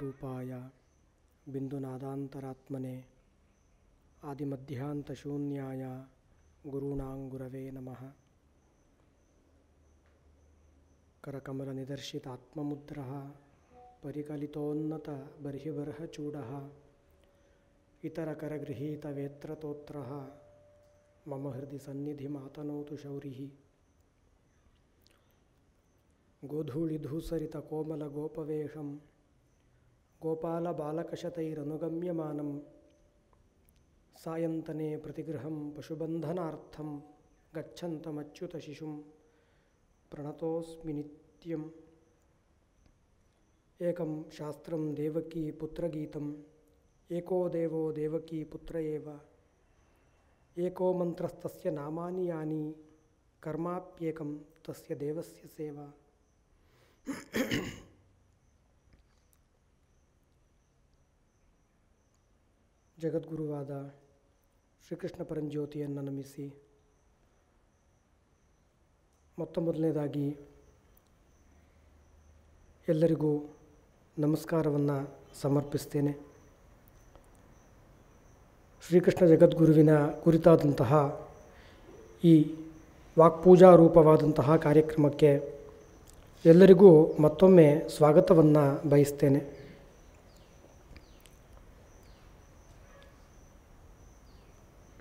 ರೂಪಾಯ ಬಿಂದುನಾದಾಂತರಾತ್ಮನೆ ಆದಿಮಧ್ಯಾಂತಶೂನ್ಯಾಯ ಗುರುಣಾಂ ಗುರವೇ ನಮಃ. ಕರಕಮಲನಿದರ್ಶಿತಾತ್ಮಮುದ್ರಃ ಪರಿಕಲಿತೋನ್ನತ ಬರ್ಹಿಬರ್ಹಚೂಡಃ ಇತರಕರಗೃಹೀತವೇತ್ರತೋತ್ರಃ ಮಮ ಹೃದಯ ಸನ್ನಿಧಿಮಾತನೋತು ಶೌರಿಃ. ಗೋಧೂಳಿಧೂಸರಿತಕೋಮಲಗೋಪವೇಷಂ ಗೋಪಾಲಬಾಲಕಶತೈರನುಗಮ್ಯಮಾನಂ ಸಾಯಂತನೆ ಪ್ರತಿಗೃಹಂ ಪಶುಬಂಧನಾರ್ಥಂ ಗಚ್ಚಂತಮಚ್ಯುತಶಿಶುಂ ಪ್ರಣತೋಸ್ಮಿ ನಿತ್ಯಂ. ಏಕಂ ಶಾಸ್ತ್ರಂ ದೇವಕೀ ಪುತ್ರಗೀತಂ ಏಕೋ ದೇವೋ ದೇವಕೀ ಪುತ್ರ ಏವ ಏಕೋ ಮಂತ್ರಸ್ತಸ್ಯ ನಾಮಾನಿ ಯಾನಿ ಕರ್ಮಾಪ್ಯೇಕಂ ತಸ್ಯ ದೇವಸ್ಯ ಸೇವಾ. ಜಗದ್ಗುರುವಾದ ಶ್ರೀಕೃಷ್ಣ ಪರಂಜ್ಯೋತಿಯನ್ನು ನಮಿಸಿ ಮೊದಲನೇದಾಗಿ ಎಲ್ಲರಿಗೂ ನಮಸ್ಕಾರವನ್ನು ಸಮರ್ಪಿಸ್ತೇನೆ. ಶ್ರೀಕೃಷ್ಣ ಜಗದ್ಗುರುವಿನ ಕುರಿತಾದಂತಹ ಈ ವಾಕ್ಪೂಜಾ ರೂಪವಾದಂತಹ ಕಾರ್ಯಕ್ರಮಕ್ಕೆ ಎಲ್ಲರಿಗೂ ಮತ್ತೊಮ್ಮೆ ಸ್ವಾಗತವನ್ನು ಬಯಸ್ತೇನೆ.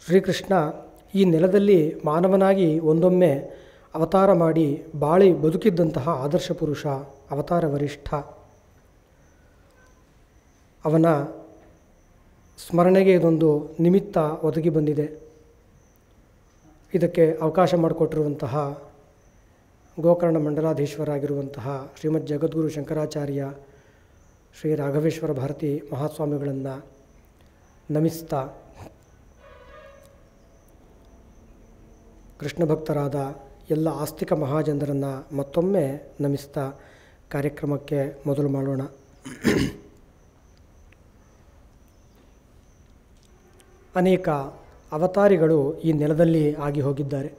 ಶ್ರೀಕೃಷ್ಣ ಈ ನೆಲದಲ್ಲಿ ಮಾನವನಾಗಿ ಒಂದೊಮ್ಮೆ ಅವತಾರ ಮಾಡಿ ಬಾಳಿ ಬದುಕಿದ್ದಂತಹ ಆದರ್ಶ ಪುರುಷ, ಅವತಾರ ವರಿಷ್ಠ. ಅವನ ಸ್ಮರಣೆಗೆ ಇದೊಂದು ನಿಮಿತ್ತ ಒದಗಿ ಬಂದಿದೆ. ಇದಕ್ಕೆ ಅವಕಾಶ ಮಾಡಿಕೊಟ್ಟಿರುವಂತಹ ಗೋಕರ್ಣ ಮಂಡಲಾಧೀಶ್ವರಾಗಿರುವಂತಹ ಶ್ರೀಮದ್ ಜಗದ್ಗುರು ಶಂಕರಾಚಾರ್ಯ ಶ್ರೀ ರಾಘವೇಶ್ವರ ಭಾರತಿ ಮಹಾಸ್ವಾಮಿಗಳನ್ನು ನಮಿಸ್ತಾ, ಕೃಷ್ಣ ಭಕ್ತರಾದ ಎಲ್ಲ ಆಸ್ತಿಕ ಮಹಾಜನರನ್ನು ಮತ್ತೊಮ್ಮೆ ನಮಿಸ್ತಾ ಕಾರ್ಯಕ್ರಮಕ್ಕೆ ಮೊದಲು ಮಾಡೋಣ. ಅನೇಕ ಅವತಾರಿಗಳು ಈ ನೆಲದಲ್ಲಿ ಆಗಿ ಹೋಗಿದ್ದಾರೆ.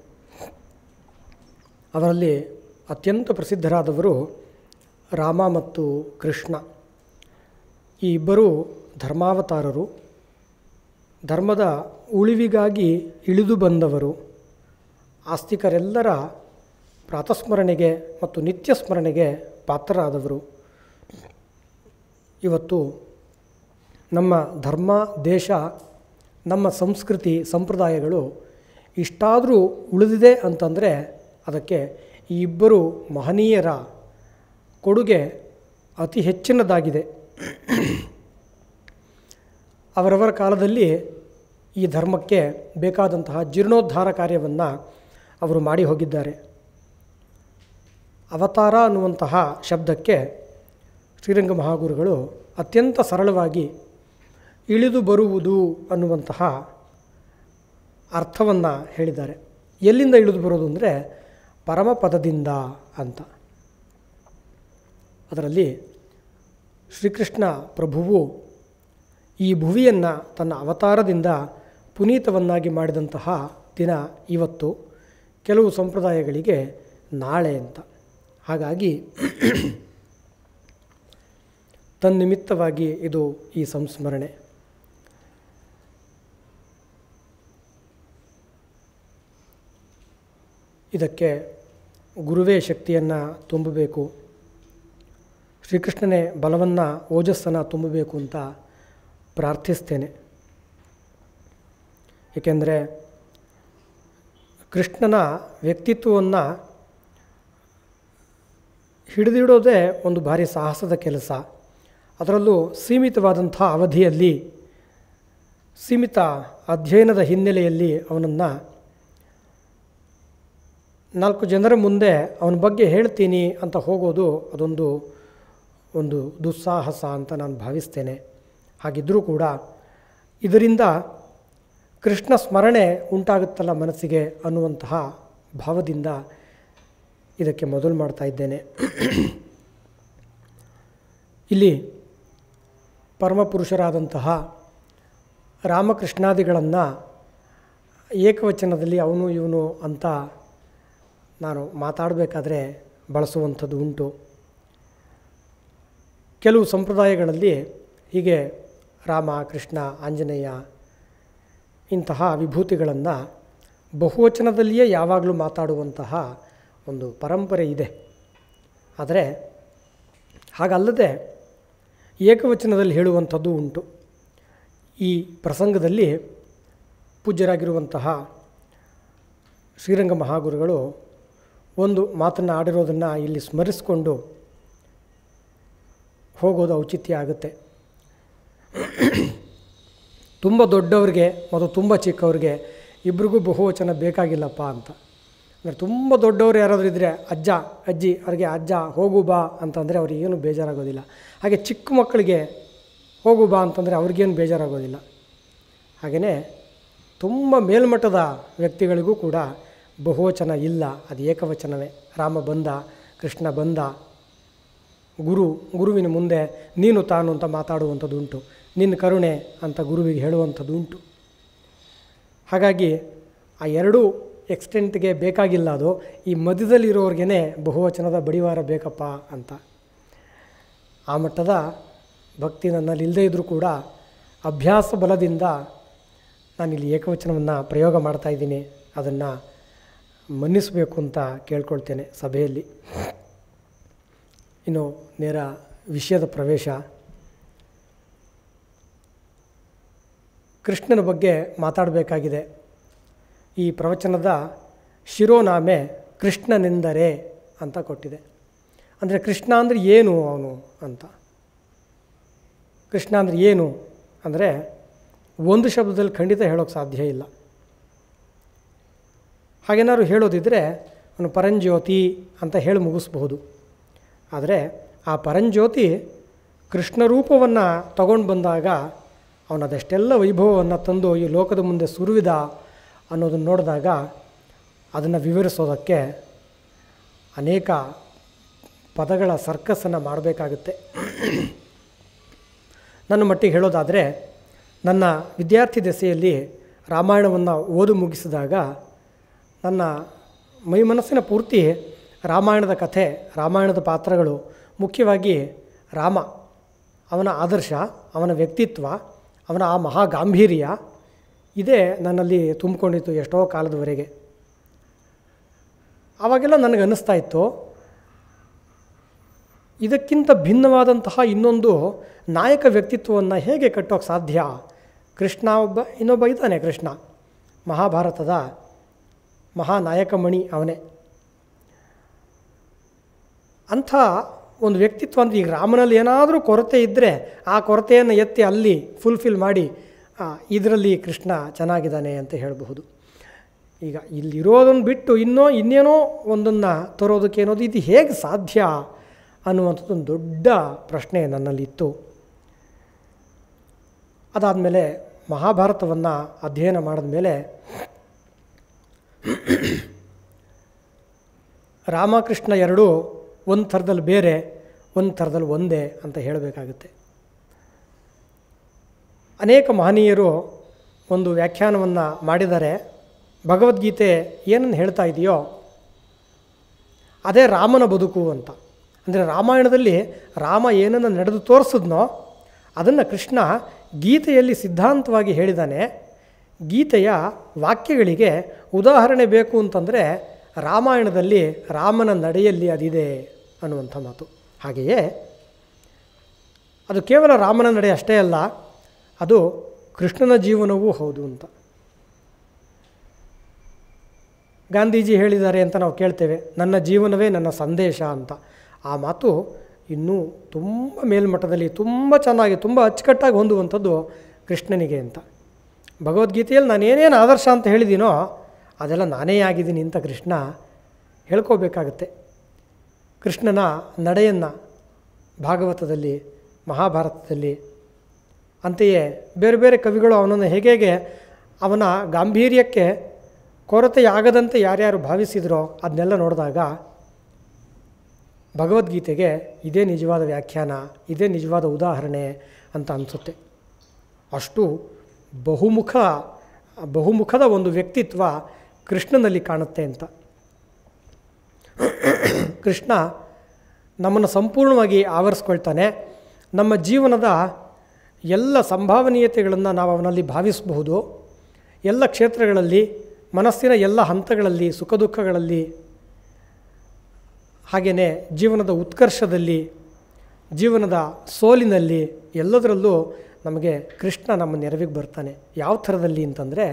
ಅವರಲ್ಲಿ ಅತ್ಯಂತ ಪ್ರಸಿದ್ಧರಾದವರು ರಾಮ ಮತ್ತು ಕೃಷ್ಣ. ಈ ಇಬ್ಬರೂ ಧರ್ಮಾವತಾರರು, ಧರ್ಮದ ಉಳಿವಿಗಾಗಿ ಇಳಿದು ಬಂದವರು. ಆಸ್ತಿಕರೆಲ್ಲರ ಪ್ರಾತಸ್ಮರಣೆಗೆ ಮತ್ತು ನಿತ್ಯ ಸ್ಮರಣೆಗೆ ಪಾತ್ರರಾದವರು. ಇವತ್ತು ನಮ್ಮ ಧರ್ಮ, ದೇಶ, ನಮ್ಮ ಸಂಸ್ಕೃತಿ, ಸಂಪ್ರದಾಯಗಳು ಇಷ್ಟಾದರೂ ಉಳಿದಿದೆ ಅಂತಂದರೆ ಅದಕ್ಕೆ ಈ ಇಬ್ಬರು ಮಹನೀಯರ ಕೊಡುಗೆ ಅತಿ ಹೆಚ್ಚಿನದಾಗಿದೆ. ಅವರವರ ಕಾಲದಲ್ಲಿ ಈ ಧರ್ಮಕ್ಕೆ ಬೇಕಾದಂತಹ ಜೀರ್ಣೋದ್ಧಾರ ಕಾರ್ಯವನ್ನು ಅವರು ಮಾಡಿ ಹೋಗಿದ್ದಾರೆ. ಅವತಾರ ಅನ್ನುವಂತಹ ಶಬ್ದಕ್ಕೆ ಶ್ರೀರಂಗ ಮಹಾಗುರುಗಳು ಅತ್ಯಂತ ಸರಳವಾಗಿ ಇಳಿದು ಬರುವುದು ಅನ್ನುವಂತಹ ಅರ್ಥವನ್ನು ಹೇಳಿದ್ದಾರೆ. ಎಲ್ಲಿಂದ ಇಳಿದು ಬರೋದು ಅಂದರೆ ಪರಮಪದದಿಂದ ಅಂತ. ಅದರಲ್ಲಿ ಶ್ರೀಕೃಷ್ಣ ಪ್ರಭುವು ಈ ಭುವಿಯನ್ನು ತನ್ನ ಅವತಾರದಿಂದ ಪುನೀತವನ್ನಾಗಿ ಮಾಡಿದಂತಹ ದಿನ ಇವತ್ತು, ಕೆಲವು ಸಂಪ್ರದಾಯಗಳಿಗೆ ನಾಳೆ ಅಂತ. ಹಾಗಾಗಿ ತನ್ನಿಮಿತ್ತವಾಗಿ ಇದು ಈ ಸಂಸ್ಮರಣೆ. ಇದಕ್ಕೆ ಗುರುವೇ ಶಕ್ತಿಯನ್ನು ತುಂಬಬೇಕು, ಶ್ರೀಕೃಷ್ಣನೇ ಬಲವನ್ನು, ಓಜಸ್ಸನ್ನು ತುಂಬಬೇಕು ಅಂತ ಪ್ರಾರ್ಥಿಸ್ತೇನೆ. ಏಕೆಂದರೆ ಕೃಷ್ಣನ ವ್ಯಕ್ತಿತ್ವವನ್ನು ಹಿಡಿದಿಡೋದೇ ಒಂದು ಭಾರಿ ಸಾಹಸದ ಕೆಲಸ. ಅದರಲ್ಲೂ ಸೀಮಿತವಾದಂಥ ಅವಧಿಯಲ್ಲಿ, ಸೀಮಿತ ಅಧ್ಯಯನದ ಹಿನ್ನೆಲೆಯಲ್ಲಿ ಅವನನ್ನು 4 ಜನರ ಮುಂದೆ ಅವನ ಬಗ್ಗೆ ಹೇಳ್ತೀನಿ ಅಂತ ಹೋಗೋದು ಒಂದು ದುಸ್ಸಾಹಸ ಅಂತ ನಾನು ಭಾವಿಸ್ತೇನೆ. ಹಾಗಿದ್ದರೂ ಕೂಡ ಇದರಿಂದ ಕೃಷ್ಣ ಸ್ಮರಣೆ ಉಂಟಾಗುತ್ತಲ್ಲ ಮನಸ್ಸಿಗೆ ಅನ್ನುವಂತಹ ಭಾವದಿಂದ ಇದಕ್ಕೆ ಮೊದಲು ಮಾಡ್ತಾ ಇದ್ದೇನೆ. ಇಲ್ಲಿ ಪರಮಪುರುಷರಾದಂತಹ ರಾಮಕೃಷ್ಣಾದಿಗಳನ್ನು ಏಕವಚನದಲ್ಲಿ ಅವನು ಇವನು ಅಂತ ನಾನು ಮಾತಾಡಬೇಕಾದ್ರೆ ಬಳಸುವಂಥದ್ದು ಉಂಟು. ಕೆಲವು ಸಂಪ್ರದಾಯಗಳಲ್ಲಿ ಹೀಗೆ ರಾಮ, ಕೃಷ್ಣ, ಆಂಜನೇಯ ಇಂತಹ ವಿಭೂತಿಗಳನ್ನು ಬಹುವಚನದಲ್ಲಿಯೇ ಯಾವಾಗಲೂ ಮಾತಾಡುವಂತಹ ಒಂದು ಪರಂಪರೆ ಇದೆ. ಆದರೆ ಹಾಗಲ್ಲದೆ ಏಕವಚನದಲ್ಲಿ ಹೇಳುವಂಥದ್ದು ಉಂಟು. ಈ ಪ್ರಸಂಗದಲ್ಲಿ ಪೂಜ್ಯರಾಗಿರುವಂತಹ ಶ್ರೀರಂಗ ಮಹಾಗುರುಗಳು ಒಂದು ಮಾತನ್ನು ಆಡಿರೋದನ್ನು ಇಲ್ಲಿ ಸ್ಮರಿಸಿಕೊಂಡು ಹೋಗೋದು ಔಚಿತ್ಯ ಆಗುತ್ತೆ. ತುಂಬ ದೊಡ್ಡವ್ರಿಗೆ ಮತ್ತು ತುಂಬ ಚಿಕ್ಕವ್ರಿಗೆ ಇಬ್ರಿಗೂ ಬಹುವಚನ ಬೇಕಾಗಿಲ್ಲಪ್ಪ ಅಂತ. ಅಂದರೆ ತುಂಬ ದೊಡ್ಡವರು ಯಾರಾದರೂ ಇದ್ದರೆ ಅಜ್ಜ, ಅಜ್ಜಿ, ಅವ್ರಿಗೆ ಅಜ್ಜ ಹೋಗು ಬಾ ಅಂತಂದರೆ ಅವ್ರಿಗೆ ಏನು ಬೇಜಾರಾಗೋದಿಲ್ಲ. ಹಾಗೆ ಚಿಕ್ಕ ಮಕ್ಕಳಿಗೆ ಹೋಗು ಬಾ ಅಂತಂದರೆ ಅವ್ರಿಗೇನು ಬೇಜಾರಾಗೋದಿಲ್ಲ. ಹಾಗೆಯೇ ತುಂಬ ಮೇಲ್ಮಟ್ಟದ ವ್ಯಕ್ತಿಗಳಿಗೂ ಕೂಡ ಬಹುವಚನ ಇಲ್ಲ, ಅದು ಏಕವಚನವೇ. ರಾಮ ಬಂದ, ಕೃಷ್ಣ ಬಂದ, ಗುರುವಿನ ಮುಂದೆ ನೀನು ತಾನು ಅಂತ ಮಾತಾಡುವಂಥದ್ದುಂಟು, ನಿನ್ನ ಕರುಣೆ ಅಂತ ಗುರುವಿಗೆ ಹೇಳುವಂಥದ್ದುಂಟು. ಹಾಗಾಗಿ ಆ ಎರಡೂ ಎಕ್ಸ್ಟೆಂಟ್ಗೆ ಬೇಕಾಗಿಲ್ಲ. ಅದು ಈ ಮಧ್ಯದಲ್ಲಿರೋರಿಗೇ ಬಹುವಚನದ ಬಡಿವಾರ ಬೇಕಪ್ಪ ಅಂತ. ಆ ಮಟ್ಟದ ಭಕ್ತಿ ನನ್ನಲ್ಲಿ ಇಲ್ಲದೇ ಇದ್ದರೂ ಕೂಡ ಅಭ್ಯಾಸ ಬಲದಿಂದ ನಾನಿಲ್ಲಿ ಏಕವಚನವನ್ನು ಪ್ರಯೋಗ ಮಾಡ್ತಾಯಿದ್ದೀನಿ. ಅದನ್ನು ಮನ್ನಿಸಬೇಕು ಅಂತ ಕೇಳ್ಕೊಳ್ತೇನೆ ಸಭೆಯಲ್ಲಿ. ಇನ್ನು ನೇರ ವಿಷಯದ ಪ್ರವೇಶ. ಕೃಷ್ಣನ ಬಗ್ಗೆ ಮಾತಾಡಬೇಕಾಗಿದೆ. ಈ ಪ್ರವಚನದ ಶಿರೋನಾಮೆ ಕೃಷ್ಣನೆಂದರೆ ಅಂತ ಕೊಟ್ಟಿದೆ. ಅಂದರೆ ಕೃಷ್ಣ ಅಂದರೆ ಏನು ಅವನು ಅಂತ. ಕೃಷ್ಣ ಅಂದರೆ ಏನು ಅಂದರೆ ಒಂದು ಶಬ್ದದಲ್ಲಿ ಖಂಡಿತ ಹೇಳೋಕ್ಕೆ ಸಾಧ್ಯ ಇಲ್ಲ. ಹಾಗೇನಾದ್ರು ಹೇಳೋದಿದ್ದರೆ ಅವನು ಪರಂಜ್ಯೋತಿ ಅಂತ ಹೇಳಿ ಮುಗಿಸ್ಬಹುದು. ಆದರೆ ಆ ಪರಂಜ್ಯೋತಿ ಕೃಷ್ಣ ರೂಪವನ್ನು ತಗೊಂಡು ಬಂದಾಗ ಅವನದೆಷ್ಟೆಲ್ಲ ವೈಭವವನ್ನು ತಂದು ಈ ಲೋಕದ ಮುಂದೆ ಸುರುವಿದ ಅನ್ನೋದನ್ನು ನೋಡಿದಾಗ ಅದನ್ನು ವಿವರಿಸೋದಕ್ಕೆ ಅನೇಕ ಪದಗಳ ಸರ್ಕಸ್ಸನ್ನು ಮಾಡಬೇಕಾಗುತ್ತೆ. ನನ್ನ ಮಟ್ಟಿಗೆ ಹೇಳೋದಾದರೆ, ನನ್ನ ವಿದ್ಯಾರ್ಥಿ ದೆಸೆಯಲ್ಲಿ ರಾಮಾಯಣವನ್ನು ಓದು ಮುಗಿಸಿದಾಗ ನನ್ನ ಮನಸ್ಸಿನ ಪೂರ್ತಿ ರಾಮಾಯಣದ ಕಥೆ, ರಾಮಾಯಣದ ಪಾತ್ರಗಳು, ಮುಖ್ಯವಾಗಿ ರಾಮ, ಅವನ ಆದರ್ಶ, ಅವನ ವ್ಯಕ್ತಿತ್ವ, ಅವನ ಆ ಮಹಾಗಾಂಭೀರ್ಯ ಇದೇ ನನ್ನಲ್ಲಿ ತುಂಬಿಕೊಂಡಿತ್ತು ಎಷ್ಟೋ ಕಾಲದವರೆಗೆ. ಆವಾಗೆಲ್ಲ ನನಗೆ ಅನ್ನಿಸ್ತಾ ಇತ್ತು, ಇದಕ್ಕಿಂತ ಭಿನ್ನವಾದಂತಹ ಇನ್ನೊಂದು ನಾಯಕ ವ್ಯಕ್ತಿತ್ವವನ್ನು ಹೇಗೆ ಕಟ್ಟೋಕ್ಕೆ ಸಾಧ್ಯ? ಕೃಷ್ಣ ಇನ್ನೊಬ್ಬ ಇದ್ದಾನೆ, ಕೃಷ್ಣ ಮಹಾಭಾರತದ ಮಹಾನಾಯಕಮಣಿ ಅವನೇ. ಅಂಥ ಒಂದು ವ್ಯಕ್ತಿತ್ವ ಅಂದರೆ ಈಗ ರಾಮನಲ್ಲಿ ಏನಾದರೂ ಕೊರತೆ ಇದ್ದರೆ ಆ ಕೊರತೆಯನ್ನು ಎತ್ತಿ ಅಲ್ಲಿ ಫುಲ್ಫಿಲ್ ಮಾಡಿ ಇದರಲ್ಲಿ ಕೃಷ್ಣ ಚೆನ್ನಾಗಿದ್ದಾನೆ ಅಂತ ಹೇಳಬಹುದು. ಈಗ ಇಲ್ಲಿರೋದನ್ನು ಬಿಟ್ಟು ಇನ್ನೇನೋ ಒಂದನ್ನು ತರೋದಕ್ಕೆ ಅನ್ನೋದು ಇದು ಹೇಗೆ ಸಾಧ್ಯ ಅನ್ನುವಂಥದ್ದು ಒಂದು ದೊಡ್ಡ ಪ್ರಶ್ನೆ ನನ್ನಲ್ಲಿತ್ತು. ಅದಾದಮೇಲೆ ಮಹಾಭಾರತವನ್ನು ಅಧ್ಯಯನ ಮಾಡಿದ ಮೇಲೆ ರಾಮಕೃಷ್ಣ ಎರಡೂ ಒಂದು ಥರದಲ್ಲಿ ಬೇರೆ, ಒಂದು ಥರದಲ್ಲಿ ಒಂದೇ ಅಂತ ಹೇಳಬೇಕಾಗುತ್ತೆ. ಅನೇಕ ಮಹನೀಯರು ಒಂದು ವ್ಯಾಖ್ಯಾನವನ್ನು ಮಾಡಿದ್ದಾರೆ. ಭಗವದ್ಗೀತೆ ಏನನ್ನು ಹೇಳ್ತಾ ಇದೆಯೋ ಅದೇ ರಾಮನ ಬದುಕು ಅಂತ. ಅಂದರೆ ರಾಮಾಯಣದಲ್ಲಿ ರಾಮ ಏನನ್ನು ನಡೆದು ತೋರಿಸಿದ್ನೋ ಅದನ್ನು ಕೃಷ್ಣ ಗೀತೆಯಲ್ಲಿ ಸಿದ್ಧಾಂತವಾಗಿ ಹೇಳಿದ್ದಾನೆ. ಗೀತೆಯ ವಾಕ್ಯಗಳಿಗೆ ಉದಾಹರಣೆ ಬೇಕು ಅಂತಂದರೆ ರಾಮಾಯಣದಲ್ಲಿ ರಾಮನ ನಡೆಯಲ್ಲಿ ಅದಿದೆ ಅನ್ನುವಂಥ ಮಾತು. ಹಾಗೆಯೇ ಅದು ಕೇವಲ ರಾಮನ ನಡೆ ಅಷ್ಟೇ ಅಲ್ಲ, ಅದು ಕೃಷ್ಣನ ಜೀವನವೂ ಹೌದು ಅಂತ ಗಾಂಧೀಜಿ ಹೇಳಿದ್ದಾರೆ ಅಂತ ನಾವು ಕೇಳ್ತೇವೆ. ನನ್ನ ಜೀವನವೇ ನನ್ನ ಸಂದೇಶ ಅಂತ. ಆ ಮಾತು ಇನ್ನೂ ತುಂಬ ಮೇಲ್ಮಟ್ಟದಲ್ಲಿ ತುಂಬ ಚೆನ್ನಾಗಿ ತುಂಬ ಅಚ್ಚುಕಟ್ಟಾಗಿ ಹೊಂದುವಂಥದ್ದು ಕೃಷ್ಣನಿಗೆ ಅಂತ. ಭಗವದ್ಗೀತೆಯಲ್ಲಿ ನಾನೇನೇನು ಆದರ್ಶ ಅಂತ ಹೇಳಿದ್ದೀನೋ ಅದೆಲ್ಲ ನಾನೇ ಆಗಿದ್ದೀನಿ ಅಂತ ಕೃಷ್ಣ ಹೇಳ್ಕೋಬೇಕಾಗತ್ತೆ. ಕೃಷ್ಣನ ನಡೆಯನ್ನು ಭಾಗವತದಲ್ಲಿ, ಮಹಾಭಾರತದಲ್ಲಿ, ಅಂತೆಯೇ ಬೇರೆ ಬೇರೆ ಕವಿಗಳು ಅವನನ್ನು ಹೇಗೆ ಅವನ ಗಾಂಭೀರ್ಯಕ್ಕೆ ಕೊರತೆಯಾಗದಂತೆ ಯಾರ್ಯಾರು ಭಾವಿಸಿದರೋ ಅದನ್ನೆಲ್ಲ ನೋಡಿದಾಗ ಭಗವದ್ಗೀತೆಗೆ ಇದೇ ನಿಜವಾದ ವ್ಯಾಖ್ಯಾನ, ಇದೇ ನಿಜವಾದ ಉದಾಹರಣೆ ಅಂತ ಅನಿಸುತ್ತೆ. ಅಷ್ಟು ಬಹುಮುಖದ ಒಂದು ವ್ಯಕ್ತಿತ್ವ ಕೃಷ್ಣನಲ್ಲಿ ಕಾಣುತ್ತೆ ಅಂತ. ಕೃಷ್ಣ ನಮ್ಮನ್ನು ಸಂಪೂರ್ಣವಾಗಿ ಆವರಿಸ್ಕೊಳ್ತಾನೆ. ನಮ್ಮ ಜೀವನದ ಎಲ್ಲ ಸಂಭಾವನೀಯತೆಗಳನ್ನು ನಾವು ಅವನಲ್ಲಿ ಭಾವಿಸಬಹುದು. ಎಲ್ಲ ಕ್ಷೇತ್ರಗಳಲ್ಲಿ, ಮನಸ್ಸಿನ ಎಲ್ಲ ಹಂತಗಳಲ್ಲಿ, ಸುಖ ದುಃಖಗಳಲ್ಲಿ, ಹಾಗೆಯೇ ಜೀವನದ ಉತ್ಕರ್ಷದಲ್ಲಿ, ಜೀವನದ ಸೋಲಿನಲ್ಲಿ, ಎಲ್ಲದರಲ್ಲೂ ನಮಗೆ ಕೃಷ್ಣ ನಮ್ಮ ನೆರವಿಗೆ ಬರ್ತಾನೆ. ಯಾವ ಥರದಲ್ಲಿ ಅಂತಂದರೆ,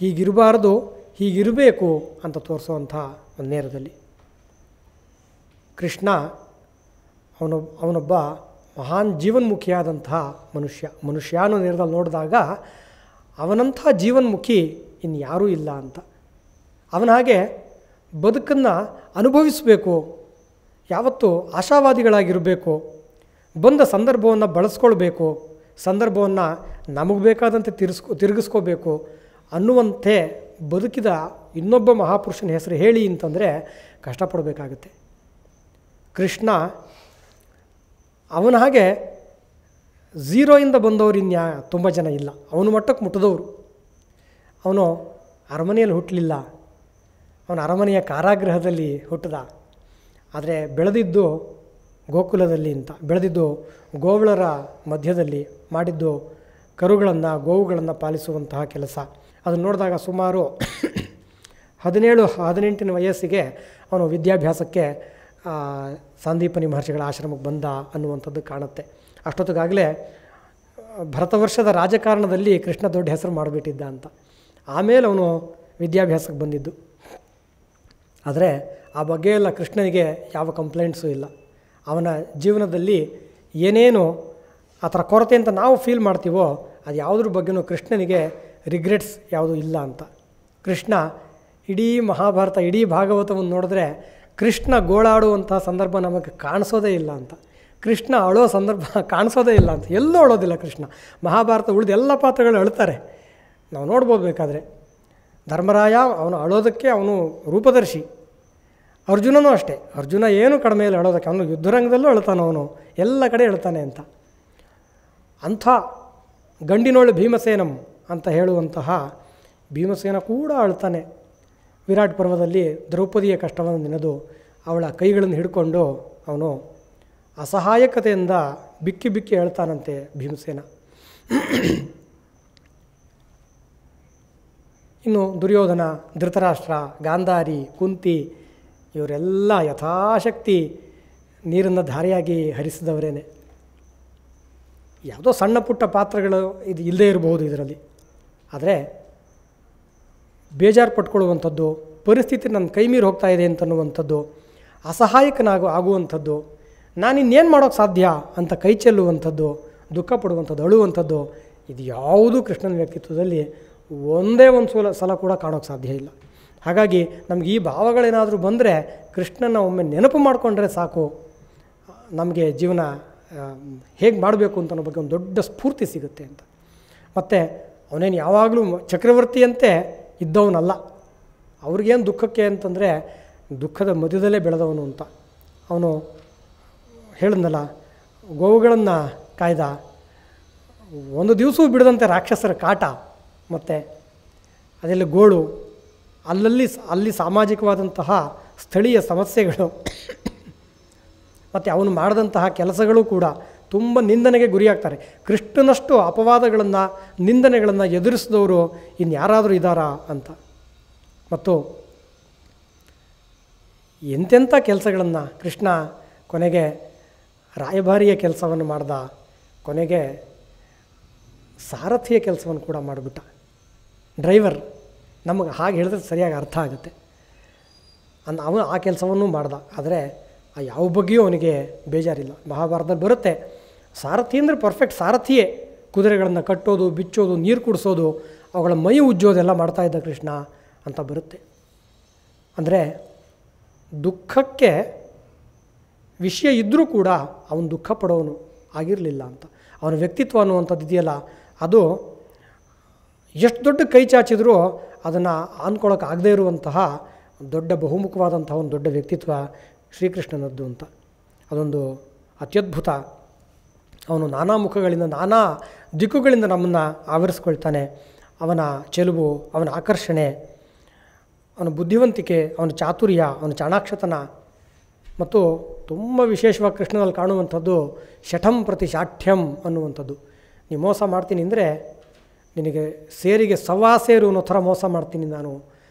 ಹೀಗಿರಬಾರ್ದು ಹೀಗಿರಬೇಕು ಅಂತ ತೋರಿಸುವಂಥ ಒಂದು ನೇರದಲ್ಲಿ. ಕೃಷ್ಣ ಅವನೊಬ್ಬ ಮಹಾನ್ ಜೀವನ್ಮುಖಿಯಾದಂತಹ ಮನುಷ್ಯ ಅನ್ನೋ ನೇರದಲ್ಲಿ ನೋಡಿದಾಗ ಅವನಂಥ ಜೀವನ್ಮುಖಿ ಇನ್ಯಾರೂ ಇಲ್ಲ ಅಂತ. ಅವನ ಹಾಗೆ ಬದುಕನ್ನು ಅನುಭವಿಸಬೇಕು, ಯಾವತ್ತೂ ಆಶಾವಾದಿಗಳಾಗಿರಬೇಕು, ಬಂದ ಸಂದರ್ಭವನ್ನು ಬಳಸ್ಕೊಳ್ಬೇಕು, ಸಂದರ್ಭವನ್ನು ನಮಗೆ ಬೇಕಾದಂತೆ ತಿರುಗಿಸ್ಕೋಬೇಕು ಅನ್ನುವಂತೆ ಬದುಕಿದ ಇನ್ನೊಬ್ಬ ಮಹಾಪುರುಷನ ಹೆಸರು ಹೇಳಿ ಅಂತಂದರೆ ಕಷ್ಟಪಡಬೇಕಾಗುತ್ತೆ. ಕೃಷ್ಣ ಅವನ ಹಾಗೆ ಝೀರೋಯಿಂದ ಬಂದವರು ತುಂಬ ಜನ ಇಲ್ಲ. ಅವನ ಮಟ್ಟಕ್ಕೆ ಮುಟ್ಟಿದವರು. ಅವನು ಅರಮನೆಯಲ್ಲಿ ಹುಟ್ಟಲಿಲ್ಲ, ಅವನ ಅರಮನೆಯ ಕಾರಾಗೃಹದಲ್ಲಿ ಹುಟ್ಟಿದ. ಆದರೆ ಬೆಳೆದಿದ್ದು ಗೋಕುಲದಲ್ಲಿ ಅಂತ, ಬೆಳೆದಿದ್ದು ಗೋವುಳರ ಮಧ್ಯದಲ್ಲಿ, ಮಾಡಿದ್ದು ಕರುಗಳನ್ನು ಗೋವುಗಳನ್ನು ಪಾಲಿಸುವಂತಹ ಕೆಲಸ. ಅದನ್ನು ನೋಡಿದಾಗ ಸುಮಾರು 17-18 ವಯಸ್ಸಿಗೆ ಅವನು ವಿದ್ಯಾಭ್ಯಾಸಕ್ಕೆ ಸಂದೀಪನಿ ಮಹರ್ಷಿಗಳ ಆಶ್ರಮಕ್ಕೆ ಬಂದ ಅನ್ನುವಂಥದ್ದು ಕಾಣುತ್ತೆ. ಅಷ್ಟೊತ್ತಿಗಾಗಲೇ ಭರತವರ್ಷದ ರಾಜಕಾರಣದಲ್ಲಿ ಕೃಷ್ಣ ದೊಡ್ಡ ಹೆಸರು ಮಾಡಿಬಿಟ್ಟಿದ್ದ ಅಂತ. ಆಮೇಲೆ ಅವನು ವಿದ್ಯಾಭ್ಯಾಸಕ್ಕೆ ಬಂದಿದ್ದು. ಆದರೆ ಆ ಬಗ್ಗೆ ಎಲ್ಲ ಕೃಷ್ಣನಿಗೆ ಯಾವ ಕಂಪ್ಲೇಂಟ್ಸು ಇಲ್ಲ. ಅವನ ಜೀವನದಲ್ಲಿ ಏನೇನು ಆ ಥರ ಕೊರತೆ ಅಂತ ನಾವು ಫೀಲ್ ಮಾಡ್ತೀವೋ ಅದು ಯಾವುದ್ರ ಬಗ್ಗೆನೂ ಕೃಷ್ಣನಿಗೆ ರಿಗ್ರೆಟ್ಸ್ ಯಾವುದೂ ಇಲ್ಲ ಅಂತ. ಕೃಷ್ಣ ಇಡೀ ಮಹಾಭಾರತ, ಇಡೀ ಭಾಗವತವನ್ನು ನೋಡಿದ್ರೆ ಕೃಷ್ಣ ಗೋಳಾಡುವಂಥ ಸಂದರ್ಭ ನಮಗೆ ಕಾಣಿಸೋದೇ ಇಲ್ಲ ಅಂತ. ಕೃಷ್ಣ ಅಳೋ ಸಂದರ್ಭ ಕಾಣಿಸೋದೇ ಇಲ್ಲ ಅಂತ. ಎಲ್ಲೂ ಅಳೋದಿಲ್ಲ ಕೃಷ್ಣ. ಮಹಾಭಾರತ ಉಳಿದ ಎಲ್ಲ ಪಾತ್ರಗಳು ಅಳ್ತಾರೆ, ನಾವು ನೋಡ್ಬೋದು ಬೇಕಾದರೆ. ಧರ್ಮರಾಯ ಅವನು ಅಳೋದಕ್ಕೆ ಅವನು ರೂಪದರ್ಶಿ. ಅರ್ಜುನನೂ ಅಷ್ಟೇ. ಅರ್ಜುನ ಏನು ಕಡಿಮೆ ಇಲ್ಲ ಅಳೋದಕ್ಕೆ. ಅವನು ಯುದ್ಧರಂಗದಲ್ಲೂ ಅಳ್ತಾನೆ, ಅವನು ಎಲ್ಲ ಕಡೆ ಅಳ್ತಾನೆ ಅಂತ. ಅಂಥ ಗಂಡಿನೋಳು ಭೀಮಸೇನಂ ಅಂತ ಹೇಳುವಂತಹ ಭೀಮಸೇನ ಕೂಡ ಅಳ್ತಾನೆ. ವಿರಾಟ್ ಪರ್ವದಲ್ಲಿ ದ್ರೌಪದಿಯ ಕಷ್ಟವನ್ನು ನೆನೆದು ಅವಳ ಕೈಗಳನ್ನು ಹಿಡ್ಕೊಂಡು ಅವನು ಅಸಹಾಯಕತೆಯಿಂದ ಬಿಕ್ಕಿ ಬಿಕ್ಕಿ ಹೇಳ್ತಾನಂತೆ ಭೀಮಸೇನ. ಇನ್ನು ದುರ್ಯೋಧನ, ಧೃತರಾಷ್ಟ್ರ, ಗಾಂಧಾರಿ, ಕುಂತಿ ಇವರೆಲ್ಲ ಯಥಾಶಕ್ತಿ ನೀರನ್ನು ಧಾರೆಯಾಗಿ ಹರಿಸಿದವರೇನೆ. ಯಾವುದೋ ಸಣ್ಣ ಪುಟ್ಟ ಪಾತ್ರಗಳು ಇದು ಇಲ್ಲದೇ ಇರಬಹುದು ಇದರಲ್ಲಿ. ಆದರೆ ಬೇಜಾರು ಪಟ್ಕೊಳ್ಳುವಂಥದ್ದು, ಪರಿಸ್ಥಿತಿ ನನ್ನ ಕೈ ಮೀರಿ ಹೋಗ್ತಾ ಇದೆ ಅಂತನ್ನುವಂಥದ್ದು, ಆಗುವಂಥದ್ದು, ನಾನಿನ್ನೇನು ಮಾಡೋಕ್ಕೆ ಸಾಧ್ಯ ಅಂತ ಕೈ ಚೆಲ್ಲುವಂಥದ್ದು, ದುಃಖ ಪಡುವಂಥದ್ದು, ಅಳುವಂಥದ್ದು, ಇದು ಯಾವುದೂ ಕೃಷ್ಣನ ವ್ಯಕ್ತಿತ್ವದಲ್ಲಿ ಒಂದೇ ಒಂದು ಸಲ ಕೂಡ ಕಾಣೋಕ್ಕೆ ಸಾಧ್ಯ ಇಲ್ಲ. ಹಾಗಾಗಿ ನಮಗೆ ಈ ಭಾವಗಳೇನಾದರೂ ಬಂದರೆ ಕೃಷ್ಣನ ಒಮ್ಮೆ ನೆನಪು ಮಾಡಿಕೊಂಡ್ರೆ ಸಾಕು, ನಮಗೆ ಜೀವನ ಹೇಗೆ ಮಾಡಬೇಕು ಅಂತ ಅನ್ನೋ ಬಗ್ಗೆ ಒಂದು ದೊಡ್ಡ ಸ್ಫೂರ್ತಿ ಸಿಗುತ್ತೆ ಅಂತ. ಮತ್ತು ಅವನೇನು ಯಾವಾಗಲೂ ಚಕ್ರವರ್ತಿಯಂತೆ ಇದ್ದವನಲ್ಲ. ಅವ್ರಿಗೇನು ದುಃಖಕ್ಕೆ ಅಂತಂದರೆ ದುಃಖದ ಮಧ್ಯದಲ್ಲೇ ಬೆಳೆದವನು ಅಂತ. ಅವನು ಹೇಳಿದ್ನಲ್ಲ, ಗೋವುಗಳನ್ನು ಕಾಯ್ದ, ಒಂದು ದಿವಸವೂ ಬಿಡದಂತೆ ರಾಕ್ಷಸರ ಕಾಟ, ಮತ್ತು ಅದೆಲ್ಲ ಗೋಳು, ಅಲ್ಲಿ ಸಾಮಾಜಿಕವಾದಂತಹ ಸ್ಥಳೀಯ ಸಮಸ್ಯೆಗಳು, ಮತ್ತು ಅವನು ಮಾಡಿದಂತಹ ಕೆಲಸಗಳು ಕೂಡ ತುಂಬ ನಿಂದನೆಗೆ ಗುರಿಯಾಗ್ತಾರೆ. ಕೃಷ್ಣನಷ್ಟು ಅಪವಾದಗಳನ್ನು, ನಿಂದನೆಗಳನ್ನು ಎದುರಿಸಿದವರು ಇನ್ಯಾರಾದರೂ ಇದ್ದಾರಾ ಅಂತ. ಮತ್ತು ಎಂತೆಂಥ ಕೆಲಸಗಳನ್ನು ಕೃಷ್ಣ ಕೊನೆಗೆ ರಾಯಭಾರಿಯ ಕೆಲಸವನ್ನು ಮಾಡ್ದ, ಕೊನೆಗೆ ಸಾರಥಿಯ ಕೆಲಸವನ್ನು ಕೂಡ ಮಾಡಿಬಿಟ್ಟ. ಡ್ರೈವರ್, ನಮಗೆ ಹಾಗೆ ಹೇಳಿದ್ರೆ ಸರಿಯಾಗಿ ಅರ್ಥ ಆಗುತ್ತೆ. ಅವನು ಆ ಕೆಲಸವನ್ನು ಮಾಡ್ದ. ಆದರೆ ಯಾವ ಬಗ್ಗೆಯೂ ಅವನಿಗೆ ಬೇಜಾರಿಲ್ಲ. ಮಹಾಭಾರತದಲ್ಲಿ ಬರುತ್ತೆ, ಸಾರಥಿ ಅಂದರೆ ಪರ್ಫೆಕ್ಟ್ ಸಾರಥಿಯೇ. ಕುದುರೆಗಳನ್ನು ಕಟ್ಟೋದು, ಬಿಚ್ಚೋದು, ನೀರು ಕುಡಿಸೋದು, ಅವುಗಳ ಮೈ ಉಜ್ಜೋದೆಲ್ಲ ಮಾಡ್ತಾಯಿದ್ದ ಕೃಷ್ಣ ಅಂತ ಬರುತ್ತೆ. ಅಂದರೆ ದುಃಖಕ್ಕೆ ವಿಷಯ ಇದ್ದರೂ ಕೂಡ ಅವನು ದುಃಖ ಪಡೋನು ಆಗಿರಲಿಲ್ಲ ಅಂತ. ಅವನ ವ್ಯಕ್ತಿತ್ವ ಅನ್ನುವಂಥದ್ದು ಇದೆಯಲ್ಲ, ಅದು ಎಷ್ಟು ದೊಡ್ಡ ಕೈ ಚಾಚಿದ್ರೂ ಅದನ್ನು ಆನ್ಕೊಳ್ಳೋಕೆ ಆಗದೇ ಇರುವಂತಹ ದೊಡ್ಡ ಬಹುಮುಖವಾದಂತಹ ಒಂದು ದೊಡ್ಡ ವ್ಯಕ್ತಿತ್ವ ಶ್ರೀಕೃಷ್ಣನದ್ದು ಅಂತ. ಅದೊಂದು ಅತ್ಯದ್ಭುತ. ಅವನು ನಾನಾ ಮುಖಗಳಿಂದ, ನಾನಾ ದಿಕ್ಕುಗಳಿಂದ ನಮ್ಮನ್ನು ಆವರಿಸ್ಕೊಳ್ತಾನೆ. ಅವನ ಚೆಲುವು, ಅವನ ಆಕರ್ಷಣೆ, ಅವನ ಬುದ್ಧಿವಂತಿಕೆ, ಅವನ ಚಾತುರ್ಯ, ಅವನ ಚಾಣಾಕ್ಷತನ ಮತ್ತು ತುಂಬ ವಿಶೇಷವಾಗಿ ಕೃಷ್ಣನಲ್ಲಿ ಕಾಣುವಂಥದ್ದು ಶಠಂ ಪ್ರತಿ ಶಾಠ್ಯಂ ಅನ್ನುವಂಥದ್ದು. ನೀವು ಮೋಸ ಮಾಡ್ತೀನಿ ಅಂದರೆ ನಿನಗೆ ಸೇರಿಗೆ ಸವಾ ಸೇರು ಅನ್ನೋ ಥರ ಮೋಸ ಮಾಡ್ತೀನಿ ನಾನು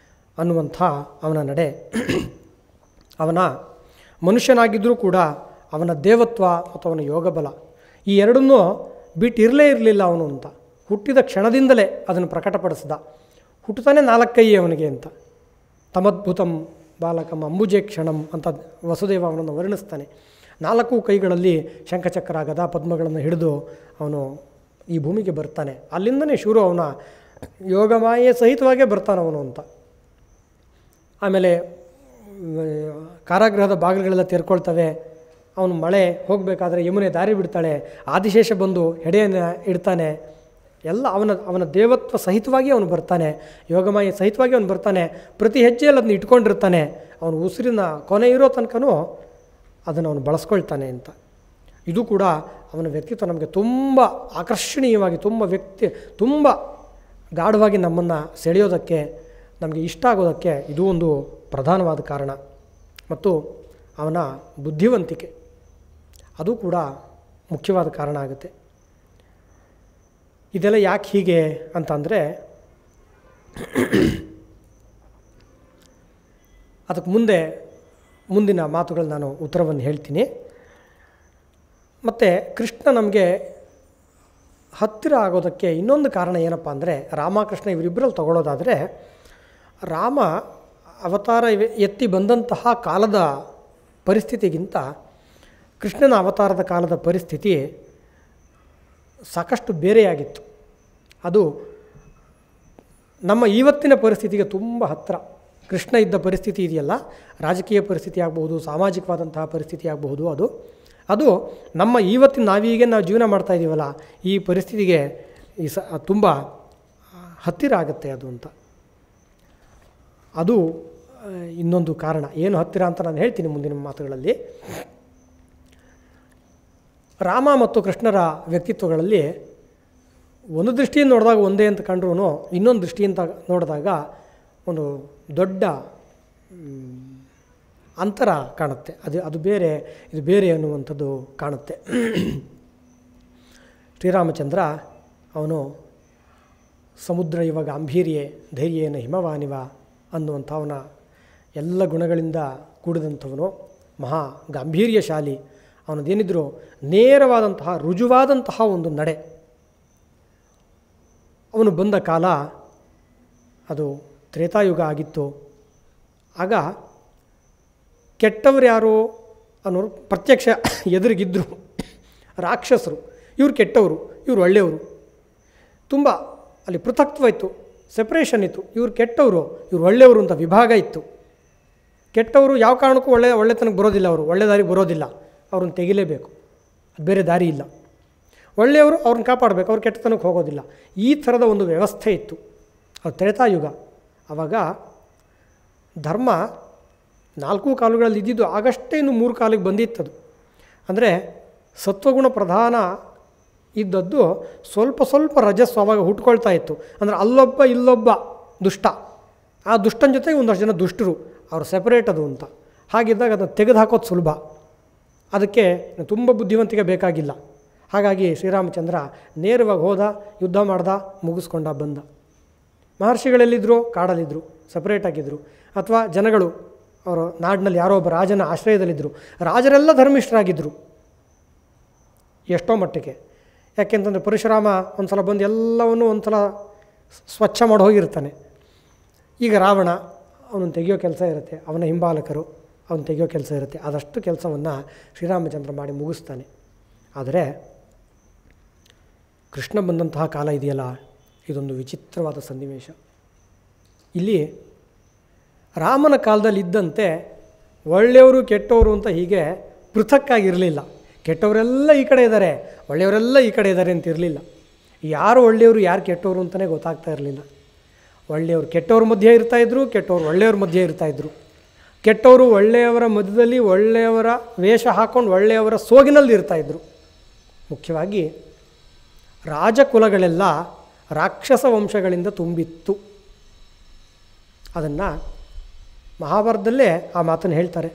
ಅನ್ನುವಂಥ ಅವನ ನಡೆ. ಅವನ ಮನುಷ್ಯನಾಗಿದ್ದರೂ ಕೂಡ ಅವನ ದೇವತ್ವ ಮತ್ತು ಅವನ ಯೋಗಬಲ ಈ ಎರಡನ್ನೂ ಬಿಟ್ಟಿರಲೇ ಇರಲಿಲ್ಲ ಅವನು ಅಂತ. ಹುಟ್ಟಿದ ಕ್ಷಣದಿಂದಲೇ ಅದನ್ನು ಪ್ರಕಟಪಡಿಸಿದ. ಹುಟ್ಟುತ್ತಾನೆ 4 ಕೈ ಅವನಿಗೆ ಅಂತ. ತಮದ್ಭುತಂ ಬಾಲಕಂ ಅಂಬುಜೆ ಕ್ಷಣಂ ಅಂತ ವಸುದೇವ ಅವನನ್ನು ವರ್ಣಿಸ್ತಾನೆ. 4 ಕೈಗಳಲ್ಲಿ ಶಂಖಚಕ್ರ ಗದಾ ಪದ್ಮಗಳನ್ನು ಹಿಡಿದು ಅವನು ಈ ಭೂಮಿಗೆ ಬರ್ತಾನೆ. ಅಲ್ಲಿಂದನೇ ಶುರು ಅವನ ಯೋಗಮಾಯೆ ಸಹಿತವಾಗೇ ಬರ್ತಾನವನು ಅಂತ. ಆಮೇಲೆ ಕಾರಾಗೃಹದ ಬಾಗಿಲುಗಳೆಲ್ಲ ತೆರ್ಕೊಳ್ತವೆ. ಅವನು ಮಳೆ ಹೋಗಬೇಕಾದ್ರೆ ಯಮುನೆ ದಾರಿ ಬಿಡ್ತಾಳೆ. ಆದಿಶೇಷ ಬಂದು ಹೆಡೆಯನ್ನು ಇಡ್ತಾನೆ. ಎಲ್ಲ ಅವನ ದೇವತ್ವ ಸಹಿತವಾಗಿ ಅವನು ಬರ್ತಾನೆ, ಯೋಗಮಾಯೆ ಸಹಿತವಾಗಿ ಅವನು ಬರ್ತಾನೆ. ಪ್ರತಿ ಹೆಜ್ಜೆಯಲ್ಲಿ ಅದನ್ನ ಇಟ್ಕೊಂಡಿರ್ತಾನೆ. ಅವನು ಉಸಿರಿನ ಕೊನೆ ಇರೋ ತನಕನೂ ಅದನ್ನು ಅವನು ಬಳಸ್ಕೊಳ್ತಾನೆ ಅಂತ. ಇದು ಕೂಡ ಅವನ ವ್ಯಕ್ತಿತ್ವ ನಮಗೆ ತುಂಬ ಆಕರ್ಷಣೀಯವಾಗಿ ತುಂಬ ಗಾಢವಾಗಿ ನಮ್ಮನ್ನು ಸೆಳೆಯೋದಕ್ಕೆ, ನಮಗೆ ಇಷ್ಟ ಆಗೋದಕ್ಕೆ ಇದು ಒಂದು ಪ್ರಧಾನವಾದ ಕಾರಣ. ಮತ್ತು ಅವನ ಬುದ್ಧಿವಂತಿಕೆ ಅದು ಕೂಡ ಮುಖ್ಯವಾದ ಕಾರಣ ಆಗುತ್ತೆ. ಇದೆಲ್ಲ ಯಾಕೆ ಹೀಗೆ ಅಂತಂದರೆ ಅದಕ್ಕೆ ಮುಂದಿನ ಮಾತುಗಳು ನಾನು ಉತ್ತರವನ್ನು ಹೇಳ್ತೀನಿ. ಮತ್ತು ಕೃಷ್ಣ ನಮಗೆ ಹತ್ತಿರ ಆಗೋದಕ್ಕೆ ಇನ್ನೊಂದು ಕಾರಣ ಏನಪ್ಪ ಅಂದರೆ, ರಾಮಕೃಷ್ಣ ಇವರಿಬ್ಬರಲ್ಲಿ ತಗೊಳ್ಳೋದಾದರೆ, ರಾಮ ಅವತಾರ ಎತ್ತಿ ಬಂದಂತಹ ಕಾಲದ ಪರಿಸ್ಥಿತಿಗಿಂತ ಕೃಷ್ಣನ ಅವತಾರದ ಕಾಲದ ಪರಿಸ್ಥಿತಿ ಸಾಕಷ್ಟು ಬೇರೆಯಾಗಿತ್ತು. ಅದು ನಮ್ಮ ಇವತ್ತಿನ ಪರಿಸ್ಥಿತಿಗೆ ತುಂಬ ಹತ್ತಿರ. ಕೃಷ್ಣ ಇದ್ದ ಪರಿಸ್ಥಿತಿ ಇದೆಯಲ್ಲ, ರಾಜಕೀಯ ಪರಿಸ್ಥಿತಿ ಆಗಬಹುದು, ಸಾಮಾಜಿಕವಾದಂತಹ ಪರಿಸ್ಥಿತಿ ಆಗಬಹುದು, ಅದು ನಮ್ಮ ಇವತ್ತಿನ ನಾವು ಜೀವನ ಮಾಡ್ತಾ ಇದ್ದೀವಲ್ಲ ಈ ಪರಿಸ್ಥಿತಿಗೆ ತುಂಬ ಹತ್ತಿರ ಆಗುತ್ತೆ ಅದು ಅಂತ. ಅದು ಇನ್ನೊಂದು ಕಾರಣ. ಏನು ಹತ್ತಿರ ಅಂತ ನಾನು ಹೇಳ್ತೀನಿ ಮುಂದಿನ ಮಾತುಗಳಲ್ಲಿ. ರಾಮ ಮತ್ತು ಕೃಷ್ಣರ ವ್ಯಕ್ತಿತ್ವಗಳಲ್ಲಿ ಒಂದು ದೃಷ್ಟಿಯಿಂದ ನೋಡಿದಾಗ ಒಂದೇ ಅಂತ ಕಂಡ್ರೂ ಇನ್ನೊಂದು ದೃಷ್ಟಿಯಿಂದ ನೋಡಿದಾಗ ಒಂದು ದೊಡ್ಡ ಅಂತರ ಕಾಣುತ್ತೆ. ಅದು ಬೇರೆ, ಇದು ಬೇರೆ ಅನ್ನುವಂಥದ್ದು ಕಾಣುತ್ತೆ. ಶ್ರೀರಾಮಚಂದ್ರ ಅವನು ಸಮುದ್ರ ಇವ ಗಾಂಭೀರ್ಯೆ ಧೈರ್ಯೇನ ಹಿಮವಾನಿವ ಅನ್ನುವಂಥ ಅವನ ಎಲ್ಲ ಗುಣಗಳಿಂದ ಕೂಡಿದಂಥವನು, ಮಹಾ ಗಾಂಭೀರ್ಯಶಾಲಿ. ಅವನದೇನಿದ್ರು ನೇರವಾದಂತಹ ರುಜುವಾದಂತಹ ಒಂದು ನಡೆ. ಅವನು ಬಂದ ಕಾಲ ಅದು ತ್ರೇತಾಯುಗ ಆಗಿತ್ತು. ಆಗ ಕೆಟ್ಟವರು ಯಾರು ಅನ್ನೋರು ಪ್ರತ್ಯಕ್ಷ ಎದುರಿಗಿದ್ದರು. ರಾಕ್ಷಸರು, ಇವ್ರು ಕೆಟ್ಟವರು, ಇವ್ರು ಒಳ್ಳೆಯವರು. ತುಂಬ ಅಲ್ಲಿ ಪೃಥಕ್ತ್ವ ಇತ್ತು, ಸೆಪ್ರೇಷನ್ ಇತ್ತು. ಇವ್ರು ಕೆಟ್ಟವರು, ಇವ್ರು ಒಳ್ಳೆಯವರು ಅಂತ ವಿಭಾಗ ಇತ್ತು. ಕೆಟ್ಟವರು ಯಾವ ಕಾರಣಕ್ಕೂ ಒಳ್ಳೆತನಕ್ಕೆ ಬರೋದಿಲ್ಲ, ಅವರು ಒಳ್ಳೆ ದಾರಿಗೆ ಬರೋದಿಲ್ಲ, ಅವ್ರನ್ನ ತೆಗಿಲೇಬೇಕು, ಅದು ಬೇರೆ ದಾರಿ ಇಲ್ಲ. ಒಳ್ಳೆಯವರು ಅವ್ರನ್ನ ಕಾಪಾಡಬೇಕು, ಅವ್ರು ಕೆಟ್ಟತನಕ್ಕೆ ಹೋಗೋದಿಲ್ಲ. ಈ ಥರದ ಒಂದು ವ್ಯವಸ್ಥೆ ಇತ್ತು. ಅದು ತ್ರೇತಾಯುಗ. ಆವಾಗ ಧರ್ಮ 4 ಕಾಲುಗಳಲ್ಲಿ ಇದ್ದಿದ್ದು ಆಗಷ್ಟೇ ಇನ್ನು 3 ಕಾಲಿಗೆ ಬಂದಿತ್ತದು. ಅಂದರೆ ಸತ್ವಗುಣ ಪ್ರಧಾನ ಇದ್ದದ್ದು ಸ್ವಲ್ಪ ರಜಸ್ಸು ಆವಾಗ ಹುಟ್ಕೊಳ್ತಾ ಇತ್ತು. ಅಂದರೆ ಅಲ್ಲೊಬ್ಬ ಇಲ್ಲೊಬ್ಬ ದುಷ್ಟ, ಆ ದುಷ್ಟನ ಜೊತೆಗೆ ಒಂದಷ್ಟು ಜನ ದುಷ್ಟರು, ಅವರು ಸೆಪರೇಟ್ ಅದು ಅಂತ. ಹಾಗಿದ್ದಾಗ ಅದನ್ನು ತೆಗೆದು ಹಾಕೋದು ಸುಲಭ. ಅದಕ್ಕೆ ತುಂಬ ಬುದ್ಧಿವಂತಿಕೆ ಬೇಕಾಗಿಲ್ಲ. ಹಾಗಾಗಿ ಶ್ರೀರಾಮಚಂದ್ರ ನೇರವಾಗಿ ಹೋದ, ಯುದ್ಧ ಮಾಡ್ದ, ಮುಗಿಸ್ಕೊಂಡ, ಬಂದ. ಮಹರ್ಷಿಗಳೆಲ್ಲಿದ್ದರು? ಕಾಡಲ್ಲಿದ್ದರು, ಸಪ್ರೇಟಾಗಿದ್ದರು. ಅಥವಾ ಜನಗಳು ಅವರು ನಾಡಿನಲ್ಲಿ ಯಾರೋ ಒಬ್ಬ ರಾಜನ ಆಶ್ರಯದಲ್ಲಿದ್ದರು. ರಾಜರೆಲ್ಲ ಧರ್ಮಿಷ್ಠರಾಗಿದ್ದರು ಎಷ್ಟೋ ಮಟ್ಟಿಗೆ. ಯಾಕೆಂತಂದರೆ ಪರಶುರಾಮ ಒಂದು ಸಲ ಬಂದು ಎಲ್ಲವನ್ನೂ ಒಂದು ಸಲ ಸ್ವಚ್ಛ ಮಾಡಿ ಹೋಗಿರ್ತಾನೆ. ಈಗ ರಾವಣ ಅವನನ್ನು ತೆಗೆಯೋ ಕೆಲಸ ಇರುತ್ತೆ, ಅವನ ಹಿಂಬಾಲಕರು ಅವನು ತೆಗೆಯೋ ಕೆಲಸ ಇರುತ್ತೆ. ಅದಷ್ಟು ಕೆಲಸವನ್ನು ಶ್ರೀರಾಮಚಂದ್ರ ಮಾಡಿ ಮುಗಿಸ್ತಾನೆ. ಆದರೆ ಕೃಷ್ಣ ಬಂದಂತಹ ಕಾಲ ಇದೆಯಲ್ಲ, ಇದೊಂದು ವಿಚಿತ್ರವಾದ ಸನ್ನಿವೇಶ. ಇಲ್ಲಿ ರಾಮನ ಕಾಲದಲ್ಲಿ ಇದ್ದಂತೆ ಒಳ್ಳೆಯವರು ಕೆಟ್ಟವರು ಅಂತ ಹೀಗೆ ಪೃಥಕ್ಕಾಗಿರಲಿಲ್ಲ. ಕೆಟ್ಟವರೆಲ್ಲ ಈ ಕಡೆ ಇದ್ದಾರೆ, ಒಳ್ಳೆಯವರೆಲ್ಲ ಈ ಕಡೆ ಇದ್ದಾರೆ ಅಂತ ಇರಲಿಲ್ಲ. ಯಾರು ಒಳ್ಳೆಯವರು ಯಾರು ಕೆಟ್ಟವರು ಅಂತಲೇ ಗೊತ್ತಾಗ್ತಾ ಇರಲಿಲ್ಲ. ಒಳ್ಳೆಯವರು ಕೆಟ್ಟವ್ರ ಮಧ್ಯೆ ಇರ್ತಾಯಿದ್ರು, ಕೆಟ್ಟವರು ಒಳ್ಳೆಯವ್ರ ಮಧ್ಯೆ ಇರ್ತಾಯಿದ್ರು. ಕೆಟ್ಟವರು ಒಳ್ಳೆಯವರ ಮಧ್ಯದಲ್ಲಿ ಒಳ್ಳೆಯವರ ವೇಷ ಹಾಕ್ಕೊಂಡು ಒಳ್ಳೆಯವರ ಸೋಗಿನಲ್ಲಿ ಇರ್ತಾಯಿದ್ರು. ಮುಖ್ಯವಾಗಿ ರಾಜಕುಲಗಳೆಲ್ಲ ರಾಕ್ಷಸ ವಂಶಗಳಿಂದ ತುಂಬಿತ್ತು. ಅದನ್ನು ಮಹಾಭಾರತದಲ್ಲೇ ಆ ಮಾತನ್ನು ಹೇಳ್ತಾರೆ.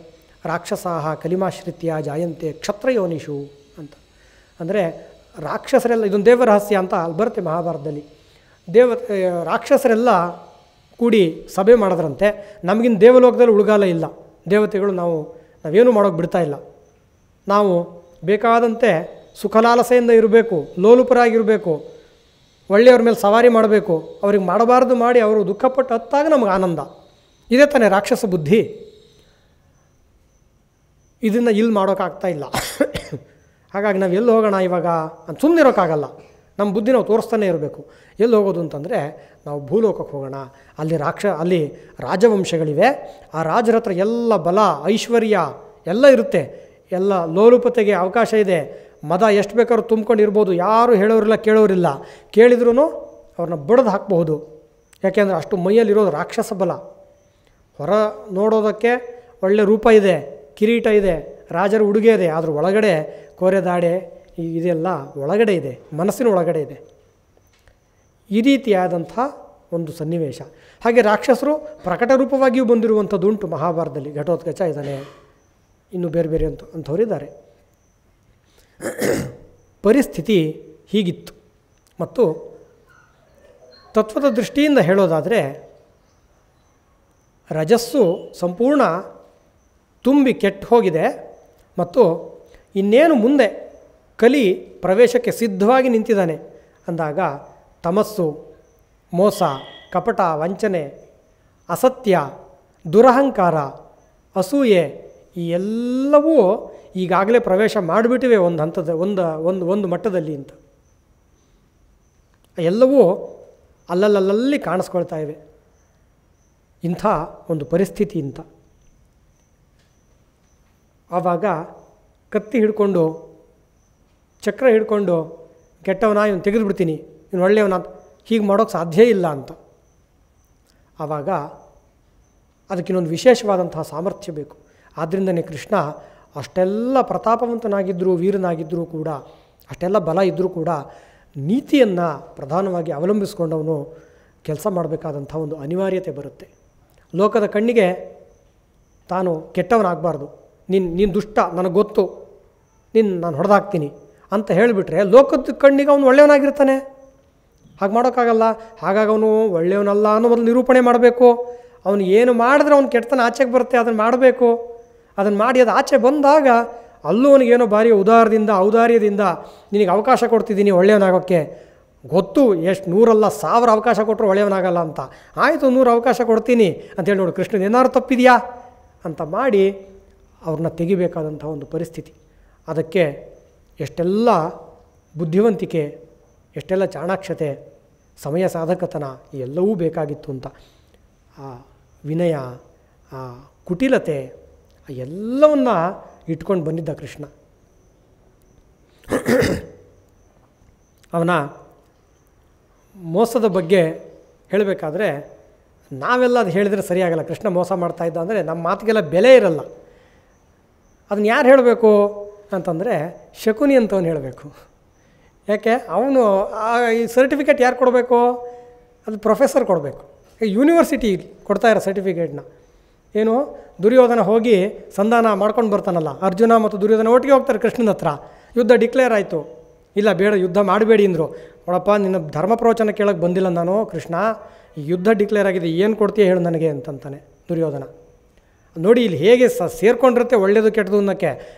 ರಾಕ್ಷಸಾಹ ಕಲಿಮಾಶ್ರಿತ್ಯ ಜಾಯಂತೆ ಕ್ಷತ್ರಯೋನಿಷು ಅಂತ. ಅಂದರೆ ರಾಕ್ಷಸರೆಲ್ಲ, ಇದೊಂದು ದೇವರಹಸ್ಯ ಅಂತ ಅಲ್ಲಿ ಬರುತ್ತೆ ಮಹಾಭಾರತದಲ್ಲಿ. ರಾಕ್ಷಸರೆಲ್ಲ ಕೂಡಿ ಸಭೆ ಮಾಡಿದ್ರಂತೆ, ನಮಗಿನ್ನ ದೇವಲೋಕದಲ್ಲಿ ಉಳುಗಾಲ ಇಲ್ಲ, ದೇವತೆಗಳು ನಾವೇನು ಮಾಡೋಕ್ಕೆ ಬಿಡ್ತಾ ಇಲ್ಲ, ನಾವು ಬೇಕಾದಂತೆ ಸುಖಲಾಲಸೆಯಿಂದ ಇರಬೇಕು, ಲೋಲುಪರಾಗಿರಬೇಕು, ಒಳ್ಳೆಯವ್ರ ಮೇಲೆ ಸವಾರಿ ಮಾಡಬೇಕು, ಅವ್ರಿಗೆ ಮಾಡಬಾರ್ದು ಮಾಡಿ ಅವರು ದುಃಖಪಟ್ಟು ಹತ್ತಾಗ ನಮಗೆ ಆನಂದ. ಇದೇ ತಾನೇ ರಾಕ್ಷಸ ಬುದ್ಧಿ. ಇದನ್ನು ಇಲ್ಲಿ ಮಾಡೋಕ್ಕಾಗ್ತಾ ಇಲ್ಲ. ಹಾಗಾಗಿ ನಾವು ಎಲ್ಲಿ ಹೋಗೋಣ ಇವಾಗ ಅಂತ ಸುಮ್ಮನೆ ಇರೋಕ್ಕಾಗಲ್ಲ. ನಮ್ಮ ಬುದ್ಧಿ ನಾವು ತೋರಿಸ್ತಾನೆ ಇರಬೇಕು. ಎಲ್ಲಿ ಹೋಗೋದು ಅಂತಂದರೆ ನಾವು ಭೂಲೋಕಕ್ಕೆ ಹೋಗೋಣ. ಅಲ್ಲಿ ರಾಜವಂಶಗಳಿವೆ. ಆ ರಾಜರ ಹತ್ರ ಎಲ್ಲ ಬಲ ಐಶ್ವರ್ಯ ಎಲ್ಲ ಇರುತ್ತೆ, ಎಲ್ಲ ಲೋಲುಪತೆಗೆ ಅವಕಾಶ ಇದೆ. ಮದ ಎಷ್ಟು ಬೇಕಾದ್ರೂ ತುಂಬ್ಕೊಂಡಿರ್ಬೋದು, ಯಾರೂ ಹೇಳೋರಿಲ್ಲ ಕೇಳೋರಿಲ್ಲ. ಕೇಳಿದ್ರೂ ಅವ್ರನ್ನ ಬಡಿದು ಹಾಕಬಹುದು. ಯಾಕೆಂದರೆ ಅಷ್ಟು ಮೈಯಲ್ಲಿರೋದು ರಾಕ್ಷಸ ಬಲ. ಹೊರ ನೋಡೋದಕ್ಕೆ ಒಳ್ಳೆ ರೂಪ ಇದೆ, ಕಿರೀಟ ಇದೆ, ರಾಜರ ಉಡುಗೆ ಇದೆ, ಅದ್ರ ಒಳಗಡೆ ಕೋರೆದಾಡೆ ಇದೆಲ್ಲ ಒಳಗಡೆ ಇದೆ, ಮನಸ್ಸಿನ ಒಳಗಡೆ ಇದೆ. ಈ ರೀತಿಯಾದಂಥ ಒಂದು ಸನ್ನಿವೇಶ. ಹಾಗೆ ರಾಕ್ಷಸರು ಪ್ರಕಟ ರೂಪವಾಗಿಯೂ ಬಂದಿರುವಂಥದ್ದುಂಟು ಮಹಾಭಾರತದಲ್ಲಿ. ಘಟೋತ್ಕಚ ಇದ್ದಾನೆ, ಇನ್ನೂ ಬೇರೆ ಬೇರೆ ಅಂಥವರಿದ್ದಾರೆ. ಪರಿಸ್ಥಿತಿ ಹೀಗಿತ್ತು. ಮತ್ತು ತತ್ವದ ದೃಷ್ಟಿಯಿಂದ ಹೇಳೋದಾದರೆ ರಜಸ್ಸು ಸಂಪೂರ್ಣ ತುಂಬಿ ಕೆಟ್ಟು ಹೋಗಿದೆ ಮತ್ತು ಇನ್ನೇನು ಮುಂದೆ ಕಲಿ ಪ್ರವೇಶಕ್ಕೆ ಸಿದ್ಧವಾಗಿ ನಿಂತಿದ್ದಾನೆ ಅಂದಾಗ ತಮಸ್ಸು, ಮೋಸ, ಕಪಟ, ವಂಚನೆ, ಅಸತ್ಯ, ದುರಹಂಕಾರ, ಅಸೂಯೆ ಈ ಎಲ್ಲವೂ ಈಗಾಗಲೇ ಪ್ರವೇಶ ಮಾಡಿಬಿಟ್ಟಿವೆ ಒಂದು ಹಂತದ ಒಂದು ಮಟ್ಟದಲ್ಲಿ ಅಂತ. ಎಲ್ಲವೂ ಅಲ್ಲಲ್ಲಿ ಕಾಣಿಸ್ಕೊಳ್ತಾ ಇವೆ. ಇಂಥ ಒಂದು ಪರಿಸ್ಥಿತಿ ಅಂತ. ಆವಾಗ ಕತ್ತಿ ಹಿಡ್ಕೊಂಡು ಚಕ್ರ ಹಿಡ್ಕೊಂಡು ಕೆಟ್ಟವನ ಇವನು ತೆಗೆದುಬಿಡ್ತೀನಿ, ಇವನು ಒಳ್ಳೆಯವನ ಹೀಗೆ ಮಾಡೋಕ್ಕೆ ಸಾಧ್ಯ ಇಲ್ಲ ಅಂತ. ಆವಾಗ ಅದಕ್ಕಿನ್ನೊಂದು ವಿಶೇಷವಾದಂತಹ ಸಾಮರ್ಥ್ಯ ಬೇಕು. ಆದ್ದರಿಂದನೇ ಕೃಷ್ಣ ಅಷ್ಟೆಲ್ಲ ಪ್ರತಾಪವಂತನಾಗಿದ್ದರೂ ವೀರನಾಗಿದ್ದರೂ ಕೂಡ, ಅಷ್ಟೆಲ್ಲ ಬಲ ಇದ್ದರೂ ಕೂಡ ನೀತಿಯನ್ನು ಪ್ರಧಾನವಾಗಿ ಅವಲಂಬಿಸಿಕೊಂಡವನು ಕೆಲಸ ಮಾಡಬೇಕಾದಂಥ ಒಂದು ಅನಿವಾರ್ಯತೆ ಬರುತ್ತೆ. ಲೋಕದ ಕಣ್ಣಿಗೆ ತಾನು ಕೆಟ್ಟವನಾಗಬಾರ್ದು, ನೀನು ದುಷ್ಟ, ನನಗೆ ಗೊತ್ತು, ನಾನು ಹೊಡೆದಾಕ್ತೀನಿ ಅಂತ ಹೇಳಿಬಿಟ್ರೆ ಲೋಕದ ಕಣ್ಣಿಗೆ ಅವನು ಒಳ್ಳೆಯವನಾಗಿರ್ತಾನೆ. ಹಾಗೆ ಮಾಡೋಕ್ಕಾಗಲ್ಲ. ಹಾಗಾಗಿ ಅವನು ಒಳ್ಳೆಯವನಲ್ಲ ಅನ್ನೋ ಮೊದಲು ನಿರೂಪಣೆ ಮಾಡಬೇಕು. ಅವನು ಏನು ಮಾಡಿದ್ರೆ ಅವ್ನು ಕೆಟ್ಟತನ ಆಚೆಗೆ ಬರುತ್ತೆ, ಅದನ್ನು ಮಾಡಬೇಕು. ಅದನ್ನು ಮಾಡಿ ಅದು ಆಚೆ ಬಂದಾಗ ಅಲ್ಲೂ ಅವನಿಗೇನೋ ಭಾರಿ ಔದಾರ್ಯದಿಂದ ನಿನಗೆ ಅವಕಾಶ ಕೊಡ್ತಿದ್ದೀನಿ ಒಳ್ಳೆಯವನಾಗೋಕ್ಕೆ, ಗೊತ್ತು ಎಷ್ಟು 100 ಅಲ್ಲ 1000 ಅವಕಾಶ ಕೊಟ್ಟರು ಒಳ್ಳೆಯವನಾಗಲ್ಲ ಅಂತ. ಆಯಿತು 100 ಅವಕಾಶ ಕೊಡ್ತೀನಿ ಅಂತೇಳಿ ನೋಡು, ಕೃಷ್ಣನ ಏನಾದ್ರು ತಪ್ಪಿದೆಯಾ ಅಂತ ಮಾಡಿ ಅವ್ರನ್ನ ತೆಗಿಬೇಕಾದಂಥ ಒಂದು ಪರಿಸ್ಥಿತಿ. ಅದಕ್ಕೆ ಎಷ್ಟೆಲ್ಲ ಬುದ್ಧಿವಂತಿಕೆ, ಎಷ್ಟೆಲ್ಲ ಚಾಣಾಕ್ಷತೆ, ಸಮಯ ಸಾಧಕತನ ಎಲ್ಲವೂ ಬೇಕಾಗಿತ್ತು ಅಂತ. ಆ ವಿನಯ, ಆ ಕುಟಿಲತೆ ಎಲ್ಲವನ್ನ ಇಟ್ಕೊಂಡು ಬಂದಿದ್ದ ಕೃಷ್ಣ. ಅವನ ಮೋಸದ ಬಗ್ಗೆ ಹೇಳಬೇಕಾದ್ರೆ ನಾವೆಲ್ಲ ಅದು ಹೇಳಿದರೆ ಸರಿಯಾಗಲ್ಲ. ಕೃಷ್ಣ ಮೋಸ ಮಾಡ್ತಾಯಿದ್ದ ಅಂದರೆ ನಮ್ಮ ಮಾತಿಗೆಲ್ಲ ಬೆಲೆ ಇರಲ್ಲ. ಅದನ್ನ ಯಾರು ಹೇಳಬೇಕು ಅಂತಂದರೆ ಶಕುನಿ ಅಂತವನು ಹೇಳಬೇಕು. ಯಾಕೆ ಅವನು ಈ ಸರ್ಟಿಫಿಕೇಟ್ ಯಾರು ಕೊಡಬೇಕು? ಅದು ಪ್ರೊಫೆಸರ್ ಕೊಡಬೇಕು. ಯೂನಿವರ್ಸಿಟಿ ಕೊಡ್ತಾ ಇರೋ ಸರ್ಟಿಫಿಕೇಟ್ನ ಏನು, ದುರ್ಯೋಧನ ಹೋಗಿ ಸಂಧಾನ ಮಾಡ್ಕೊಂಡು ಬರ್ತಾನಲ್ಲ, ಅರ್ಜುನ ಮತ್ತು ದುರ್ಯೋಧನ ಒಟ್ಟಿಗೆ ಹೋಗ್ತಾರೆ ಕೃಷ್ಣನ ಹತ್ರ. ಯುದ್ಧ ಡಿಕ್ಲೇರ್ ಆಯಿತು. ಇಲ್ಲ ಬೇಡ, ಯುದ್ಧ ಮಾಡಬೇಡಿ ಅಂದರು. ನೋಡಪ್ಪ, ನಿನ್ನ ಧರ್ಮ ಪ್ರವಚನ ಕೇಳೋಕ್ಕೆ ಬಂದಿಲ್ಲ ನಾನು ಕೃಷ್ಣ, ಈ ಯುದ್ಧ ಡಿಕ್ಲೇರ್ ಆಗಿದೆ, ಏನು ಕೊಡ್ತೀಯ ಹೇಳು ನನಗೆ ಅಂತಂತಾನೆ ದುರ್ಯೋಧನ. ನೋಡಿ ಇಲ್ಲಿ ಹೇಗೆ ಸೇರ್ಕೊಂಡಿರುತ್ತೆ ಒಳ್ಳೆಯದು ಕೆಟ್ಟದು ಅನ್ನೋಕ್ಕೆ.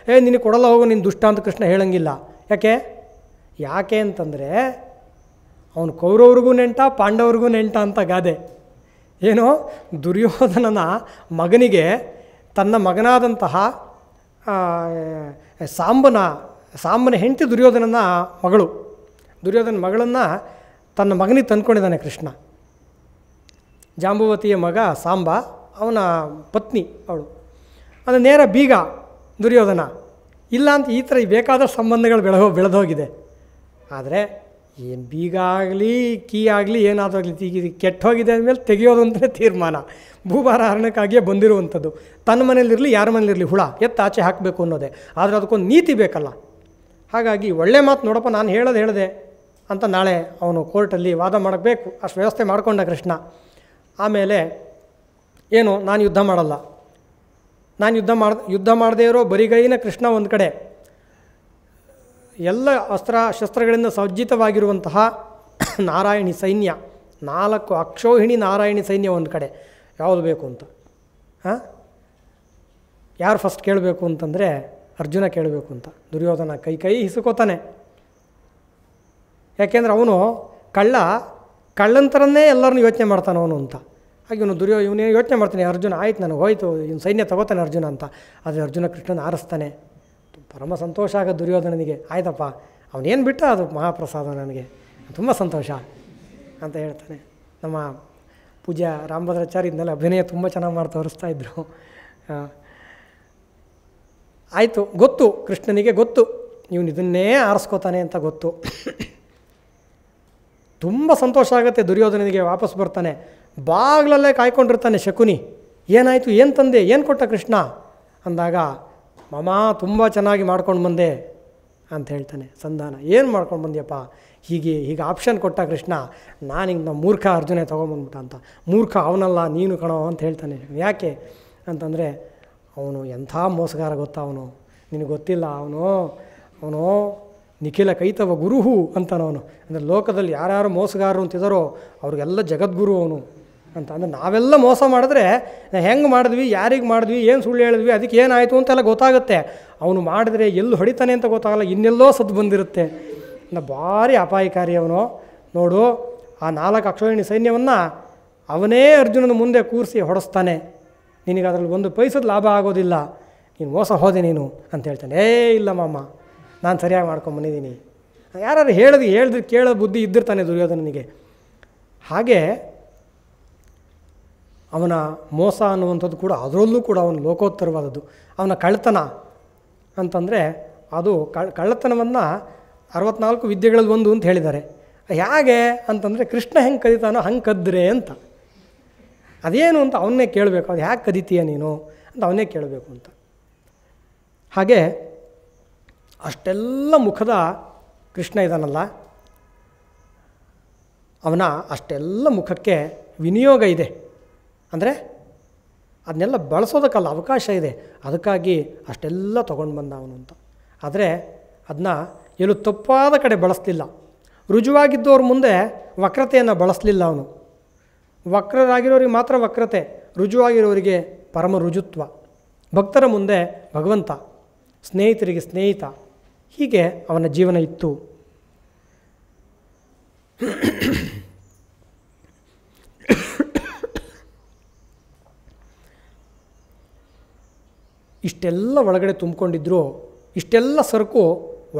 ನಿನಗೆ ಕೊಡಲ್ಲ, ಹೋಗು ನೀನು ದುಷ್ಟ ಅಂತ ಕೃಷ್ಣ ಹೇಳಂಗಿಲ್ಲ. ಯಾಕೆ ಅಂತಂದರೆ ಅವನು ಕೌರವ್ರಿಗೂ ನೆಂಟ ಪಾಂಡವ್ರಿಗೂ ನೆಂಟ ಅಂತ ಗಾದೆ. ಏನು, ದುರ್ಯೋಧನನ ಮಗನಿಗೆ ತನ್ನ ಮಗನಾದಂತಹ ಸಾಂಬನ ಹೆಂಡತಿ ದುರ್ಯೋಧನನ ಮಗಳು, ದುರ್ಯೋಧನ ಮಗಳನ್ನು ತನ್ನ ಮಗನಿಗೆ ತಂದ್ಕೊಂಡಿದ್ದಾನೆ ಕೃಷ್ಣ. ಜಾಂಬುವತಿಯ ಮಗ ಸಾಂಬ, ಅವನ ಪತ್ನಿ ಅವಳು. ಅದು ನೇರ ಬೀಗ ದುರ್ಯೋಧನ. ಇಲ್ಲ ಅಂತ ಈ ಥರ ಬೇಕಾದ ಸಂಬಂಧಗಳು ಬೆಳೆದೋಗಿದೆ. ಆದರೆ ಏನು ಬೀಗ ಆಗಲಿ ಕೀ ಆಗಲಿ ಏನಾದಾಗಲಿ ಕೆಟ್ಟ ಹೋಗಿದೆ ಅಂದಮೇಲೆ ತೆಗೆಯೋದು ಅಂತಲೇ ತೀರ್ಮಾನ. ಭೂಭಾರ ಹರಣಕ್ಕಾಗಿಯೇ ಬಂದಿರುವಂಥದ್ದು. ತನ್ನ ಮನೇಲಿರಲಿ ಯಾರ ಮನೇಲಿರಲಿ ಹುಳ ಎತ್ತು ಆಚೆ ಹಾಕಬೇಕು ಅನ್ನೋದೇ. ಆದರೆ ಅದಕ್ಕೊಂದು ನೀತಿ ಬೇಕಲ್ಲ. ಹಾಗಾಗಿ ಒಳ್ಳೆ ಮಾತು, ನೋಡಪ್ಪ ನಾನು ಹೇಳಿದೆ ಅಂತ ನಾಳೆ ಅವನು ಕೋರ್ಟಲ್ಲಿ ವಾದ ಮಾಡಬೇಕು, ಅಷ್ಟು ವ್ಯವಸ್ಥೆ ಮಾಡಿಕೊಂಡ ಕೃಷ್ಣ. ಆಮೇಲೆ ಏನು, ನಾನು ಯುದ್ಧ ಮಾಡಲ್ಲ, ನಾನು ಯುದ್ಧ ಮಾಡದೇ ಇರೋ ಬರಿಗೈನ ಕೃಷ್ಣ ಒಂದು ಕಡೆ, ಎಲ್ಲ ಶಸ್ತ್ರಗಳಿಂದ ಸಜ್ಜಿತವಾಗಿರುವಂತಹ ನಾರಾಯಣಿ ಸೈನ್ಯ, 4 ಅಕ್ಷೋಹಿಣಿ ನಾರಾಯಣಿ ಸೈನ್ಯ ಒಂದು ಕಡೆ, ಯಾವುದು ಬೇಕು ಅಂತ ಯಾರು ಫಸ್ಟ್ ಕೇಳಬೇಕು ಅಂತಂದರೆ ಅರ್ಜುನ ಕೇಳಬೇಕು ಅಂತ. ದುರ್ಯೋಧನ ಕೈ ಹಿಸ್ಕೋತಾನೆ. ಯಾಕೆಂದರೆ ಅವನು ಕಳ್ಳಂತರನ್ನೇ ಎಲ್ಲರನ್ನೂ ಯೋಚನೆ ಮಾಡ್ತಾನೆ ಅವನು ಅಂತ. ಹಾಗೆ ಇವನು ಯೋಚನೆ ಮಾಡ್ತಾನೆ, ಅರ್ಜುನ ಆಯ್ತು ನನಗೆ ಹೋಯ್ತು, ಇವನು ಸೈನ್ಯ ತಗೋತಾನೆ ಅರ್ಜುನ ಅಂತ. ಆದರೆ ಅರ್ಜುನ ಕೃಷ್ಣನ ಆರಿಸ್ತಾನೆ. ಪರಮ ಸಂತೋಷ ಆಗೋದು ದುರ್ಯೋಧನನಿಗೆ. ಆಯ್ತಪ್ಪ ಅವನೇನು ಬಿಟ್ಟ ಅದು ಮಹಾಪ್ರಸಾದ, ನನಗೆ ತುಂಬ ಸಂತೋಷ ಅಂತ ಹೇಳ್ತಾನೆ. ನಮ್ಮ ಪೂಜ್ಯ ರಾಮಭದ್ರಾಚಾರ್ಯ ಇದನ್ನೆಲ್ಲ ಅಭಿನಯ ತುಂಬ ಚೆನ್ನಾಗಿ ಮಾಡಿ ತೋರಿಸ್ತಾ ಇದ್ದರು. ಆಯಿತು, ಗೊತ್ತು ಕೃಷ್ಣನಿಗೆ ಗೊತ್ತು ಇವನು ಇದನ್ನೇ ಆರಿಸ್ಕೋತಾನೆ ಅಂತ ಗೊತ್ತು. ತುಂಬ ಸಂತೋಷ ಆಗುತ್ತೆ ದುರ್ಯೋಧನನಿಗೆ. ವಾಪಸ್ ಬರ್ತಾನೆ, ಬಾಗಿಲಲ್ಲೇ ಕಾಯ್ಕೊಂಡಿರ್ತಾನೆ ಶಕುನಿ. ಏನಾಯಿತು, ಏನು ತಂದೆ, ಏನು ಕೊಟ್ಟ ಕೃಷ್ಣ ಅಂದಾಗ, ಮಾಮ ತುಂಬ ಚೆನ್ನಾಗಿ ಮಾಡ್ಕೊಂಡು ಬಂದೆ ಅಂತ ಹೇಳ್ತಾನೆ. ಸಂಧಾನ, ಏನು ಮಾಡ್ಕೊಂಡು ಬಂದ್ಯಪ್ಪ, ಹೀಗೆ ಆಪ್ಷನ್ ಕೊಟ್ಟ ಕೃಷ್ಣ. ನಾನಿಂಗೆ ನಮ್ಮ ಮೂರ್ಖ ಅರ್ಜುನ ತೊಗೊಂಬಂದ್ಬಿಟ್ಟ ಅಂತ. ಮೂರ್ಖ ಅವನಲ್ಲ ನೀನು ಕಣೋ ಅಂತ ಹೇಳ್ತಾನೆ. ಯಾಕೆ ಅಂತಂದರೆ, ಅವನು ಎಂಥ ಮೋಸಗಾರ ಗೊತ್ತಾ, ನಿನಗೆ ಗೊತ್ತಿಲ್ಲ, ಅವನು ನಿಖಿಲ ಕೈತವ ಗುರುಹು ಅಂತಾನವನು. ಅಂದರೆ ಲೋಕದಲ್ಲಿ ಯಾರ್ಯಾರು ಮೋಸಗಾರರು ಅಂತಿದ್ದಾರೋ ಅವ್ರಿಗೆಲ್ಲ ಜಗದ್ಗುರು ಅವನು ಅಂತ. ಅಂದರೆ ನಾವೆಲ್ಲ ಮೋಸ ಮಾಡಿದ್ರೆ ಹೆಂಗೆ ಮಾಡಿದ್ವಿ, ಯಾರಿಗೆ ಮಾಡಿದ್ವಿ, ಏನು ಸುಳ್ಳು ಹೇಳಿದ್ವಿ, ಅದಕ್ಕೆ ಏನಾಯಿತು ಅಂತೆಲ್ಲ ಗೊತ್ತಾಗುತ್ತೆ. ಅವನು ಮಾಡಿದ್ರೆ ಎಲ್ಲಿ ಹೊಡಿತಾನೆ ಅಂತ ಗೊತ್ತಾಗಲ್ಲ, ಇನ್ನೆಲ್ಲೋ ಸದ್ದು ಬಂದಿರುತ್ತೆ. ಭಾರಿ ಅಪಾಯಕಾರಿ ಅವನು. ನೋಡು, ಆ 4 ಅಕ್ಷೋಹಿಣಿ ಸೈನ್ಯವನ್ನು ಅವನೇ ಅರ್ಜುನನ ಮುಂದೆ ಕೂರಿಸಿ ಹೊಡೆಸ್ತಾನೆ. ನಿನಗೆ ಅದರಲ್ಲಿ ಒಂದು ಪೈಸದ ಲಾಭ ಆಗೋದಿಲ್ಲ, ನೀನು ಮೋಸ ಹೋದೆ ನೀನು ಅಂತ ಹೇಳ್ತಾನೆ. ಇಲ್ಲ ಮಾಮ, ನಾನು ಸರಿಯಾಗಿ ಮಾಡ್ಕೊಂಬಂದಿದ್ದೀನಿ. ಯಾರು ಹೇಳಿದ್ರೆ ಕೇಳೋ ಬುದ್ಧಿ ಇದ್ದಿರ್ತಾನೆ ದುರ್ಯೋಧನನಿಗೆ. ಹಾಗೆ ಅವನ ಮೋಸ ಅನ್ನುವಂಥದ್ದು ಕೂಡ, ಅದರಲ್ಲೂ ಕೂಡ ಅವನು ಲೋಕೋತ್ತರವಾದದ್ದು. ಅವನ ಕಳ್ಳತನ ಅಂತಂದರೆ ಅದು ಕಳ್ಳತನವನ್ನು 64 ವಿದ್ಯೆಗಳಲ್ಲಿ ಒಂದು ಅಂತ ಹೇಳಿದ್ದಾರೆ. ಹೇಗೆ ಅಂತಂದರೆ, ಕೃಷ್ಣ ಹೆಂಗೆ ಕದೀತಾನೋ ಹಂಗೆ ಕದ್ರೆ ಅಂತ. ಅದೇನು ಅಂತ ಅವನ್ನೇ ಕೇಳಬೇಕು. ಅದು ಹ್ಯಾಕೆ ಕದೀತೀಯ ನೀನು ಅಂತ ಅವನ್ನೇ ಕೇಳಬೇಕು ಅಂತ. ಹಾಗೆ ಅಷ್ಟೆಲ್ಲ ಮುಖದ ಕೃಷ್ಣ ಇದ್ದಾನಲ್ಲ, ಅವನ ಅಷ್ಟೆಲ್ಲ ಮುಖಕ್ಕೆ ವಿನಿಯೋಗ ಇದೆ. ಅಂದರೆ ಅದನ್ನೆಲ್ಲ ಬಳಸೋದಕ್ಕಲ್ಲ ಅವಕಾಶ ಇದೆ, ಅದಕ್ಕಾಗಿ ಅಷ್ಟೆಲ್ಲ ತೊಗೊಂಡು ಬಂದ ಅವನು ಅಂತ. ಆದರೆ ಅದನ್ನ ಎಲ್ಲೂ ತಪ್ಪಾದ ಕಡೆ ಬಳಸಲಿಲ್ಲ. ರುಜುವಾಗಿದ್ದವ್ರ ಮುಂದೆ ವಕ್ರತೆಯನ್ನು ಬಳಸಲಿಲ್ಲ ಅವನು. ವಕ್ರರಾಗಿರೋರಿಗೆ ಮಾತ್ರ ವಕ್ರತೆ, ರುಜುವಾಗಿರೋರಿಗೆ ಪರಮ ರುಜುತ್ವ. ಭಕ್ತರ ಮುಂದೆ ಭಗವಂತ, ಸ್ನೇಹಿತರಿಗೆ ಸ್ನೇಹಿತ. ಹೀಗೆ ಅವನ ಜೀವನ ಇತ್ತು. ಇಷ್ಟೆಲ್ಲ ಒಳಗಡೆ ತುಂಬಿಕೊಂಡಿದ್ರು, ಇಷ್ಟೆಲ್ಲ ಸರಕು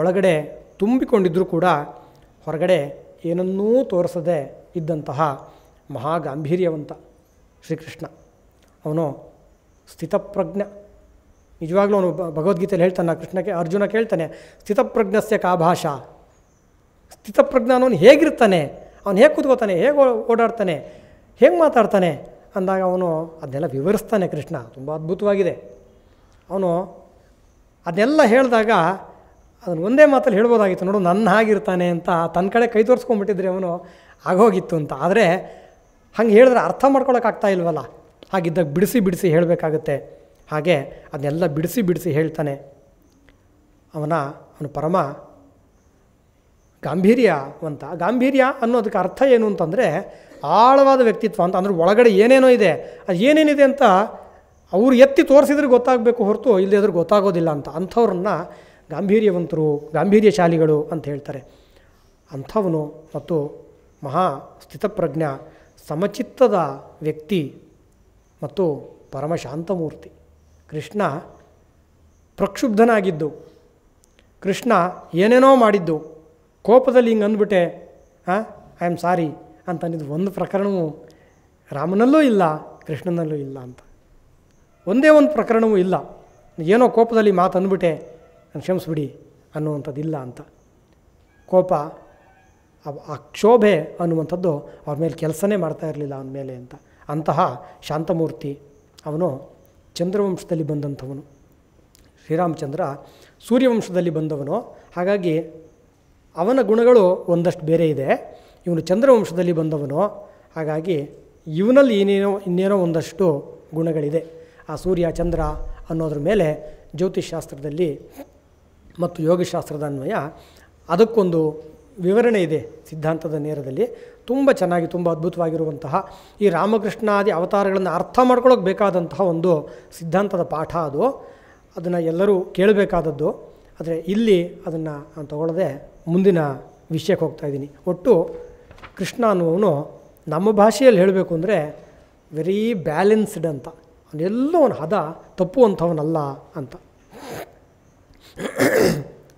ಒಳಗಡೆ ತುಂಬಿಕೊಂಡಿದ್ದರೂ ಕೂಡ ಹೊರಗಡೆ ಏನನ್ನೂ ತೋರಿಸದೆ ಇದ್ದಂತಹ ಮಹಾಗಾಂಭೀರ್ಯವಂತ ಶ್ರೀಕೃಷ್ಣ. ಅವನು ಸ್ಥಿತಪ್ರಜ್ಞ. ನಿಜವಾಗ್ಲೂ ಅವನು ಭಗವದ್ಗೀತೆಯಲ್ಲಿ ಹೇಳ್ತಾನೆ ಕೃಷ್ಣಕ್ಕೆ. ಅರ್ಜುನ ಕೇಳ್ತಾನೆ, ಸ್ಥಿತಪ್ರಜ್ಞಸ್ಯ ಕಾ ಭಾಷಾ. ಸ್ಥಿತಪ್ರಜ್ಞ ಅನ್ನೋನು ಹೇಗಿರ್ತಾನೆ, ಅವನು ಹೇಗೆ ಕೂತ್ಕೋತಾನೆ, ಹೇಗೆ ಓಡಾಡ್ತಾನೆ, ಹೇಗೆ ಮಾತಾಡ್ತಾನೆ ಅಂದಾಗ ಅವನು ಅದನ್ನೆಲ್ಲ ವಿವರಿಸ್ತಾನೆ ಕೃಷ್ಣ. ತುಂಬ ಅದ್ಭುತವಾಗಿದೆ. ಅವನು ಅದನ್ನೆಲ್ಲ ಹೇಳಿದಾಗ ಅದನ್ನು ಒಂದೇ ಮಾತಲ್ಲಿ ಹೇಳ್ಬೋದಾಗಿತ್ತು, ನೋಡು ನನ್ನ ಹಾಗಿರ್ತಾನೆ ಅಂತ. ತನ್ನ ಕಡೆ ಕೈ ತೋರಿಸ್ಕೊಂಡ್ಬಿಟ್ಟಿದ್ರೆ ಅವನು ಆಗೋಗಿತ್ತು ಅಂತ. ಆದರೆ ಹಂಗೆ ಹೇಳಿದ್ರೆ ಅರ್ಥ ಮಾಡ್ಕೊಳಕ್ಕಾಗ್ತಾ ಇಲ್ವಲ್ಲ, ಹಾಗಿದ್ದಾಗ ಬಿಡಿಸಿ ಹೇಳಬೇಕಾಗುತ್ತೆ. ಹಾಗೆ ಅದನ್ನೆಲ್ಲ ಬಿಡಿಸಿ ಹೇಳ್ತಾನೆ. ಅವನು ಪರಮ ಗಾಂಭೀರ್ಯವಂತ. ಗಾಂಭೀರ್ಯ ಅನ್ನೋದಕ್ಕೆ ಅರ್ಥ ಏನು ಅಂತಂದರೆ ಆಳವಾದ ವ್ಯಕ್ತಿತ್ವ ಅಂತ. ಅಂದರೆ ಒಳಗಡೆ ಏನೇನೋ ಇದೆ, ಅದು ಏನೇನಿದೆ ಅಂತ ಅವರು ಎತ್ತಿ ತೋರಿಸಿದ್ರೆ ಗೊತ್ತಾಗಬೇಕು ಹೊರತು ಇಲ್ಲದೇ ಗೊತ್ತಾಗೋದಿಲ್ಲ ಅಂತ. ಅಂಥವ್ರನ್ನ ಗಾಂಭೀರ್ಯವಂತರು, ಗಾಂಭೀರ್ಯಶಾಲಿಗಳು ಅಂತ ಹೇಳ್ತಾರೆ. ಅಂಥವನು ಮತ್ತು ಮಹಾ ಸ್ಥಿತಪ್ರಜ್ಞ, ಸಮಚಿತ್ತದ ವ್ಯಕ್ತಿ ಮತ್ತು ಪರಮಶಾಂತಮೂರ್ತಿ. ಕೃಷ್ಣ ಪ್ರಕ್ಷುಬ್ಧನಾಗಿದ್ದು, ಕೃಷ್ಣ ಏನೇನೋ ಮಾಡಿದ್ದು, ಕೋಪದಲ್ಲಿ ಹಿಂಗೆ ಅಂದ್ಬಿಟ್ಟೆ ಐ ಆಮ್ ಸಾರಿ ಅಂತಂದಿದ್ದು ಒಂದು ಪ್ರಕರಣವೂ ರಾಮನಲ್ಲೂ ಇಲ್ಲ, ಕೃಷ್ಣನಲ್ಲೂ ಇಲ್ಲ ಅಂತ. ಒಂದೇ ಒಂದು ಪ್ರಕರಣವೂ ಇಲ್ಲ, ಏನೋ ಕೋಪದಲ್ಲಿ ಮಾತು ಅಂದ್ಬಿಟ್ಟೆ ನಾನು ಕ್ಷಮಿಸ್ಬಿಡಿ ಅನ್ನುವಂಥದ್ದಿಲ್ಲ ಅಂತ. ಕೋಪ, ಆ ಕ್ಷೋಭೆ ಅನ್ನುವಂಥದ್ದು ಅವ್ರ ಮೇಲೆ ಕೆಲಸನೇ ಮಾಡ್ತಾ ಇರಲಿಲ್ಲ ಅವನ ಮೇಲೆ ಅಂತ. ಅಂತಹ ಶಾಂತಮೂರ್ತಿ ಅವನು. ಚಂದ್ರವಂಶದಲ್ಲಿ ಬಂದಂಥವನು. ಶ್ರೀರಾಮಚಂದ್ರ ಸೂರ್ಯವಂಶದಲ್ಲಿ ಬಂದವನು. ಹಾಗಾಗಿ ಅವನ ಗುಣಗಳು ಒಂದಷ್ಟು ಬೇರೆ ಇದೆ. ಇವನು ಚಂದ್ರವಂಶದಲ್ಲಿ ಬಂದವನು. ಹಾಗಾಗಿ ಇವನಲ್ಲಿ ಇನ್ನೇನೋ ಒಂದಷ್ಟು ಗುಣಗಳಿದೆ. ಆ ಸೂರ್ಯ ಚಂದ್ರ ಅನ್ನೋದ್ರ ಮೇಲೆ ಜ್ಯೋತಿಷಾಸ್ತ್ರದಲ್ಲಿ ಮತ್ತು ಯೋಗಶಾಸ್ತ್ರದ ಅನ್ವಯ ಅದಕ್ಕೊಂದು ವಿವರಣೆ ಇದೆ ಸಿದ್ಧಾಂತದ ನೇರದಲ್ಲಿ. ತುಂಬ ಚೆನ್ನಾಗಿ ತುಂಬ ಅದ್ಭುತವಾಗಿರುವಂತಹ ಈ ರಾಮಕೃಷ್ಣಾದಿ ಅವತಾರಗಳನ್ನು ಅರ್ಥ ಮಾಡ್ಕೊಳ್ಳೋಕೆ ಬೇಕಾದಂತಹ ಒಂದು ಸಿದ್ಧಾಂತದ ಪಾಠ ಅದು. ಅದನ್ನು ಎಲ್ಲರೂ ಕೇಳಬೇಕಾದದ್ದು. ಆದರೆ ಇಲ್ಲಿ ಅದನ್ನು ನಾನು ತಗೊಳ್ಳದೆ ಮುಂದಿನ ವಿಷಯಕ್ಕೆ ಹೋಗ್ತಾಯಿದ್ದೀನಿ. ಒಟ್ಟು ಕೃಷ್ಣ ಅನ್ನುವನು ನಮ್ಮ ಭಾಷೆಯಲ್ಲಿ ಹೇಳಬೇಕು ಅಂದರೆ ವೆರಿ ಬ್ಯಾಲೆನ್ಸ್ಡ್ ಅಂತ, ಅವನೆಲ್ಲೋ ಅವನ ಹದ ತಪ್ಪುವಂಥವನಲ್ಲ ಅಂತ.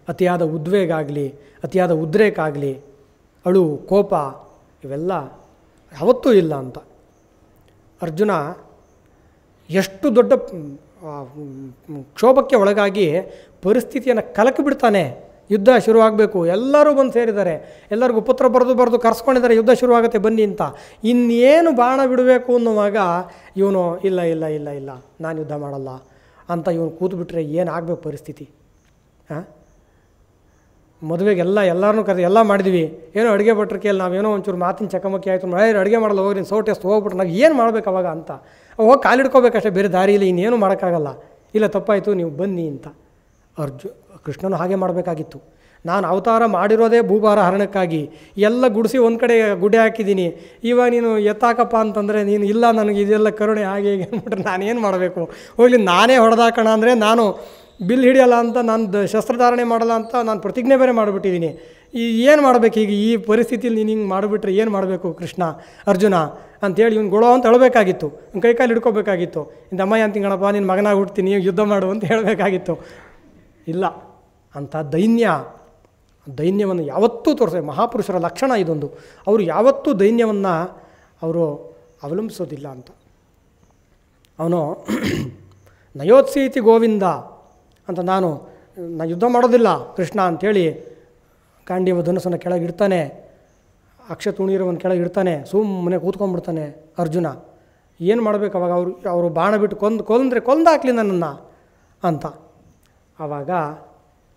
ಅತಿಯಾದ ಉದ್ವೇಗ ಆಗಲಿ, ಅತಿಯಾದ ಉದ್ರೇಕ ಆಗಲಿ, ಅಳು, ಕೋಪ ಇವೆಲ್ಲ ಯಾವತ್ತೂ ಇಲ್ಲ ಅಂತ. ಅರ್ಜುನ ಎಷ್ಟು ದೊಡ್ಡ ಕ್ಷೋಭಕ್ಕೆ ಒಳಗಾಗಿ ಪರಿಸ್ಥಿತಿಯನ್ನು ಕಲಕಿಬಿಡ್ತಾನೆ. ಯುದ್ಧ ಶುರುವಾಗಬೇಕು, ಎಲ್ಲರೂ ಬಂದು ಸೇರಿದ್ದಾರೆ, ಎಲ್ಲರಿಗೂ ಪುತ್ರ ಬರೆದು ಕರೆಸ್ಕೊಂಡಿದ್ದಾರೆ, ಯುದ್ಧ ಶುರುವಾಗುತ್ತೆ ಬನ್ನಿ ಅಂತ. ಇನ್ನೇನು ಬಾಣ ಬಿಡಬೇಕು ಅನ್ನುವಾಗ ಇವನು ಇಲ್ಲ ಇಲ್ಲ ಇಲ್ಲ ಇಲ್ಲ ನಾನು ಯುದ್ಧ ಮಾಡಲ್ಲ ಅಂತ ಇವನು ಕೂತ್ಬಿಟ್ರೆ ಏನಾಗಬೇಕು ಪರಿಸ್ಥಿತಿ? ಹಾಂ, ಮದುವೆಗೆ ಎಲ್ಲರನ್ನೂ ಕರೆದು ಎಲ್ಲ ಮಾಡಿದ್ವಿ, ಏನೋ ಅಡುಗೆ ಭಟ್ರ ಕೇಳಿ ನಾವೇನೋ ಒಂಚೂರು ಮಾತಿನ ಚಕಮಕಿ ಆಯಿತು, ಅಡುಗೆ ಮಾಡಲ್ಲ ಹೋಗ್ರಿ ಸೋಟೆಸ್ಟ್ ಹೋಗ್ಬಿಟ್ರೆ ನಾವು ಏನು ಮಾಡ್ಬೇಕು ಅವಾಗ ಅಂತ ಹೋಗಿ ಕಾಲಿಡ್ಕೋಬೇಕಷ್ಟೇ, ಬೇರೆ ದಾರಿ ಇಲ್ಲ, ಇನ್ನೇನು ಮಾಡೋಕ್ಕಾಗಲ್ಲ. ಇಲ್ಲ ತಪ್ಪಾಯಿತು ನೀವು ಬನ್ನಿ ಅಂತ. ಕೃಷ್ಣನು ಹಾಗೆ ಮಾಡಬೇಕಾಗಿತ್ತು. ನಾನು ಅವತಾರ ಮಾಡಿರೋದೇ ಭೂಭಾರ ಹರಣಕ್ಕಾಗಿ, ಎಲ್ಲ ಗುಡಿಸಿ ಒಂದು ಕಡೆ ಗುಡ್ಡೆ ಹಾಕಿದ್ದೀನಿ, ಇವಾಗ ನೀನು ಎತ್ತಾಕಪ್ಪ ಅಂತಂದರೆ ನೀನು ಇಲ್ಲ ನನಗೆ ಇದೆಲ್ಲ ಕರುಣೆ ಹಾಗೆ ಹೀಗೆ ಅಂದ್ಬಿಟ್ರೆ ನಾನೇನು ಮಾಡಬೇಕು? ಹೋಗಲಿ ನಾನೇ ಹೊಡೆದಾಕೋಣ ಅಂದರೆ ನಾನು ಬಿಲ್ ಹಿಡಿಯಲ್ಲ ಅಂತ, ನಾನು ಶಸ್ತ್ರಧಾರಣೆ ಮಾಡಲ್ಲ ಅಂತ ನಾನು ಪ್ರತಿಜ್ಞೆ ಬೇರೆ ಮಾಡಿಬಿಟ್ಟಿದ್ದೀನಿ. ಏನು ಮಾಡಬೇಕು ಈಗ ಈ ಪರಿಸ್ಥಿತಿಯಲ್ಲಿ ನೀನು ಹಿಂಗೆ ಮಾಡಿಬಿಟ್ರೆ ಏನು ಮಾಡಬೇಕು ಕೃಷ್ಣ ಅರ್ಜುನ ಅಂತೇಳಿ ಇವ್ನು ಗೊಳೋ ಅಂತ ಹೇಳಬೇಕಾಗಿತ್ತು, ಇವ್ನು ಕೈಕಾಲು ಹಿಡ್ಕೋಬೇಕಾಗಿತ್ತು. ಇಂದ ಅಮ್ಮಯ್ಯ ಅಂತಿಂಗಣಪ್ಪ ನಿನ್ನ ಮಗನಾಗಿ ಹುಡ್ತೀನಿ ಯುದ್ಧ ಮಾಡು ಅಂತ ಹೇಳಬೇಕಾಗಿತ್ತು. ಇಲ್ಲ, ಅಂಥ ದೈನ್ಯವನ್ನು ಯಾವತ್ತೂ ತೋರಿಸ ಮಹಾಪುರುಷರ ಲಕ್ಷಣ ಇದೊಂದು. ಅವರು ಯಾವತ್ತೂ ದೈನ್ಯವನ್ನು ಅವರು ಅವಲಂಬಿಸೋದಿಲ್ಲ ಅಂತ. ಅವನು ನಯೋತ್ಸೀತಿ ಗೋವಿಂದ ಅಂತ ನಾನು ಯುದ್ಧ ಮಾಡೋದಿಲ್ಲ ಕೃಷ್ಣ ಅಂಥೇಳಿ ಗಾಂಡೀವ ಧನುಸನ್ನು ಕೆಳಗಿಡ್ತಾನೆ, ಅಕ್ಷತುಣೀರವನ್ನು ಕೆಳಗಿಡ್ತಾನೆ, ಸುಮ್ಮನೆ ಕೂತ್ಕೊಂಡ್ಬಿಡ್ತಾನೆ ಅರ್ಜುನ. ಏನು ಮಾಡಬೇಕು ಅವಾಗ? ಅವರು ಬಾಣ ಬಿಟ್ಟು ಕೊಂದಾಕ್ಲಿ ನನ್ನನ್ನು ಅಂತ. ಆವಾಗ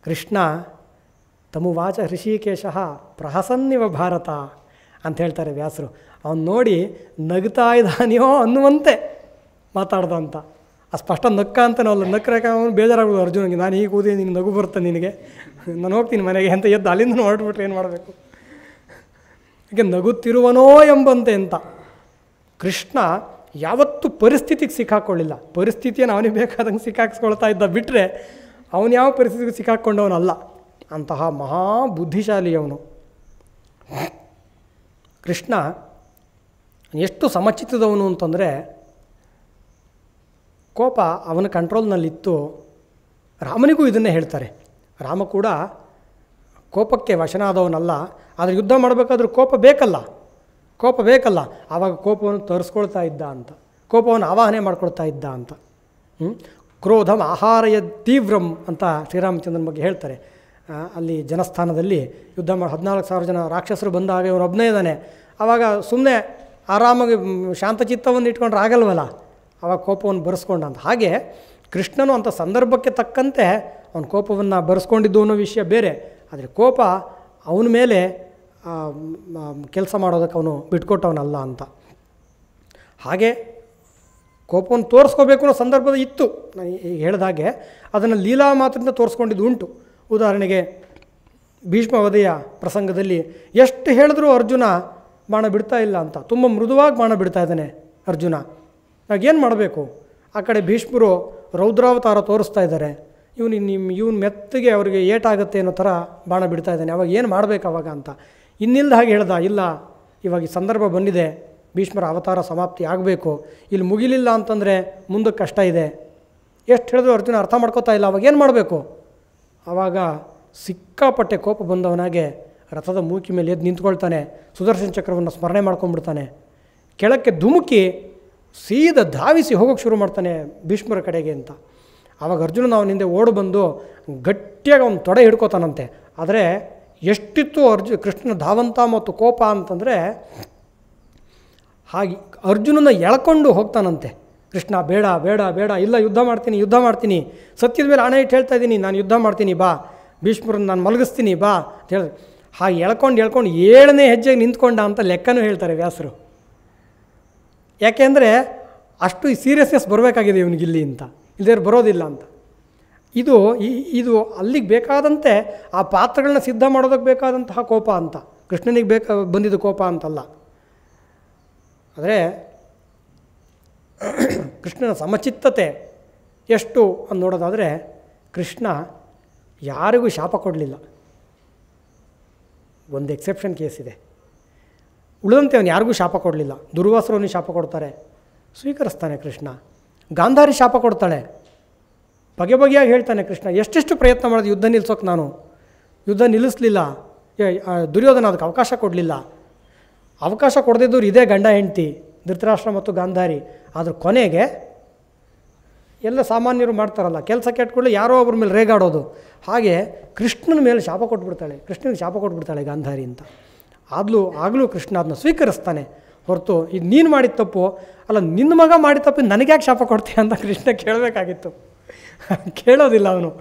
ಕೃಷ್ಣ ತಮುವಾಚ ಹೃಷಿಕೇಶ ಪ್ರಹಸನ್ನಿವ ಭಾರತ ಅಂತ ಹೇಳ್ತಾರೆ ವ್ಯಾಸರು. ಅವನು ನೋಡಿ ನಗ್ತಾ ಇದ್ದಾನೆಯೋ ಅನ್ನುವಂತೆ ಮಾತಾಡ್ದ ಅಂತ. ಸ್ಪಷ್ಟ ನಕ್ಕ ಅಂತನಲ್ಲ, ನಕ್ಕರಕ್ಕೆ ಅವನು ಬೇಜಾರಾಗೋದು ಅರ್ಜುನಿಗೆ. ನಾನು ಹೀಗೆ ಕೂದಿ ನಿನ್ನ ನಗು ಬರುತ್ತೆ ನಿನಗೆ, ನಾನು ಹೋಗ್ತೀನಿ ಮನೆಗೆ ಅಂತ ಎದ್ದು ಅಲ್ಲಿಂದ ಹೊರಟ್ಬಿಟ್ರೆ ಏನು ಮಾಡಬೇಕು? ಹೀಗೆ ನಗುತ್ತಿರುವನೋ ಎಂಬಂತೆ ಅಂತ. ಕೃಷ್ಣ ಯಾವತ್ತೂ ಪರಿಸ್ಥಿತಿಗೆ ಸಿಕ್ಕಾಕೊಳ್ಳಿಲ್ಲ. ಪರಿಸ್ಥಿತಿಯನ್ನು ಅವನಿಗೆ ಬೇಕಾದಂಗೆ ಸಿಕ್ಕಾಕ್ಸ್ಕೊಳ್ತಾ ಇದ್ದ ಬಿಟ್ಟರೆ ಅವನು ಯಾವ ಪರಿಸ್ಥಿತಿಗೆ ಸಿಕ್ಕಾಕ್ಕೊಂಡವನಲ್ಲ. ಅಂತಹ ಮಹಾ ಬುದ್ಧಿಶಾಲಿ ಅವನು ಕೃಷ್ಣ. ಎಷ್ಟು ಸಮಚಿತ್ತದವನು ಅಂತಂದರೆ ಕೋಪ ಅವನ ಕಂಟ್ರೋಲ್ನಲ್ಲಿತ್ತು. ರಾಮನಿಗೂ ಇದನ್ನೇ ಹೇಳ್ತಾರೆ. ರಾಮ ಕೂಡ ಕೋಪಕ್ಕೆ ವಶನಾದವನಲ್ಲ, ಆದರೆ ಯುದ್ಧ ಮಾಡಬೇಕಾದ್ರೂ ಕೋಪ ಬೇಕಲ್ಲ. ಆವಾಗ ಕೋಪವನ್ನು ತರಿಸ್ಕೊಳ್ತಾ ಇದ್ದ ಅಂತ, ಕೋಪವನ್ನು ಆವಾಹನೆ ಮಾಡ್ಕೊಳ್ತಾ ಇದ್ದ ಅಂತ. ಕ್ರೋಧಂ ಆಹಾರಯ ತೀವ್ರಂ ಅಂತ ಶ್ರೀರಾಮಚಂದ್ರನ ಬಗ್ಗೆ ಹೇಳ್ತಾರೆ. ಅಲ್ಲಿ ಜನಸ್ಥಾನದಲ್ಲಿ ಯುದ್ಧ ಮಾಡಿ 14,000 ಜನ ರಾಕ್ಷಸರು ಬಂದಾಗ ಇವನು ಒಬ್ಬನೇ ಇದ್ದಾನೆ. ಆವಾಗ ಸುಮ್ಮನೆ ಆರಾಮಾಗಿ ಶಾಂತಚಿತ್ತವನ್ನು ಇಟ್ಕೊಂಡ್ರೆ ಆಗಲ್ವಲ್ಲ, ಆವಾಗ ಕೋಪವನ್ನು ಬರೆಸ್ಕೊಂಡ ಅಂತ. ಹಾಗೆ ಕೃಷ್ಣನು ಅಂಥ ಸಂದರ್ಭಕ್ಕೆ ತಕ್ಕಂತೆ ಅವನ ಕೋಪವನ್ನು ಬರೆಸ್ಕೊಂಡಿದ್ದು ಅನ್ನೋ ವಿಷಯ ಬೇರೆ. ಆದರೆ ಕೋಪ ಅವನ ಮೇಲೆ ಕೆಲಸ ಮಾಡೋದಕ್ಕೆ ಅವನು ಬಿಟ್ಕೊಟ್ಟವನಲ್ಲ ಅಂತ. ಹಾಗೆ ಕೋಪವನ್ನು ತೋರಿಸ್ಕೋಬೇಕು ಅನ್ನೋ ಸಂದರ್ಭದ ಇತ್ತು. ನಾನು ಈಗ ಹೇಳಿದಾಗೆ ಅದನ್ನು ಲೀಲಾ ಮಾತ್ರದಿಂದ ತೋರಿಸ್ಕೊಂಡಿದ್ದು ಉಂಟು. ಉದಾಹರಣೆಗೆ ಭೀಷ್ಮವಧೆಯ ಪ್ರಸಂಗದಲ್ಲಿ ಎಷ್ಟು ಹೇಳಿದ್ರೂ ಅರ್ಜುನ ಬಾಣ ಬಿಡ್ತಾ ಇಲ್ಲ ಅಂತ, ತುಂಬ ಮೃದುವಾಗಿ ಬಾಣ ಬಿಡ್ತಾ ಇದ್ದಾನೆ ಅರ್ಜುನ. ನಾಗೇನು ಮಾಡಬೇಕು? ಆ ಕಡೆ ಭೀಷ್ಮರು ರೌದ್ರಾವತಾರ ತೋರಿಸ್ತಾ ಇದ್ದಾರೆ, ಇವನು ಮೆತ್ತಗೆ ಅವರಿಗೆ ಏಟಾಗುತ್ತೆ ಅನ್ನೋ ಥರ ಬಾಣ ಬಿಡ್ತಾ ಇದ್ದಾನೆ. ಅವಾಗ ಏನು ಮಾಡಬೇಕು ಅವಾಗ ಅಂತ ಇನ್ನಿಲ್ದ ಹಾಗೆ ಹೇಳ್ದ. ಇಲ್ಲ, ಇವಾಗ ಈ ಸಂದರ್ಭ ಬಂದಿದೆ, ಭೀಷ್ಮರ ಅವತಾರ ಸಮಾಪ್ತಿ ಆಗಬೇಕು, ಇಲ್ಲಿ ಮುಗಿಲಿಲ್ಲ ಅಂತಂದರೆ ಮುಂದಕ್ಕೆ ಕಷ್ಟ ಇದೆ. ಎಷ್ಟು ಹೇಳಿದ್ರು ಅರ್ಜುನ ಅರ್ಥ ಮಾಡ್ಕೋತಾ ಇಲ್ಲ. ಅವಾಗ ಏನು ಮಾಡಬೇಕು? ಆವಾಗ ಸಿಕ್ಕಾಪಟ್ಟೆ ಕೋಪ ಬಂದವನಾಗೆ ರಥದ ಮೂಕಿ ಮೇಲೆ ಎದ್ದು ನಿಂತ್ಕೊಳ್ತಾನೆ, ಸುದರ್ಶನ ಚಕ್ರವನ್ನು ಸ್ಮರಣೆ ಮಾಡ್ಕೊಂಡ್ಬಿಡ್ತಾನೆ, ಕೆಳಕ್ಕೆ ಧುಮುಕಿ ಸೀದಾ ಧಾವಿಸಿ ಹೋಗೋಕ್ಕೆ ಶುರು ಮಾಡ್ತಾನೆ ಭೀಷ್ಮರ ಕಡೆಗೆ ಅಂತ. ಆವಾಗ ಅರ್ಜುನ ಅವನ ಹಿಂದೆ ಓಡು ಬಂದು ಗಟ್ಟಿಯಾಗಿ ಅವನು ತೊಡೆ ಹಿಡ್ಕೋತಾನಂತೆ. ಆದರೆ ಎಷ್ಟಿತ್ತು ಕೃಷ್ಣನ ಧಾವಂತ ಮತ್ತು ಕೋಪ ಅಂತಂದರೆ ಹಾಗೆ ಅರ್ಜುನನ ಎಳ್ಕೊಂಡು ಹೋಗ್ತಾನಂತೆ ಕೃಷ್ಣ. ಬೇಡ ಬೇಡ ಬೇಡ, ಇಲ್ಲ ಯುದ್ಧ ಮಾಡ್ತೀನಿ, ಸತ್ಯದ ಮೇಲೆ ಆಣೆ ಇಟ್ಟು ಹೇಳ್ತಾ ಇದ್ದೀನಿ, ನಾನು ಯುದ್ಧ ಮಾಡ್ತೀನಿ, ಬಾ ಭೀಷ್ಮರನ್ನು ನಾನು ಮಲಗಿಸ್ತೀನಿ ಬಾ ಅಂತ ಹೇಳಿ ಹಾಗೆ ಎಳ್ಕೊಂಡು 7ನೇ ಹೆಜ್ಜೆಗೆ ನಿಂತ್ಕೊಂಡ ಅಂತ ಲೆಕ್ಕನೂ ಹೇಳ್ತಾರೆ ವ್ಯಾಸರು. ಯಾಕೆಂದರೆ ಅಷ್ಟು ಸೀರಿಯಸ್ನೆಸ್ ಬರಬೇಕಾಗಿದೆ ಇವನಿಗಿಲ್ಲಿ ಅಂತ. ಇಲ್ಲದೇ ಬರೋದಿಲ್ಲ ಅಂತ. ಇದು ಅಲ್ಲಿಗೆ ಬೇಕಾದಂತೆ ಆ ಪಾತ್ರಗಳನ್ನ ಸಿದ್ಧ ಮಾಡೋದಕ್ಕೆ ಬೇಕಾದಂತಹ ಕೋಪ ಅಂತ, ಕೃಷ್ಣನಿಗೆ ಬಂದಿದ್ದ ಕೋಪ ಅಂತಲ್ಲ. ಆದರೆ ಕೃಷ್ಣನ ಸಮಚಿತ್ತತೆ ಎಷ್ಟು ಅಂತ ನೋಡೋದಾದರೆ, ಕೃಷ್ಣ ಯಾರಿಗೂ ಶಾಪ ಕೊಡಲಿಲ್ಲ. ಒಂದು ಎಕ್ಸೆಪ್ಷನ್ ಕೇಸ್ ಇದೆ. ಉಳಿದಂತೆ ಅವನು ಯಾರಿಗೂ ಶಾಪ ಕೊಡಲಿಲ್ಲ. ದುರ್ವಾಸರವನಿಗೆ ಶಾಪ ಕೊಡ್ತಾರೆ, ಸ್ವೀಕರಿಸ್ತಾನೆ ಕೃಷ್ಣ. ಗಾಂಧಾರಿ ಶಾಪ ಕೊಡ್ತಾಳೆ, ಬಗೆ ಬಗೆಯಾಗಿ ಹೇಳ್ತಾನೆ ಕೃಷ್ಣ. ಎಷ್ಟೆಷ್ಟು ಪ್ರಯತ್ನ ಮಾಡಿದೆ ಯುದ್ಧ ನಿಲ್ಲಿಸೋಕೆ, ನಾನು ಯುದ್ಧ ನಿಲ್ಲಿಸಲಿಲ್ಲ. ದುರ್ಯೋಧನ ಅದಕ್ಕೆ ಅವಕಾಶ ಕೊಡಲಿಲ್ಲ. ಅವಕಾಶ ಕೊಡದಿದ್ದವ್ರು ಇದೇ ಗಂಡ ಹೆಂಡತಿ ಧೃತರಾಷ್ಟ್ರ ಮತ್ತು ಗಾಂಧಾರಿ. ಆದರೂ ಕೊನೆಗೆ ಎಲ್ಲ ಸಾಮಾನ್ಯರು ಮಾಡ್ತಾರಲ್ಲ, ಕೆಲಸ ಕೆಟ್ಟಕೊಳ್ಳಿ ಯಾರೋ ಒಬ್ಬರ ಮೇಲೆ ರೇಗಾಡೋದು, ಹಾಗೆ ಕೃಷ್ಣನ ಮೇಲೆ ಶಾಪ ಕೊಟ್ಬಿಡ್ತಾಳೆ, ಕೃಷ್ಣನಿಗೆ ಶಾಪ ಕೊಟ್ಬಿಡ್ತಾಳೆ ಗಾಂಧಾರಿ ಅಂತ. ಆಗಲೂ ಕೃಷ್ಣ ಅದನ್ನ ಸ್ವೀಕರಿಸ್ತಾನೆ ಹೊರತು, ಇದು ನೀನು ಮಾಡಿದ ತಪ್ಪು ಅಲ್ಲ, ನಿನ್ನ ಮಗ ಮಾಡಿದ ತಪ್ಪು ನನಗೆ ಯಾಕೆ ಶಾಪ ಕೊಡ್ತೀಯ ಅಂತ ಕೃಷ್ಣ ಕೇಳಬೇಕಾಗಿತ್ತು. ಕೇಳೋದಿಲ್ಲ, ಅವನು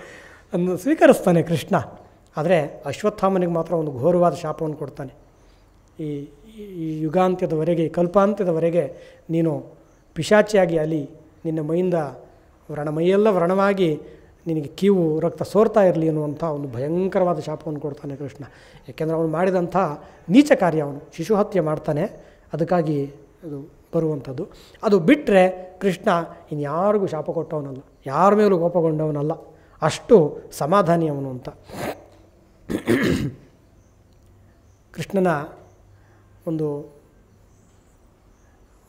ಅದನ್ನು ಸ್ವೀಕರಿಸ್ತಾನೆ ಕೃಷ್ಣ. ಆದರೆ ಅಶ್ವತ್ಥಾಮನಿಗೆ ಮಾತ್ರ ಒಂದು ಘೋರವಾದ ಶಾಪವನ್ನು ಕೊಡ್ತಾನೆ. ಈ ಯುಗಾಂತ್ಯದವರೆಗೆ, ಕಲ್ಪಾಂತ್ಯದವರೆಗೆ ನೀನು ಪಿಶಾಚಿಯಾಗಿ ಅಲಿ, ನಿನ್ನ ಮೈಯಿಂದ ಮೈಯೆಲ್ಲ ವ್ರಣವಾಗಿ ನಿನಗೆ ಕೀವು ರಕ್ತ ಸೋರ್ತಾ ಇರಲಿ ಅನ್ನುವಂಥ ಒಂದು ಭಯಂಕರವಾದ ಶಾಪವನ್ನು ಕೊಡ್ತಾನೆ ಕೃಷ್ಣ. ಏಕೆಂದರೆ ಅವನು ಮಾಡಿದಂಥ ನೀಚ ಕಾರ್ಯ, ಅವನು ಶಿಶುಹತ್ಯೆ ಮಾಡ್ತಾನೆ, ಅದಕ್ಕಾಗಿ ಅದು ಬರುವಂಥದ್ದು. ಅದು ಬಿಟ್ಟರೆ ಕೃಷ್ಣ ಇನ್ಯಾರಿಗೂ ಶಾಪ ಕೊಟ್ಟವನಲ್ಲ, ಯಾರ ಮೇಲೂ ಕೋಪಗೊಂಡವನಲ್ಲ, ಅಷ್ಟು ಸಮಾಧಾನಿ ಅವನು ಅಂತ. ಕೃಷ್ಣನ ಒಂದು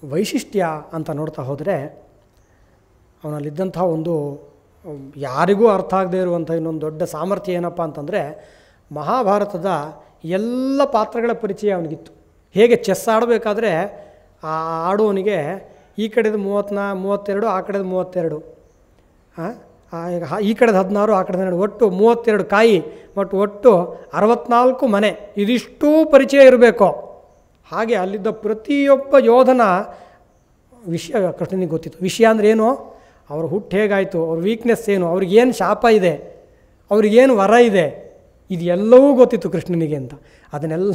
ವೈಶಿಷ್ಟ್ಯ ಅಂತ ನೋಡ್ತಾ ಹೋದರೆ, ಅವನಲ್ಲಿದ್ದಂಥ ಒಂದು ಯಾರಿಗೂ ಅರ್ಥ ಆಗದೇ ಇರುವಂಥ ಇನ್ನೊಂದು ದೊಡ್ಡ ಸಾಮರ್ಥ್ಯ ಏನಪ್ಪ ಅಂತಂದರೆ, ಮಹಾಭಾರತದ ಎಲ್ಲ ಪಾತ್ರಗಳ ಪರಿಚಯ ಅವನಿಗಿತ್ತು. ಹೇಗೆ ಚೆಸ್ ಆಡಬೇಕಾದ್ರೆ ಆ ಆಡೋನಿಗೆ ಈ ಕಡೆದು 32, ಆ ಕಡೆದು 32, ಈ ಕಡೆದು 16, ಆ ಕಡೆದು 12, ಒಟ್ಟು 32 ಕಾಯಿ ಮತ್ತು ಒಟ್ಟು 64 ಮನೆ, ಇದಿಷ್ಟೂ ಪರಿಚಯ ಇರಬೇಕು. ಹಾಗೆ ಅಲ್ಲಿದ್ದ ಪ್ರತಿಯೊಬ್ಬ ಯೋಧನ ವಿಷಯ ಕೃಷ್ಣನಿಗೆ ಗೊತ್ತಿತ್ತು. ವಿಷಯ ಅಂದರೆ ಏನು, ಅವ್ರ ಹುಟ್ಟು ಹೇಗಾಯಿತು, ಅವ್ರ ವೀಕ್ನೆಸ್ ಏನು, ಅವ್ರಿಗೇನು ಶಾಪ ಇದೆ, ಅವ್ರಿಗೇನು ವರ ಇದೆ, ಇದೆಲ್ಲವೂ ಗೊತ್ತಿತ್ತು ಕೃಷ್ಣನಿಗೆ ಅಂತ. ಅದನ್ನೆಲ್ಲ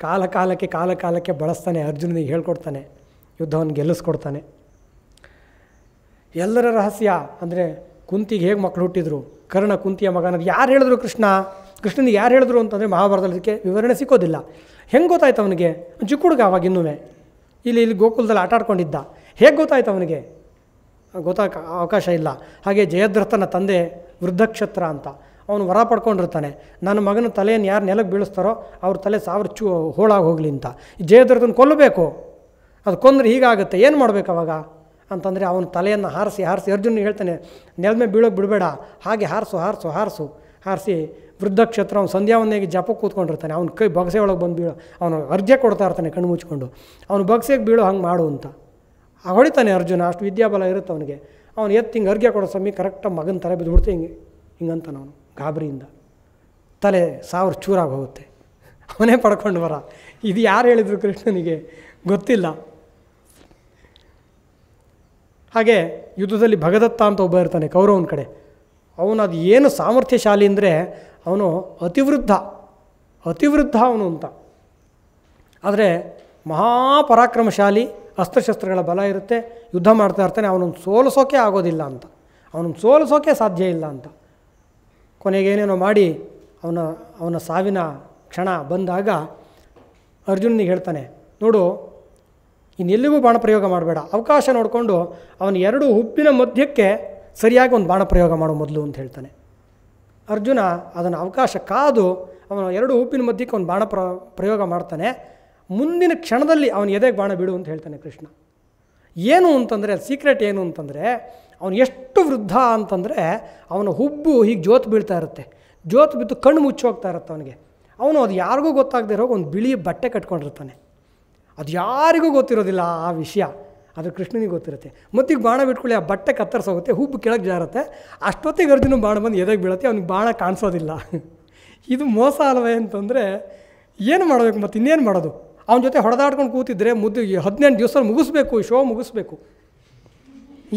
ಕಾಲಕಾಲಕ್ಕೆ ಬಳಸ್ತಾನೆ, ಅರ್ಜುನನಿಗೆ ಹೇಳ್ಕೊಡ್ತಾನೆ, ಯುದ್ಧವನ್ನು ಗೆಲ್ಲಿಸ್ಕೊಡ್ತಾನೆ. ಎಲ್ಲರ ರಹಸ್ಯ ಅಂದರೆ, ಕುಂತಿಗೆ ಹೇಗೆ ಮಕ್ಕಳು ಹುಟ್ಟಿದ್ರು, ಕರ್ಣ ಕುಂತಿಯ ಮಗ ಅನ್ನೋದು ಯಾರು ಹೇಳಿದ್ರು, ಕೃಷ್ಣನಿಗೆ ಯಾರು ಹೇಳಿದ್ರು ಅಂತಂದರೆ ಮಹಾಭಾರತದಕ್ಕೆ ವಿವರಣೆ ಸಿಕ್ಕೋದಿಲ್ಲ. ಹೆಂಗೆ ಗೊತ್ತಾಯ್ತು ಅವನಿಗೆ? ಚಿಕ್ಕ ಹುಡುಗ ಅವಾಗ ಇನ್ನೂ ಇಲ್ಲಿ ಗೋಕುಲದಲ್ಲಿ ಆಟ ಆಡ್ಕೊಂಡಿದ್ದ, ಹೇಗೆ ಗೊತ್ತಾಯ್ತು ಅವನಿಗೆ? ಅವಕಾಶ ಇಲ್ಲ. ಹಾಗೆ ಜಯದ್ರಥನ ತಂದೆ ವೃದ್ಧಕ್ಷತ್ರ ಅಂತ, ಅವನು ವರ ಪಡ್ಕೊಂಡಿರ್ತಾನೆ, ನನ್ನ ಮಗನ ತಲೆಯನ್ನು ಯಾರು ನೆಲಕ್ಕೆ ಬೀಳಿಸ್ತಾರೋ ಅವ್ರ ತಲೆ 1000 ಹೋಳಾಗಿ ಹೋಗಲಿ ಅಂತ. ಜಯದ್ರಥನ ಕೊಲ್ಲಬೇಕು, ಅದು ಕೊಂದರೆ ಹೀಗಾಗುತ್ತೆ, ಏನು ಮಾಡಬೇಕು ಅವಾಗ ಅಂತಂದರೆ, ಅವನ ತಲೆಯನ್ನು ಹಾರಿಸಿ ಅರ್ಜುನಿಗೆ ಹೇಳ್ತಾನೆ, ನೆಲದ ಮೇಲೆ ಬೀಳೋಕೆ ಬಿಡಬೇಡ, ಹಾಗೆ ಹಾರಿಸಿ ವೃದ್ಧಕ್ಷತ್ರ ಅವನು ಸಂಧ್ಯಾವನ್ನೇಗೆ ಜಪಕ್ಕೆ ಕೂತ್ಕೊಂಡಿರ್ತಾನೆ, ಅವನ ಕೈ ಬಗಸೆ ಒಳಗೆ ಬಂದು ಬೀಳೋ, ಅವನು ಅರ್ಜೆ ಕೊಡ್ತಾ ಇರ್ತಾನೆ ಕಣ್ಣು ಮುಚ್ಕೊಂಡು, ಅವನು ಬಗಸೆಗೆ ಬೀಳೋ ಹಂಗೆ ಮಾಡು ಅಂತ ಹೊಡಿತಾನೆ ಅರ್ಜುನ. ಅಷ್ಟು ವಿದ್ಯಾಬಲ ಇರುತ್ತೆ ಅವನಿಗೆ. ಅವನು ಹಿಂಗೆ ಅರ್ಘ್ಯ ಕೊಡೋ ಸಮಯ ಕರೆಕ್ಟಾಗಿ ಮಗನ ತಲೆ ಬಿದ್ದುಬಿಡ್ತು, ಹಿಂಗಂತಾನೆ ಅವನು ಗಾಬರಿಯಿಂದ, ತಲೆ 1000 ಚೂರಾಗಿ ಹೋಗುತ್ತೆ. ಅವನೇ ಪಡ್ಕೊಂಡು ಬರ. ಇದು ಯಾರು ಹೇಳಿದರು ಕೃಷ್ಣನಿಗೆ ಗೊತ್ತಿಲ್ಲ. ಹಾಗೆ ಯುದ್ಧದಲ್ಲಿ ಭಗದತ್ತ ಅಂತ ಒಬ್ಬ ಇರ್ತಾನೆ ಕೌರವನ ಕಡೆ. ಅವನು ಅದು ಏನು ಸಾಮರ್ಥ್ಯಶಾಲಿ ಅಂದರೆ, ಅವನು ಅತಿವೃದ್ಧ ಅವನು ಅಂತ. ಆದರೆ ಮಹಾಪರಾಕ್ರಮಶಾಲಿ, ಅಸ್ತ್ರಶಸ್ತ್ರಗಳ ಬಲ ಇರುತ್ತೆ, ಯುದ್ಧ ಮಾಡ್ತಾ ಇರ್ತಾನೆ. ಅವನನ್ನು ಸೋಲಿಸೋಕೆ ಆಗೋದಿಲ್ಲ ಅಂತ, ಅವನನ್ನು ಸೋಲಿಸೋಕೆ ಸಾಧ್ಯ ಇಲ್ಲ ಅಂತ. ಕೊನೆಗೇನೇನೋ ಮಾಡಿ ಅವನ ಸಾವಿನ ಕ್ಷಣ ಬಂದಾಗ ಅರ್ಜುನನಿಗೆ ಹೇಳ್ತಾನೆ, ನೋಡು ಇನ್ನೆಲ್ಲಿಗೂ ಬಾಣ ಪ್ರಯೋಗ ಮಾಡಬೇಡ, ಅವಕಾಶ ನೋಡಿಕೊಂಡು ಅವನ 2 ಹುಬ್ಬಿನ ಮಧ್ಯಕ್ಕೆ ಸರಿಯಾಗಿ ಒಂದು ಬಾಣ ಪ್ರಯೋಗ ಮಾಡೋ ಮೊದಲು ಅಂತ ಹೇಳ್ತಾನೆ. ಅರ್ಜುನ ಅದನ್ನು ಅವಕಾಶ ಕಾದು ಅವನ 2 ಹುಬ್ಬಿನ ಮಧ್ಯಕ್ಕೆ ಒಂದು ಬಾಣ ಪ್ರಯೋಗ ಮಾಡ್ತಾನೆ. ಮುಂದಿನ ಕ್ಷಣದಲ್ಲಿ ಅವನ ಎದೆಗೆ ಬಾಣ ಬಿಡು ಅಂತ ಹೇಳ್ತಾನೆ ಕೃಷ್ಣ. ಏನು ಅಂತಂದರೆ, ಸೀಕ್ರೆಟ್ ಏನು ಅಂತಂದರೆ, ಅವನು ಎಷ್ಟು ವೃದ್ಧ ಅಂತಂದರೆ, ಅವನ ಹುಬ್ಬು ಹೀಗೆ ಜೋತು ಬೀಳ್ತಾ ಇರುತ್ತೆ, ಜೋತು ಬಿದ್ದು ಕಣ್ಣು ಮುಚ್ಚಿ ಹೋಗ್ತಾ ಇರುತ್ತೆ ಅವನಿಗೆ. ಅವನು ಅದು ಯಾರಿಗೂ ಗೊತ್ತಾಗದೇ ಇರೋ ಒಂದು ಬಿಳಿ ಬಟ್ಟೆ ಕಟ್ಕೊಂಡಿರ್ತಾನೆ. ಅದು ಯಾರಿಗೂ ಗೊತ್ತಿರೋದಿಲ್ಲ ಆ ವಿಷಯ, ಅದು ಕೃಷ್ಣನಿಗೆ ಗೊತ್ತಿರುತ್ತೆ. ಮತ್ತೀಗ ಬಾಣ ಬಿಟ್ಕೊಳ್ಳಿ, ಆ ಬಟ್ಟೆ ಕತ್ತರಿಸೋಗುತ್ತೆ, ಹುಬ್ಬು ಕೆಳಗೆ ಜಾರುತ್ತೆ. ಅಷ್ಟೊತ್ತಿಗೆ ಅರ್ಜುನ ಬಾಣ ಬಂದು ಎದೆಗೆ ಬೀಳುತ್ತೆ, ಅವ್ನಿಗೆ ಬಾಣ ಕಾಣಿಸೋದಿಲ್ಲ. ಇದು ಮೋಸ ಅಲ್ವೇ ಅಂತಂದರೆ ಏನು ಮಾಡಬೇಕು, ಮತ್ತು ಇನ್ನೇನು ಮಾಡೋದು? ಅವನ ಜೊತೆ ಹೊಡೆದಾಡ್ಕೊಂಡು ಕೂತಿದ್ರೆ 18 ದಿವಸ ಮುಗಿಸ್ಬೇಕು, ಶೋ ಮುಗಿಸ್ಬೇಕು,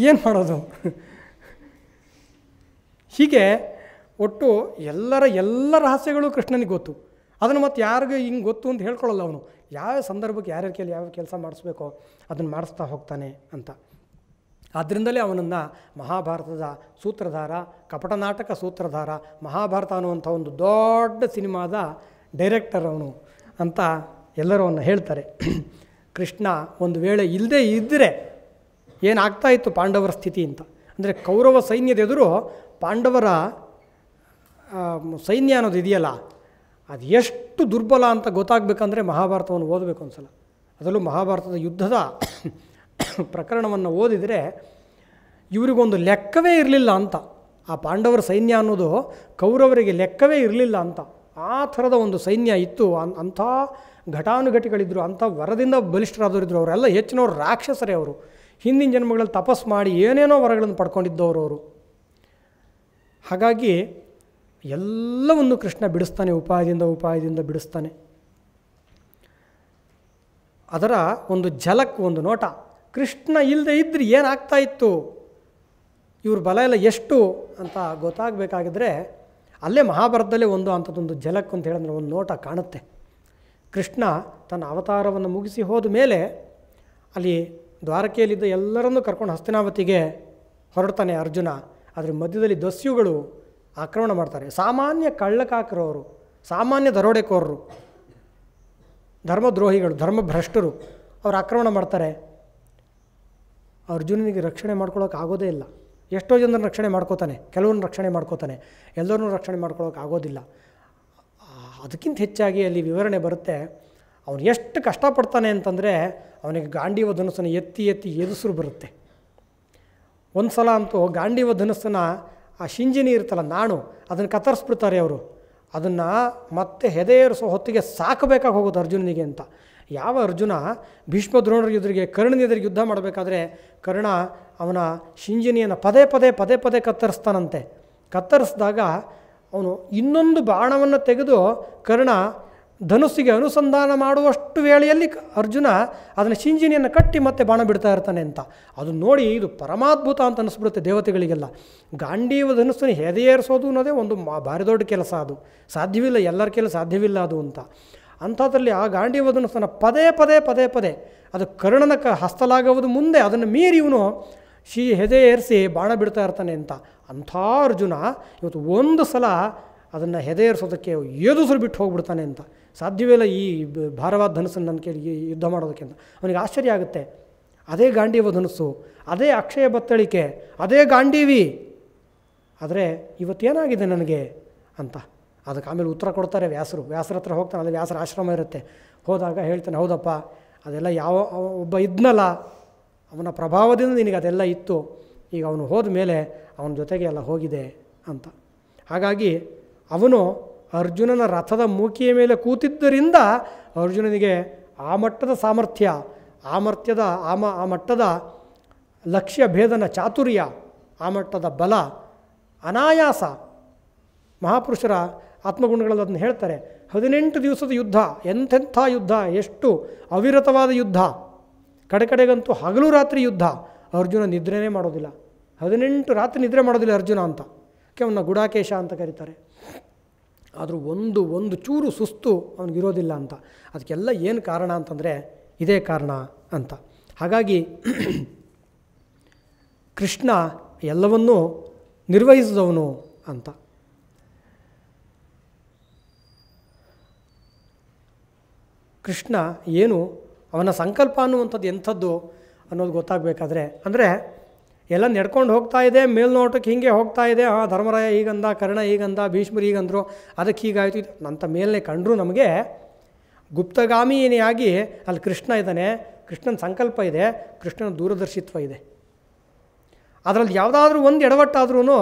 ಏನು ಮಾಡೋದು? ಹೀಗೆ ಒಟ್ಟು ಎಲ್ಲ ರಹಸ್ಯಗಳು ಕೃಷ್ಣನಿಗೆ ಗೊತ್ತು. ಅದನ್ನು ಮತ್ತು ಯಾರಿಗೂ ಹಿಂಗೆ ಗೊತ್ತು ಅಂತ ಹೇಳ್ಕೊಳ್ಳಲ್ಲ ಅವನು. ಯಾವ ಸಂದರ್ಭಕ್ಕೆ ಯಾರ್ಯಾರ ಕೈಲಿ ಯಾವ ಕೆಲಸ ಮಾಡಿಸ್ಬೇಕೋ ಅದನ್ನು ಮಾಡಿಸ್ತಾ ಹೋಗ್ತಾನೆ ಅಂತ. ಆದ್ದರಿಂದಲೇ ಅವನನ್ನು ಮಹಾಭಾರತದ ಸೂತ್ರಧಾರ, ಕಪಟನಾಟಕ ಸೂತ್ರಧಾರ, ಮಹಾಭಾರತ ಅನ್ನುವಂಥ ಒಂದು ದೊಡ್ಡ ಸಿನಿಮಾದ ಡೈರೆಕ್ಟರ್ ಅವನು ಅಂತ ಎಲ್ಲರೂ ಅವನ್ನ ಹೇಳ್ತಾರೆ. ಕೃಷ್ಣ ಒಂದು ವೇಳೆ ಇಲ್ಲದೇ ಇದ್ದರೆ ಏನಾಗ್ತಾಯಿತ್ತು ಪಾಂಡವರ ಸ್ಥಿತಿ ಅಂತ. ಅಂದರೆ ಕೌರವ ಸೈನ್ಯದ ಎದುರು ಪಾಂಡವರ ಸೈನ್ಯ ಅನ್ನೋದು ಇದೆಯಲ್ಲ, ಅದು ಎಷ್ಟು ದುರ್ಬಲ ಅಂತ ಗೊತ್ತಾಗಬೇಕಂದ್ರೆ ಮಹಾಭಾರತವನ್ನು ಓದಬೇಕು ಒಂದು ಸಲ. ಅದರಲ್ಲೂ ಮಹಾಭಾರತದ ಯುದ್ಧದ ಪ್ರಕರಣವನ್ನು ಓದಿದರೆ ಇವರಿಗೊಂದು ಲೆಕ್ಕವೇ ಇರಲಿಲ್ಲ ಅಂತ. ಆ ಪಾಂಡವರ ಸೈನ್ಯ ಅನ್ನೋದು ಕೌರವರಿಗೆ ಲೆಕ್ಕವೇ ಇರಲಿಲ್ಲ ಅಂತ. ಆ ಥರದ ಒಂದು ಸೈನ್ಯ ಇತ್ತು. ಅಂಥ ಘಟಾನುಘಟಿಗಳಿದ್ದರು, ಅಂಥ ವರದಿಂದ ಬಲಿಷ್ಠರಾದವರಿದ್ದರು. ಅವರೆಲ್ಲ ಹೆಚ್ಚಿನವರು ರಾಕ್ಷಸರೇ. ಅವರು ಹಿಂದಿನ ಜನ್ಮಗಳಲ್ಲಿ ತಪಸ್ ಮಾಡಿ ಏನೇನೋ ವರಗಳನ್ನು ಪಡ್ಕೊಂಡಿದ್ದವರು ಅವರು. ಹಾಗಾಗಿ ಎಲ್ಲವನ್ನು ಕೃಷ್ಣ ಬಿಡಿಸ್ತಾನೆ, ಉಪಾಯದಿಂದ ಬಿಡಿಸ್ತಾನೆ. ಅದರ ಒಂದು ಝಲಕ್, ಒಂದು ನೋಟ. ಕೃಷ್ಣ ಇಲ್ಲದೆ ಇದ್ದರೆ ಏನಾಗ್ತಾಯಿತ್ತು, ಇವ್ರ ಬಲ ಎಲ್ಲ ಎಷ್ಟು ಅಂತ ಗೊತ್ತಾಗಬೇಕಾಗಿದ್ರೆ ಅಲ್ಲೇ ಮಹಾಭಾರತದಲ್ಲೇ ಒಂದು ಅಂಥದ್ದೊಂದು ಝಲಕ್ ಅಂತ ಹೇಳಿದ್ರೆ ಒಂದು ನೋಟ ಕಾಣುತ್ತೆ. ಕೃಷ್ಣ ತನ್ನ ಅವತಾರವನ್ನು ಮುಗಿಸಿ ಹೋದ ಮೇಲೆ ಅಲ್ಲಿ ದ್ವಾರಕೆಯಲ್ಲಿದ್ದ ಎಲ್ಲರನ್ನೂ ಕರ್ಕೊಂಡು ಹಸ್ತಿನಾವತಿಗೆ ಹೊರಡ್ತಾನೆ ಅರ್ಜುನ. ಅದರ ಮಧ್ಯದಲ್ಲಿ ದಸ್ಯುಗಳು ಆಕ್ರಮಣ ಮಾಡ್ತಾರೆ. ಸಾಮಾನ್ಯ ಕಳ್ಳಕಾಕರು ಅವರು, ಸಾಮಾನ್ಯ ದರೋಡೆಕೋರರು, ಧರ್ಮದ್ರೋಹಿಗಳು, ಧರ್ಮಭ್ರಷ್ಟರು. ಅವರು ಆಕ್ರಮಣ ಮಾಡ್ತಾರೆ. ಅರ್ಜುನನಿಗೆ ರಕ್ಷಣೆ ಮಾಡ್ಕೊಳ್ಳೋಕೆ ಆಗೋದೇ ಇಲ್ಲ. ಎಷ್ಟೋ ಜನರನ್ನು ರಕ್ಷಣೆ ಮಾಡ್ಕೋತಾನೆ, ಕೆಲವರನ್ನು ರಕ್ಷಣೆ ಮಾಡ್ಕೋತಾನೆ, ಎಲ್ಲರನ್ನೂ ರಕ್ಷಣೆ ಮಾಡ್ಕೊಳ್ಳೋಕೆ ಆಗೋದಿಲ್ಲ. ಅದಕ್ಕಿಂತ ಹೆಚ್ಚಾಗಿ ಅಲ್ಲಿ ವಿವರಣೆ ಬರುತ್ತೆ. ಅವನು ಎಷ್ಟು ಕಷ್ಟಪಡ್ತಾನೆ ಅಂತಂದರೆ ಅವನಿಗೆ ಗಾಂಡೀವ ಧನುಸ್ಸನ್ನು ಎತ್ತಿ ಎದುಸರು ಬರುತ್ತೆ. ಒಂದು ಸಲ ಅಂತೂ ಗಾಂಡೀವ ಧನುಸ್ಸನ್ನು ಆ ಶಿಂಜಿನಿ ಇರುತ್ತಲ್ಲ, ನಾಣು, ಅದನ್ನು ಕತ್ತರಿಸ್ಬಿಡ್ತಾರೆ ಅವರು. ಅದನ್ನು ಮತ್ತೆ ಹೆದೆಯೇರಿಸೋ ಹೊತ್ತಿಗೆ ಸಾಕಬೇಕಾಗಿ ಹೋಗೋದು ಅರ್ಜುನನಿಗೆ ಅಂತ. ಯಾವ ಅರ್ಜುನ ಭೀಷ್ಮ ದ್ರೋಣರ ಎದುರಿಗೆ, ಕರ್ಣನ ಎದುರಿಗೆ ಯುದ್ಧ ಮಾಡಬೇಕಾದ್ರೆ ಕರ್ಣ ಅವನ ಶಿಂಜಿನಿಯನ್ನು ಪದೇ ಪದೇ ಕತ್ತರಿಸ್ತಾನಂತೆ. ಕತ್ತರಿಸಿದಾಗ ಅವನು ಇನ್ನೊಂದು ಬಾಣವನ್ನು ತೆಗೆದು ಕರ್ಣ ಧನುಸ್ಸಿಗೆ ಅನುಸಂಧಾನ ಮಾಡುವಷ್ಟು ವೇಳೆಯಲ್ಲಿ ಅರ್ಜುನ ಅದನ್ನು ಶಿಂಜಿನಿಯನ್ನು ಕಟ್ಟಿ ಮತ್ತೆ ಬಾಣ ಬಿಡ್ತಾ ಇರ್ತಾನೆ ಅಂತ. ಅದು ನೋಡಿ ಇದು ಪರಮಾದ್ಭುತ ಅಂತ ಅನಿಸ್ಬಿಡುತ್ತೆ ದೇವತೆಗಳಿಗೆಲ್ಲ. ಗಾಂಡೀವ ಧನುಸ್ಸನ್ನು ಹೆದೆಯೇರಿಸೋದು ಅನ್ನೋದೇ ಒಂದು ಭಾರಿ ದೊಡ್ಡ ಕೆಲಸ. ಅದು ಸಾಧ್ಯವಿಲ್ಲ, ಎಲ್ಲರ ಕೈಲಿ ಸಾಧ್ಯವಿಲ್ಲ ಅದು ಅಂತ. ಅಂಥದ್ರಲ್ಲಿ ಆ ಗಾಂಡೀವ ಧನುಸ್ಸನ್ನು ಪದೇ ಅದು ಕರ್ಣನ ಹಸ್ತಲಾಗುವುದು ಮುಂದೆ ಅದನ್ನು ಮೀರಿ ಇವನು ಹೆದೆ ಏರಿಸಿ ಬಾಣ ಬಿಡ್ತಾ ಇರ್ತಾನೆ ಅಂತ. ಅಂಥ ಅರ್ಜುನ ಇವತ್ತು ಒಂದು ಸಲ ಅದನ್ನು ಹೆದೆಯೇರಿಸೋದಕ್ಕೆ ಏದುಸರು ಬಿಟ್ಟು ಹೋಗ್ಬಿಡ್ತಾನೆ ಅಂತ. ಸಾಧ್ಯವೇ ಇಲ್ಲ ಈ ಭಾರವಾದ ಧನುಸ್ಸನ್ನು ನನ್ನ ಕೈಲಿ ಯುದ್ಧ ಮಾಡೋದಕ್ಕೆ ಅಂತ. ಅವನಿಗೆ ಆಶ್ಚರ್ಯ ಆಗುತ್ತೆ. ಅದೇ ಗಾಂಡೀವ ಧನುಸ್ಸು, ಅದೇ ಅಕ್ಷಯ ಬತ್ತಳಿಕೆ, ಅದೇ ಗಾಂಡೀವಿ, ಆದರೆ ಇವತ್ತೇನಾಗಿದೆ ನನಗೆ ಅಂತ. ಅದಕ್ಕೆ ಆಮೇಲೆ ಉತ್ತರ ಕೊಡ್ತಾರೆ ವ್ಯಾಸರ ಹತ್ರ ಹೋಗ್ತಾನೆ. ಅಲ್ಲಿ ವ್ಯಾಸರ ಆಶ್ರಮ ಇರುತ್ತೆ. ಹೋದಾಗ ಹೇಳ್ತಾನೆ, ಹೌದಪ್ಪ ಅದೆಲ್ಲ ಒಬ್ಬ ಇದ್ನಲ್ಲ, ಅವನ ಪ್ರಭಾವದಿಂದ ನಿನಗೆ ಅದೆಲ್ಲ ಇತ್ತು. ಈಗ ಅವನು ಹೋದ ಮೇಲೆ ಅವನ ಜೊತೆಗೆ ಎಲ್ಲ ಹೋಗಿದೆ ಅಂತ. ಹಾಗಾಗಿ ಅವನು ಅರ್ಜುನನ ರಥದ ಮೂಕಿಯ ಮೇಲೆ ಕೂತಿದ್ದರಿಂದ ಅರ್ಜುನನಿಗೆ ಆ ಮಟ್ಟದ ಸಾಮರ್ಥ್ಯ, ಆ ಮಟ್ಟದ ಲಕ್ಷ್ಯ ಭೇದನ ಚಾತುರ್ಯ, ಆ ಮಟ್ಟದ ಬಲ, ಅನಾಯಾಸ. ಮಹಾಪುರುಷರ ಆತ್ಮಗುಣಗಳಲ್ಲಿ ಅದನ್ನು ಹೇಳ್ತಾರೆ. 18 ದಿವಸದ ಯುದ್ಧ, ಎಂಥೆಂಥ ಯುದ್ಧ, ಎಷ್ಟು ಅವಿರತವಾದ ಯುದ್ಧ, ಕಡೆಗಂತೂ ಹಗಲು ರಾತ್ರಿ ಯುದ್ಧ. ಅರ್ಜುನ ನಿದ್ರೆನೇ ಮಾಡೋದಿಲ್ಲ, 18 ರಾತ್ರಿ ನಿದ್ರೆ ಮಾಡೋದಿಲ್ಲ ಅರ್ಜುನ ಅಂತ. ಅವನ್ನ ಗುಡಾಕೇಶ ಅಂತ ಕರೀತಾರೆ. ಆದರೂ ಒಂದು ಚೂರು ಸುಸ್ತು ಅವನಿಗಿರೋದಿಲ್ಲ ಅಂತ. ಅದಕ್ಕೆಲ್ಲ ಏನು ಕಾರಣ ಅಂತಂದರೆ ಇದೇ ಕಾರಣ ಅಂತ. ಹಾಗಾಗಿ ಕೃಷ್ಣ ಎಲ್ಲವನ್ನೂ ನಿರ್ವಹಿಸಿದವನು ಅಂತ. ಕೃಷ್ಣ ಏನು, ಅವನ ಸಂಕಲ್ಪ ಅನ್ನುವಂಥದ್ದು ಎಂಥದ್ದು ಅನ್ನೋದು ಗೊತ್ತಾಗಬೇಕಾದ್ರೆ, ಅಂದರೆ ಎಲ್ಲ ನಡ್ಕೊಂಡು ಹೋಗ್ತಾ ಇದೆ, ಮೇಲ್ನೋಟಕ್ಕೆ ಹೀಗೆ ಹೋಗ್ತಾ ಇದೆ. ಧರ್ಮರಾಯ ಹೀಗಂದ, ಕರ್ಣ ಹೀಗಂದ, ಭೀಷ್ಮರು ಹೀಗಂದರು, ಅದಕ್ಕೆ ಹೀಗಾಯಿತು ಅಂತ ಮೇಲೇ ಕಂಡರೂ ನಮಗೆ ಗುಪ್ತಗಾಮಿಯಾಗಿ ಅಲ್ಲಿ ಕೃಷ್ಣ ಇದ್ದಾನೆ, ಕೃಷ್ಣನ ಸಂಕಲ್ಪ ಇದೆ, ಕೃಷ್ಣನ ದೂರದರ್ಶಿತ್ವ ಇದೆ. ಅದರಲ್ಲಿ ಯಾವುದಾದ್ರೂ ಒಂದು ಎಡವಟ್ಟಾದ್ರೂ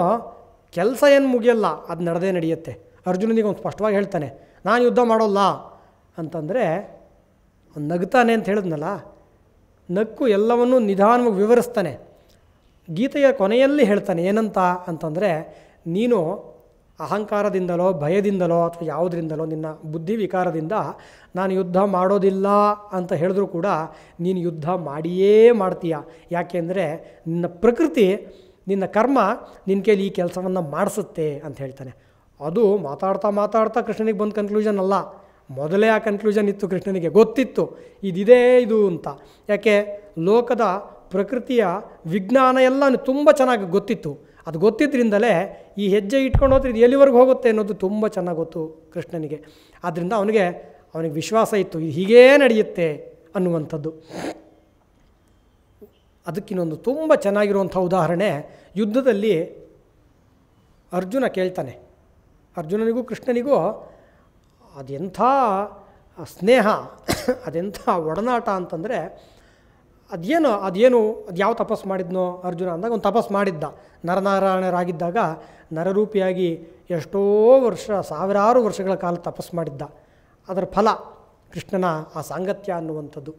ಕೆಲಸ ಏನು ಮುಗಿಯಲ್ಲ, ಅದು ನಡೆದೇ ನಡೆಯುತ್ತೆ. ಅರ್ಜುನನಿಗೆ ಒಂದು ಸ್ಪಷ್ಟವಾಗಿ ಹೇಳ್ತಾನೆ, ನಾನು ಯುದ್ಧ ಮಾಡೋಲ್ಲ ಅಂತಂದರೆ ಅವ್ನು ನಗ್ತಾನೆ ಅಂತ ಹೇಳಿದ್ನಲ್ಲ, ನಕ್ಕು ಎಲ್ಲವನ್ನೂ ನಿಧಾನವಾಗಿ ವಿವರಿಸ್ತಾನೆ. ಗೀತೆಯ ಕೊನೆಯಲ್ಲಿ ಹೇಳ್ತಾನೆ ಏನಂತ ಅಂತಂದರೆ, ನೀನು ಅಹಂಕಾರದಿಂದಲೋ ಭಯದಿಂದಲೋ ಅಥವಾ ಯಾವುದರಿಂದಲೋ ನಿನ್ನ ಬುದ್ಧಿ ವಿಕಾರದಿಂದ ನಾನು ಯುದ್ಧ ಮಾಡೋದಿಲ್ಲ ಅಂತ ಹೇಳಿದ್ರೂ ಕೂಡ ನೀನು ಯುದ್ಧ ಮಾಡಿಯೇ ಮಾಡ್ತೀಯ. ಯಾಕೆಂದರೆ ನಿನ್ನ ಪ್ರಕೃತಿ, ನಿನ್ನ ಕರ್ಮ ನಿನ್ನ ಕೈಲಿ ಈ ಕೆಲಸವನ್ನು ಮಾಡಿಸುತ್ತೆ ಅಂತ ಹೇಳ್ತಾನೆ. ಅದು ಮಾತಾಡ್ತಾ ಕೃಷ್ಣನಿಗೆ ಬಂದ ಕನ್ಕ್ಲೂಷನ್ ಅಲ್ಲ, ಮೊದಲೇ ಆ ಕನ್ಕ್ಲೂಷನ್ ಇತ್ತು. ಕೃಷ್ಣನಿಗೆ ಗೊತ್ತಿತ್ತು ಇದು ಅಂತ. ಯಾಕೆ ಲೋಕದ ಪ್ರಕೃತಿಯ ವಿಜ್ಞಾನ ಎಲ್ಲ ತುಂಬ ಚೆನ್ನಾಗಿ ಗೊತ್ತಿತ್ತು. ಅದು ಗೊತ್ತಿದ್ದರಿಂದಲೇ ಈ ಹೆಜ್ಜೆ ಇಟ್ಕೊಂಡು ಹೋದ್ರೆ ಇದು ಎಲ್ಲಿವರೆಗೂ ಹೋಗುತ್ತೆ ಅನ್ನೋದು ತುಂಬ ಚೆನ್ನಾಗಿ ಗೊತ್ತು ಕೃಷ್ಣನಿಗೆ. ಆದ್ದರಿಂದ ಅವನಿಗೆ ವಿಶ್ವಾಸ ಇತ್ತು, ಇದು ಹೀಗೇ ನಡೆಯುತ್ತೆ ಅನ್ನುವಂಥದ್ದು. ಅದಕ್ಕಿನ್ನೊಂದು ತುಂಬ ಚೆನ್ನಾಗಿರುವಂಥ ಉದಾಹರಣೆ, ಯುದ್ಧದಲ್ಲಿ ಅರ್ಜುನ ಕೇಳ್ತಾನೆ, ಅರ್ಜುನನಿಗೂ ಕೃಷ್ಣನಿಗೂ ಅದೆಂಥ ಸ್ನೇಹ, ಅದೆಂಥ ಒಡನಾಟ ಅಂತಂದರೆ, ಅದು ಯಾವ ತಪಸ್ಸು ಮಾಡಿದ್ನೋ ಅರ್ಜುನ ಅಂದಾಗ ಒಂದು ತಪಸ್ಸು ಮಾಡಿದ್ದ. ನರನಾರಾಯಣರಾಗಿದ್ದಾಗ ನರರೂಪಿಯಾಗಿ ಎಷ್ಟೋ ವರ್ಷ, ಸಾವಿರಾರು ವರ್ಷಗಳ ಕಾಲ ತಪಸ್ಸು ಮಾಡಿದ್ದ. ಅದರ ಫಲ ಕೃಷ್ಣನ ಆ ಸಾಂಗತ್ಯ ಅನ್ನುವಂಥದ್ದು.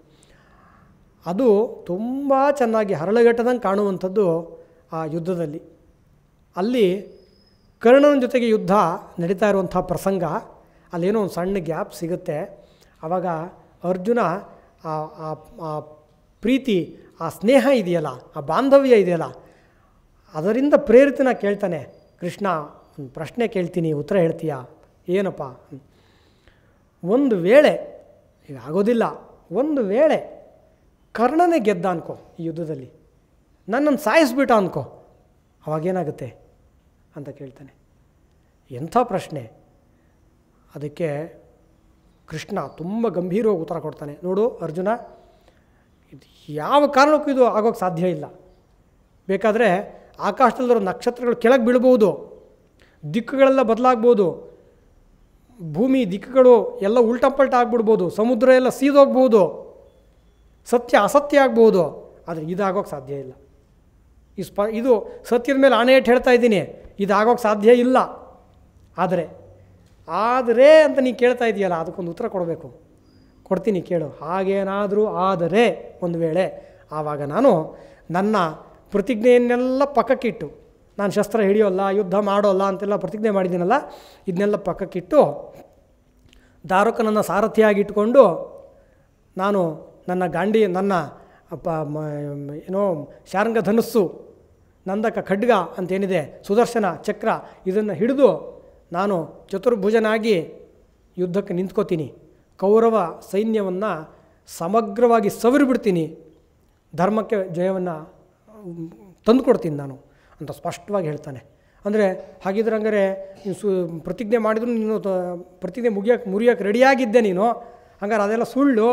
ಅದು ತುಂಬ ಚೆನ್ನಾಗಿ ಹರಳುಗಟ್ಟದಂಗೆ ಕಾಣುವಂಥದ್ದು ಆ ಯುದ್ಧದಲ್ಲಿ. ಅಲ್ಲಿ ಕರ್ಣನ ಜೊತೆಗೆ ಯುದ್ಧ ನಡೀತಾ ಇರುವಂಥ ಪ್ರಸಂಗ, ಅಲ್ಲೇನೋ ಒಂದು ಸಣ್ಣ ಗ್ಯಾಪ್ ಸಿಗುತ್ತೆ. ಆವಾಗ ಅರ್ಜುನ ಆ ಪ್ರೀತಿ, ಆ ಸ್ನೇಹ ಇದೆಯಲ್ಲ, ಆ ಬಾಂಧವ್ಯ ಇದೆಯಲ್ಲ, ಅದರಿಂದ ಪ್ರೇರಿತನ ಕೇಳ್ತಾನೆ, ಕೃಷ್ಣ ಒಂದು ಪ್ರಶ್ನೆ ಕೇಳ್ತೀನಿ, ಉತ್ತರ ಹೇಳ್ತೀಯಾ? ಏನಪ್ಪ? ಒಂದು ವೇಳೆ, ಈಗ ಆಗೋದಿಲ್ಲ, ಒಂದು ವೇಳೆ ಕರ್ಣನೇ ಗೆದ್ದ ಅನ್ಕೋ ಈ ಯುದ್ಧದಲ್ಲಿ, ನನ್ನನ್ನು ಸಾಯಿಸ್ಬಿಟ್ಟ ಅನ್ಕೋ, ಅವಾಗೇನಾಗುತ್ತೆ ಅಂತ ಕೇಳ್ತಾನೆ. ಎಂಥ ಪ್ರಶ್ನೆ! ಅದಕ್ಕೆ ಕೃಷ್ಣ ತುಂಬ ಗಂಭೀರವಾಗಿ ಉತ್ತರ ಕೊಡ್ತಾನೆ. ನೋಡು ಅರ್ಜುನ, ಇದು ಯಾವ ಕಾರಣಕ್ಕೂ ಇದು ಆಗೋಕ್ಕೆ ಸಾಧ್ಯ ಇಲ್ಲ. ಬೇಕಾದರೆ ಆಕಾಶದಲ್ಲಿರೋ ನಕ್ಷತ್ರಗಳು ಕೆಳಗೆ ಬೀಳ್ಬೋದು, ದಿಕ್ಕುಗಳೆಲ್ಲ ಬದಲಾಗ್ಬೋದು, ಭೂಮಿ ದಿಕ್ಕುಗಳು ಎಲ್ಲ ಉಲ್ಟಪಲ್ಟ ಆಗ್ಬಿಡ್ಬೋದು, ಸಮುದ್ರ ಎಲ್ಲ ಸೀದೋಗ್ಬೋದು, ಸತ್ಯ ಅಸತ್ಯ ಆಗ್ಬೋದು, ಆದರೆ ಇದಾಗೋಕ್ಕೆ ಸಾಧ್ಯ ಇಲ್ಲ. ಇದು ಸತ್ಯದ ಮೇಲೆ ಆಣೆ ಇಟ್ಟು ಹೇಳ್ತಾ ಇದ್ದೀನಿ, ಇದಾಗೋಕ್ಕೆ ಸಾಧ್ಯ ಇಲ್ಲ. ಆದರೆ ಅಂತ ನೀನು ಕೇಳ್ತಾ ಇದೆಯಲ್ಲ, ಅದಕ್ಕೊಂದು ಉತ್ತರ ಕೊಡಬೇಕು. ಕೊಡ್ತೀನಿ ಕೇಳು. ಹಾಗೇನಾದರೂ ಆದರೆ ಒಂದು ವೇಳೆ, ಆವಾಗ ನಾನು ನನ್ನ ಪ್ರತಿಜ್ಞೆಯನ್ನೆಲ್ಲ ಪಕ್ಕಕ್ಕಿಟ್ಟು, ನಾನು ಶಸ್ತ್ರ ಹಿಡಿಯೋಲ್ಲ, ಯುದ್ಧ ಮಾಡೋಲ್ಲ ಅಂತೆಲ್ಲ ಪ್ರತಿಜ್ಞೆ ಮಾಡಿದ್ದೀನಲ್ಲ, ಇದನ್ನೆಲ್ಲ ಪಕ್ಕಕ್ಕಿಟ್ಟು ದಾರುಕನನ್ನು ಸಾರಥಿಯಾಗಿಟ್ಕೊಂಡು ನಾನು ನನ್ನ ಶಾರ್ಂಗ ಧನುಸ್ಸು, ನಂದಕ ಖಡ್ಗ ಅಂತೇನಿದೆ, ಸುದರ್ಶನ ಚಕ್ರ, ಇದನ್ನು ಹಿಡಿದು ನಾನು ಚತುರ್ಭುಜನಾಗಿ ಯುದ್ಧಕ್ಕೆ ನಿಂತ್ಕೋತೀನಿ, ಕೌರವ ಸೈನ್ಯವನ್ನು ಸಮಗ್ರವಾಗಿ ಸವರಿಬಿಡ್ತೀನಿ, ಧರ್ಮಕ್ಕೆ ಜಯವನ್ನು ತಂದುಕೊಡ್ತೀನಿ ನಾನು ಅಂತ ಸ್ಪಷ್ಟವಾಗಿ ಹೇಳ್ತಾನೆ. ಅಂದರೆ ಹಾಗಿದ್ರೆ ಪ್ರತಿಜ್ಞೆ ಮಾಡಿದ್ರು ನೀನು ಪ್ರತಿಜ್ಞೆ ಮುರಿಯೋಕ್ಕೆ ರೆಡಿಯಾಗಿದ್ದೆ ನೀನು, ಹಂಗಾರೆ ಅದೆಲ್ಲ ಸುಳ್ಳು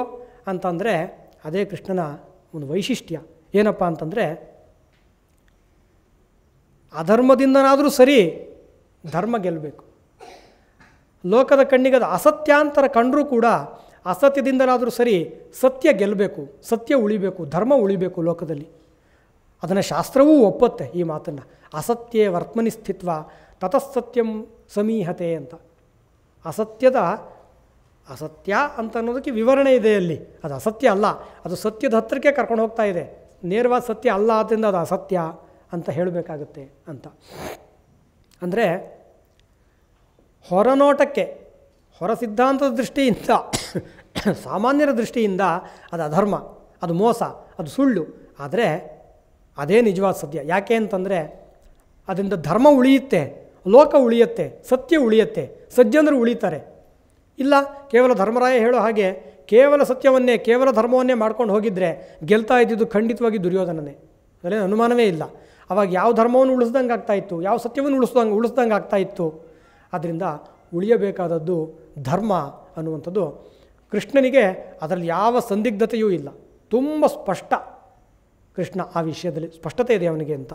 ಅಂತಂದರೆ ಅದೇ ಕೃಷ್ಣನ ಒಂದು ವೈಶಿಷ್ಟ್ಯ. ಏನಪ್ಪ ಅಂತಂದರೆ, ಅಧರ್ಮದಿಂದನಾದರೂ ಸರಿ ಧರ್ಮ ಗೆಲ್ಲಬೇಕು. ಲೋಕದ ಕಣ್ಣಿಗೆ ಅದು ಅಸತ್ಯಾಂತರ ಕಂಡರೂ ಕೂಡ ಅಸತ್ಯದಿಂದಲಾದರೂ ಸರಿ ಸತ್ಯ ಗೆಲ್ಲಬೇಕು, ಸತ್ಯ ಉಳಿಬೇಕು, ಧರ್ಮ ಉಳಿಬೇಕು ಲೋಕದಲ್ಲಿ. ಅದನ್ನು ಶಾಸ್ತ್ರವೂ ಒಪ್ಪತ್ತೆ ಈ ಮಾತನ್ನು. ಅಸತ್ಯೇ ವರ್ತಮನಿ ಸ್ಥಿತ್ವ ತತಸ್ಸತ್ಯಂ ಸಮೀಹತೆ ಅಂತ. ಅಸತ್ಯ ಅಂತ ಅನ್ನೋದಕ್ಕೆ ವಿವರಣೆ ಇದೆ ಅಲ್ಲಿ. ಅದು ಅಸತ್ಯ ಅಲ್ಲ, ಅದು ಸತ್ಯದ ಹತ್ತಿರಕ್ಕೆ ಕರ್ಕೊಂಡು ಹೋಗ್ತಾ ಇದೆ. ನೇರವಾದ ಸತ್ಯ ಅಲ್ಲ, ಆದ್ದರಿಂದ ಅದು ಅಸತ್ಯ ಅಂತ ಹೇಳಬೇಕಾಗುತ್ತೆ ಅಂತ. ಅಂದರೆ ಹೊರನೋಟಕ್ಕೆ, ಹೊರ ಸಿದ್ಧಾಂತದ ದೃಷ್ಟಿಯಿಂದ, ಸಾಮಾನ್ಯರ ದೃಷ್ಟಿಯಿಂದ ಅದು ಅಧರ್ಮ, ಅದು ಮೋಸ, ಅದು ಸುಳ್ಳು. ಆದರೆ ಅದೇ ನಿಜವಾದ ಸತ್ಯ. ಯಾಕೆ ಅಂತಂದರೆ ಅದರಿಂದ ಧರ್ಮ ಉಳಿಯುತ್ತೆ, ಲೋಕ ಉಳಿಯುತ್ತೆ, ಸತ್ಯ ಉಳಿಯುತ್ತೆ, ಸಜ್ಜನರು ಉಳಿತಾರೆ. ಇಲ್ಲ, ಕೇವಲ ಧರ್ಮರಾಯ ಹೇಳೋ ಹಾಗೆ ಕೇವಲ ಸತ್ಯವನ್ನೇ, ಕೇವಲ ಧರ್ಮವನ್ನೇ ಮಾಡ್ಕೊಂಡು ಹೋಗಿದ್ದರೆ ಗೆಲ್ತಾ ಇದ್ದಿದ್ದು ಖಂಡಿತವಾಗಿ ದುರ್ಯೋಧನನೇ, ಅದರಲ್ಲಿ ಅನುಮಾನವೇ ಇಲ್ಲ. ಆವಾಗ ಯಾವ ಧರ್ಮವನ್ನು ಉಳಿಸ್ದಂಗೆ ಆಗ್ತಾಯಿತ್ತು, ಯಾವ ಸತ್ಯವನ್ನು ಉಳಿಸ್ದಂಗೆ ಆಗ್ತಾಯಿತ್ತು. ಆದ್ದರಿಂದ ಉಳಿಯಬೇಕಾದದ್ದು ಧರ್ಮ ಅನ್ನುವಂಥದ್ದು ಕೃಷ್ಣನಿಗೆ ಅದರಲ್ಲಿ ಯಾವ ಸಂದಿಗ್ಧತೆಯೂ ಇಲ್ಲ. ತುಂಬ ಸ್ಪಷ್ಟ ಕೃಷ್ಣ ಆ ವಿಷಯದಲ್ಲಿ, ಸ್ಪಷ್ಟತೆ ಇದೆ ಅವನಿಗೆ ಅಂತ.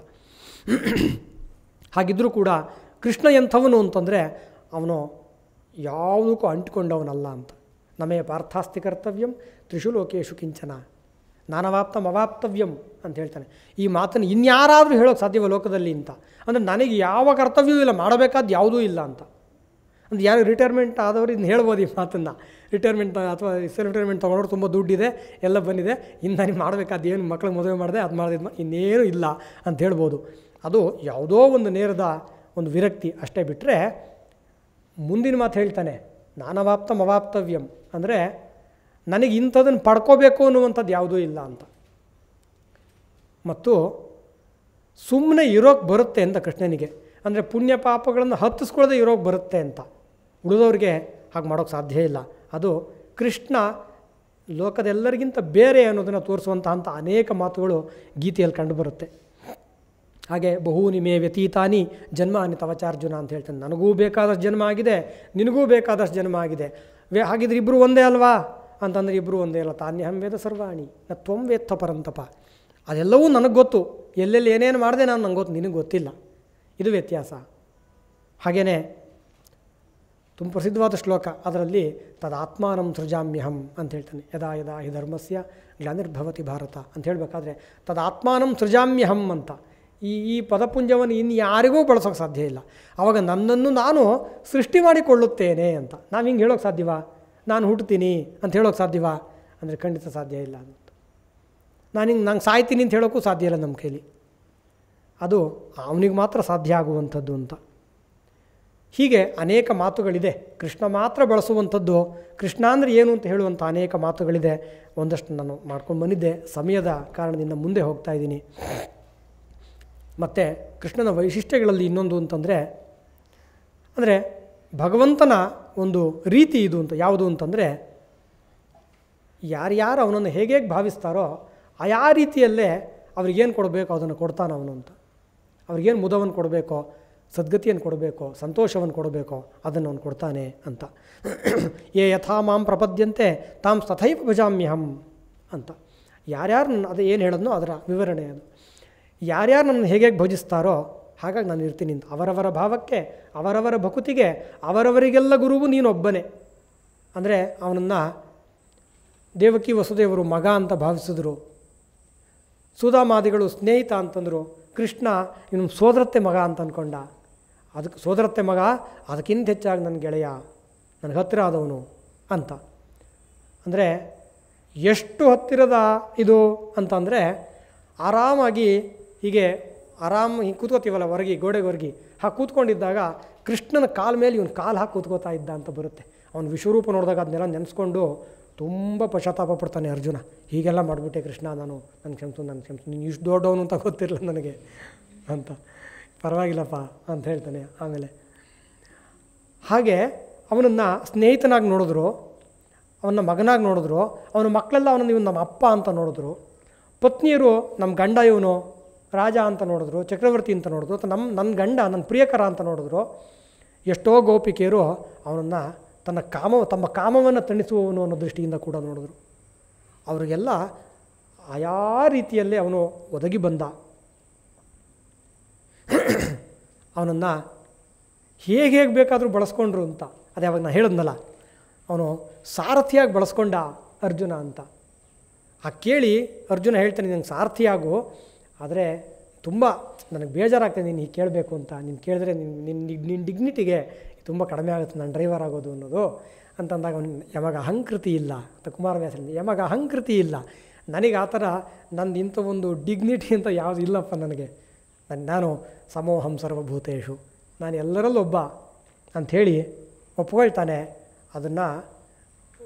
ಹಾಗಿದ್ದರೂ ಕೂಡ ಕೃಷ್ಣ ಎಂಥವನು ಅಂತಂದರೆ ಅವನು ಯಾವುದಕ್ಕೂ ಅಂಟಿಕೊಂಡವನಲ್ಲ ಅಂತ. ನಮೇ ಪಾರ್ಥಾಸ್ತಿ ಕರ್ತವ್ಯಂ ತ್ರಿಷು ಲೋಕೇಶು ಕಿಂಚನ ನಾನವಾಪ್ತಂ ಅವಾಪ್ತವ್ಯಂ ಅಂತ ಹೇಳ್ತಾನೆ. ಈ ಮಾತನ್ನು ಇನ್ಯಾರಾದರೂ ಹೇಳೋಕ್ಕೆ ಸಾಧ್ಯವೋ ಲೋಕದಲ್ಲಿ ಅಂತ. ಅಂದರೆ ನನಗೆ ಯಾವ ಕರ್ತವ್ಯವೂ ಇಲ್ಲ, ಮಾಡಬೇಕಾದ್ದು ಯಾವುದೂ ಇಲ್ಲ ಅಂತ. ಅಂದರೆ ಯಾರು ರಿಟೈರ್ಮೆಂಟ್ ಆದವರು ಇದನ್ನ ಹೇಳ್ಬೋದು ಈ ಮಾತನ್ನು. ರಿಟೈರ್ಮೆಂಟ್ ಅಥವಾ ಸೆಲ್ಫ್ ರಿಟೈರ್ಮೆಂಟ್ ತೊಗೊಂಡ್ರು ತುಂಬ ದುಡ್ಡಿದೆ, ಎಲ್ಲ ಬಂದಿದೆ, ಇನ್ನು ನನಗೆ ಮಾಡಬೇಕಾದ್ದು ಏನು, ಮಕ್ಕಳಿಗೆ ಮದುವೆ ಮಾಡಿದೆ, ಅದು ಮಾಡಿದ ಇನ್ನೇನು ಇಲ್ಲ ಅಂತ ಹೇಳ್ಬೋದು. ಅದು ಯಾವುದೋ ಒಂದು ನೇರದ ಒಂದು ವಿರಕ್ತಿ ಅಷ್ಟೇ. ಬಿಟ್ಟರೆ ಮುಂದಿನ ಮಾತು ಹೇಳ್ತಾನೆ, ನಾನವಾಪ್ತಂ ಅವಾಪ್ತವ್ಯಂ ಅಂದರೆ ನನಗೆ ಇಂಥದನ್ನು ಪಡ್ಕೋಬೇಕು ಅನ್ನುವಂಥದ್ದು ಯಾವುದೂ ಇಲ್ಲ ಅಂತ. ಮತ್ತು ಸುಮ್ಮನೆ ಇರೋಕ್ಕೆ ಬರುತ್ತೆ ಅಂತ ಕೃಷ್ಣನಿಗೆ. ಅಂದರೆ ಪುಣ್ಯ ಪಾಪಗಳನ್ನು ಹತ್ತಿಸ್ಕೊಳ್ಳದೆ ಇರೋಕ್ಕೆ ಬರುತ್ತೆ ಅಂತ. ಉಳಿದವ್ರಿಗೆ ಹಾಗೆ ಮಾಡೋಕ್ಕೆ ಸಾಧ್ಯ ಇಲ್ಲ. ಅದು ಕೃಷ್ಣ ಲೋಕದೆಲ್ಲರಿಗಿಂತ ಬೇರೆ ಅನ್ನೋದನ್ನು ತೋರಿಸುವಂತಹ ಅನೇಕ ಮಾತುಗಳು ಗೀತೆಯಲ್ಲಿ ಕಂಡುಬರುತ್ತೆ. ಹಾಗೆ ಬಹೂನಿ ಮೇ ವ್ಯತೀತಾನಿ ಜನ್ಮಾನಿ ತವಚಾರ್ಜುನ ಅಂತ ಹೇಳ್ತಾನೆ. ನನಗೂ ಬೇಕಾದಷ್ಟು ಜನ್ಮ ಆಗಿದೆ, ನಿನಗೂ ಬೇಕಾದಷ್ಟು ಜನ್ಮ ಆಗಿದೆ. ಹಾಗಿದ್ರೆ ಇಬ್ಬರು ಒಂದೇ ಅಲ್ವಾ ಅಂತಂದರೆ ಇಬ್ಬರು ಒಂದೇ ಅಲ್ಲ. ತಾನ್ಯಹಂ ವೇದ ಸರ್ವಾಣಿ ನ ತ್ವಂ ವೇತ್ತ ಪರಂತಪ. ಅದೆಲ್ಲವೂ ನನಗೆ ಗೊತ್ತು, ಎಲ್ಲೆಲ್ಲಿ ಏನೇನು ಮಾಡಿದೆ ನಾನು ನಂಗೆ ಗೊತ್ತು, ನಿನಗೆ ಗೊತ್ತಿಲ್ಲ. ಇದು ವ್ಯತ್ಯಾಸ. ಹಾಗೆಯೇ ತುಂಬ ಪ್ರಸಿದ್ಧವಾದ ಶ್ಲೋಕ, ಅದರಲ್ಲಿ ತದಾತ್ಮಾನಂ ಸೃಜಾಮ್ಯಹಂ ಅಂತ ಹೇಳ್ತಾನೆ. ಯದಾ ಯದಾ ಹಿ ಧರ್ಮಸ್ಯ ಗ್ಲಾನಿರ್ಭವತಿ ಭಾರತ ಅಂತ ಹೇಳಬೇಕಾದ್ರೆ ತದಾತ್ಮಾನಂ ಸೃಜಾಮ್ಯಹಂ ಅಂತ ಈ ಪದಪುಂಜವನ್ನು ಇನ್ನು ಯಾರಿಗೂ ಬಳಸೋಕ್ಕೆ ಸಾಧ್ಯ ಇಲ್ಲ. ಆವಾಗ ನನ್ನನ್ನು ನಾನು ಸೃಷ್ಟಿ ಮಾಡಿಕೊಳ್ಳುತ್ತೇನೆ ಅಂತ ನಾವು ಹಿಂಗೆ ಹೇಳೋಕ್ಕೆ ಸಾಧ್ಯವಾ? ನಾನು ಹುಟ್ಟುತ್ತೀನಿ ಅಂತ ಹೇಳೋಕ್ಕೆ ಸಾಧ್ಯವಾ ಅಂದರೆ ಖಂಡಿತ ಸಾಧ್ಯ ಇಲ್ಲ ಅಂತ. ನಂಗೆ ಸಾಯ್ತೀನಿ ಅಂತ ಹೇಳೋಕ್ಕೂ ಸಾಧ್ಯ ಇಲ್ಲ ನಮ್ಮ ಕೈಲಿ. ಅದು ಅವನಿಗೆ ಮಾತ್ರ ಸಾಧ್ಯ ಆಗುವಂಥದ್ದು ಅಂತ. ಹೀಗೆ ಅನೇಕ ಮಾತುಗಳಿದೆ. ಕೃಷ್ಣ ಮಾತ್ರ ಬಳಸುವಂಥದ್ದು, ಕೃಷ್ಣ ಅಂದರೆ ಏನು ಅಂತ ಹೇಳುವಂಥ ಅನೇಕ ಮಾತುಗಳಿದೆ. ಒಂದಷ್ಟು ನಾನು ಮಾಡ್ಕೊಂಡು ಬಂದಿದ್ದೆ, ಸಮಯದ ಕಾರಣದಿಂದ ಮುಂದೆ ಹೋಗ್ತಾ ಇದ್ದೀನಿ. ಮತ್ತು ಕೃಷ್ಣನ ವೈಶಿಷ್ಟ್ಯಗಳಲ್ಲಿ ಇನ್ನೊಂದು ಅಂತಂದರೆ ಭಗವಂತನ ಒಂದು ರೀತಿ ಇದು ಅಂತ ಯಾವುದು ಅಂತಂದರೆ, ಯಾರ್ಯಾರು ಅವನನ್ನು ಹೇಗೆ ಭಾವಿಸ್ತಾರೋ ಆಯಾ ರೀತಿಯಲ್ಲೇ ಅವ್ರಿಗೇನು ಕೊಡಬೇಕೋ ಅದನ್ನು ಕೊಡ್ತಾನೆ ಅವನು ಅಂತ. ಅವ್ರಿಗೇನು ಮುದವನ್ನು ಕೊಡಬೇಕೋ, ಸದ್ಗತಿಯನ್ನು ಕೊಡಬೇಕೋ, ಸಂತೋಷವನ್ನು ಕೊಡಬೇಕೋ ಅದನ್ನು ಅವನು ಕೊಡ್ತಾನೆ ಅಂತ. ಯೇ ಯಥಾ ಮಾಂ ಪ್ರಪದ್ಯಂತೆ ತಾಂ ತಥೈವ ಭಜಾಮ್ಯಹಂ ಅಂತ. ಯಾರ್ಯಾರು ಅದು ಏನು ಹೇಳೋದ್ನೋ ಅದರ ವಿವರಣೆ ಅದು. ಯಾರ್ಯಾರು ನನ್ನ ಹೇಗೆ ಭಜಿಸ್ತಾರೋ ಹಾಗಾಗಿ ನಾನು ಇರ್ತೀನಿ ಅಂತ. ಅವರವರ ಭಾವಕ್ಕೆ, ಅವರವರ ಭಕುತಿಗೆ, ಅವರವರಿಗೆಲ್ಲ ಗುರುವು ನೀನೊಬ್ಬನೇ. ಅಂದರೆ ಅವನನ್ನು ದೇವಕಿ ವಸುದೇವರು ಮಗ ಅಂತ ಭಾವಿಸಿದ್ರು, ಸುಧಾಮಾದಿಗಳು ಸ್ನೇಹಿತ ಅಂತಂದರು, ಕೃಷ್ಣ ಇವನು ಸೋದರತ್ತೆ ಮಗ ಅಂತ ಅಂದ್ಕೊಂಡ. ಅದಕ್ಕೆ ಸೋದರತ್ತೆ ಮಗ, ಅದಕ್ಕಿಂತ ಹೆಚ್ಚಾಗಿ ನನ್ನ ಗೆಳೆಯ, ನನಗೆ ಹತ್ತಿರ ಆದವನು ಅಂತ. ಅಂದರೆ ಎಷ್ಟು ಹತ್ತಿರದ ಇದು ಅಂತಂದರೆ, ಆರಾಮಾಗಿ ಹೀಗೆ ಹಿಂಗೆ ಕೂತ್ಕೋತೀವಲ್ಲ ಹೊರಗೆ, ಗೋಡೆಗೆ ಹೊರಗೆ ಹಾಗೆ ಕೂತ್ಕೊಂಡಿದ್ದಾಗ ಕೃಷ್ಣನ ಕಾಲ ಮೇಲೆ ಇವನು ಕಾಲು ಹಾಕಿ ಕೂತ್ಕೋತಾ ಇದ್ದ ಅಂತ ಬರುತ್ತೆ. ಅವನು ವಿಶ್ವರೂಪ ನೋಡಿದಾಗ ಅದನ್ನೆಲ್ಲ ನೆನೆಸ್ಕೊಂಡು ತುಂಬ ಪಶ್ಚಾತ್ತಾಪ ಪಡ್ತಾನೆ ಅರ್ಜುನ. ಹೀಗೆಲ್ಲ ಮಾಡಿಬಿಟ್ಟೆ ಕೃಷ್ಣ, ನಾನು ಕ್ಷಮಿಸು, ನೀನು ಇಷ್ಟು ದೊಡ್ಡವನು ಅಂತ ಗೊತ್ತಿರಲಿಲ್ಲ ನನಗೆ ಅಂತ. ಪರವಾಗಿಲ್ಲಪ್ಪ ಅಂತ ಹೇಳ್ತಾನೆ. ಆಮೇಲೆ ಹಾಗೆ ಅವನನ್ನು ಸ್ನೇಹಿತನಾಗಿ ನೋಡಿದ್ರು, ಅವನ ಮಗನಾಗಿ ನೋಡಿದ್ರು, ಅವನ ಮಕ್ಕಳೆಲ್ಲ ಅವನನ್ನು ಇವನು ನಮ್ಮ ಅಪ್ಪ ಅಂತ ನೋಡಿದ್ರು. ಪತ್ನಿಯರು ನಮ್ಮ ಗಂಡ ಇವನು ರಾಜ ಅಂತ ನೋಡಿದ್ರು, ಚಕ್ರವರ್ತಿ ಅಂತ ನೋಡಿದ್ರು, ಅಥವಾ ನನ್ನ ಗಂಡ ನನ್ನ ಪ್ರಿಯಕರ ಅಂತ ನೋಡಿದ್ರು. ಎಷ್ಟೋ ಗೋಪಿಕೆಯರು ಅವನನ್ನು ತಮ್ಮ ಕಾಮವನ್ನು ತಣಿಸುವವನು ಅನ್ನೋ ದೃಷ್ಟಿಯಿಂದ ಕೂಡ ನೋಡಿದ್ರು. ಅವರಿಗೆಲ್ಲ ಆಯಾ ರೀತಿಯಲ್ಲೇ ಅವನು ಒದಗಿ ಬಂದ. ಅವನನ್ನು ಹೇಗೆ ಬೇಕಾದರೂ ಬಳಸ್ಕೊಂಡ್ರು ಅಂತ. ಅದೇ ಅವಾಗ ನಾನು ಹೇಳಿದ್ನಲ್ಲ, ಅವನು ಸಾರಥಿಯಾಗಿ ಬಳಸ್ಕೊಂಡ ಅರ್ಜುನ ಅಂತ. ಆ ಕೇಳಿ ಅರ್ಜುನ ಹೇಳ್ತಾನೆ, ನಂಗೆ ಸಾರಥಿಯಾಗು, ಆದರೆ ತುಂಬ ನನಗೆ ಬೇಜಾರಾಗ್ತದೆ ನೀನು ಹೀಗೆ ಕೇಳಬೇಕು ಅಂತ. ನೀನು ಕೇಳಿದ್ರೆ ನಿನ್ನ ಡಿಗ್ನಿಟಿಗೆ ತುಂಬ ಕಡಿಮೆ ಆಗುತ್ತೆ ನಾನು ಡ್ರೈವರ್ ಆಗೋದು ಅನ್ನೋದು ಅಂತಂದಾಗ ಅವನು ಯಮಗ ಅಹಂಕೃತಿ ಇಲ್ಲ ಅಂತ ಕುಮಾರವ್ಯಾಸರಿಂದ. ಯಮಗ ಅಹಂಕೃತಿ ಇಲ್ಲ, ನನಗೆ ಆ ಥರ ನಂದು ಇಂಥ ಒಂದು ಡಿಗ್ನಿಟಿ ಅಂತ ಯಾವುದು ಇಲ್ಲಪ್ಪ ನನಗೆ. ನಾನು ಸಮೋಹಂ ಸರ್ವಭೂತೇಶು, ನಾನು ಎಲ್ಲರಲ್ಲೂ ಒಬ್ಬ ಅಂಥೇಳಿ ಒಪ್ಕೊಳ್ತಾನೆ. ಅದನ್ನು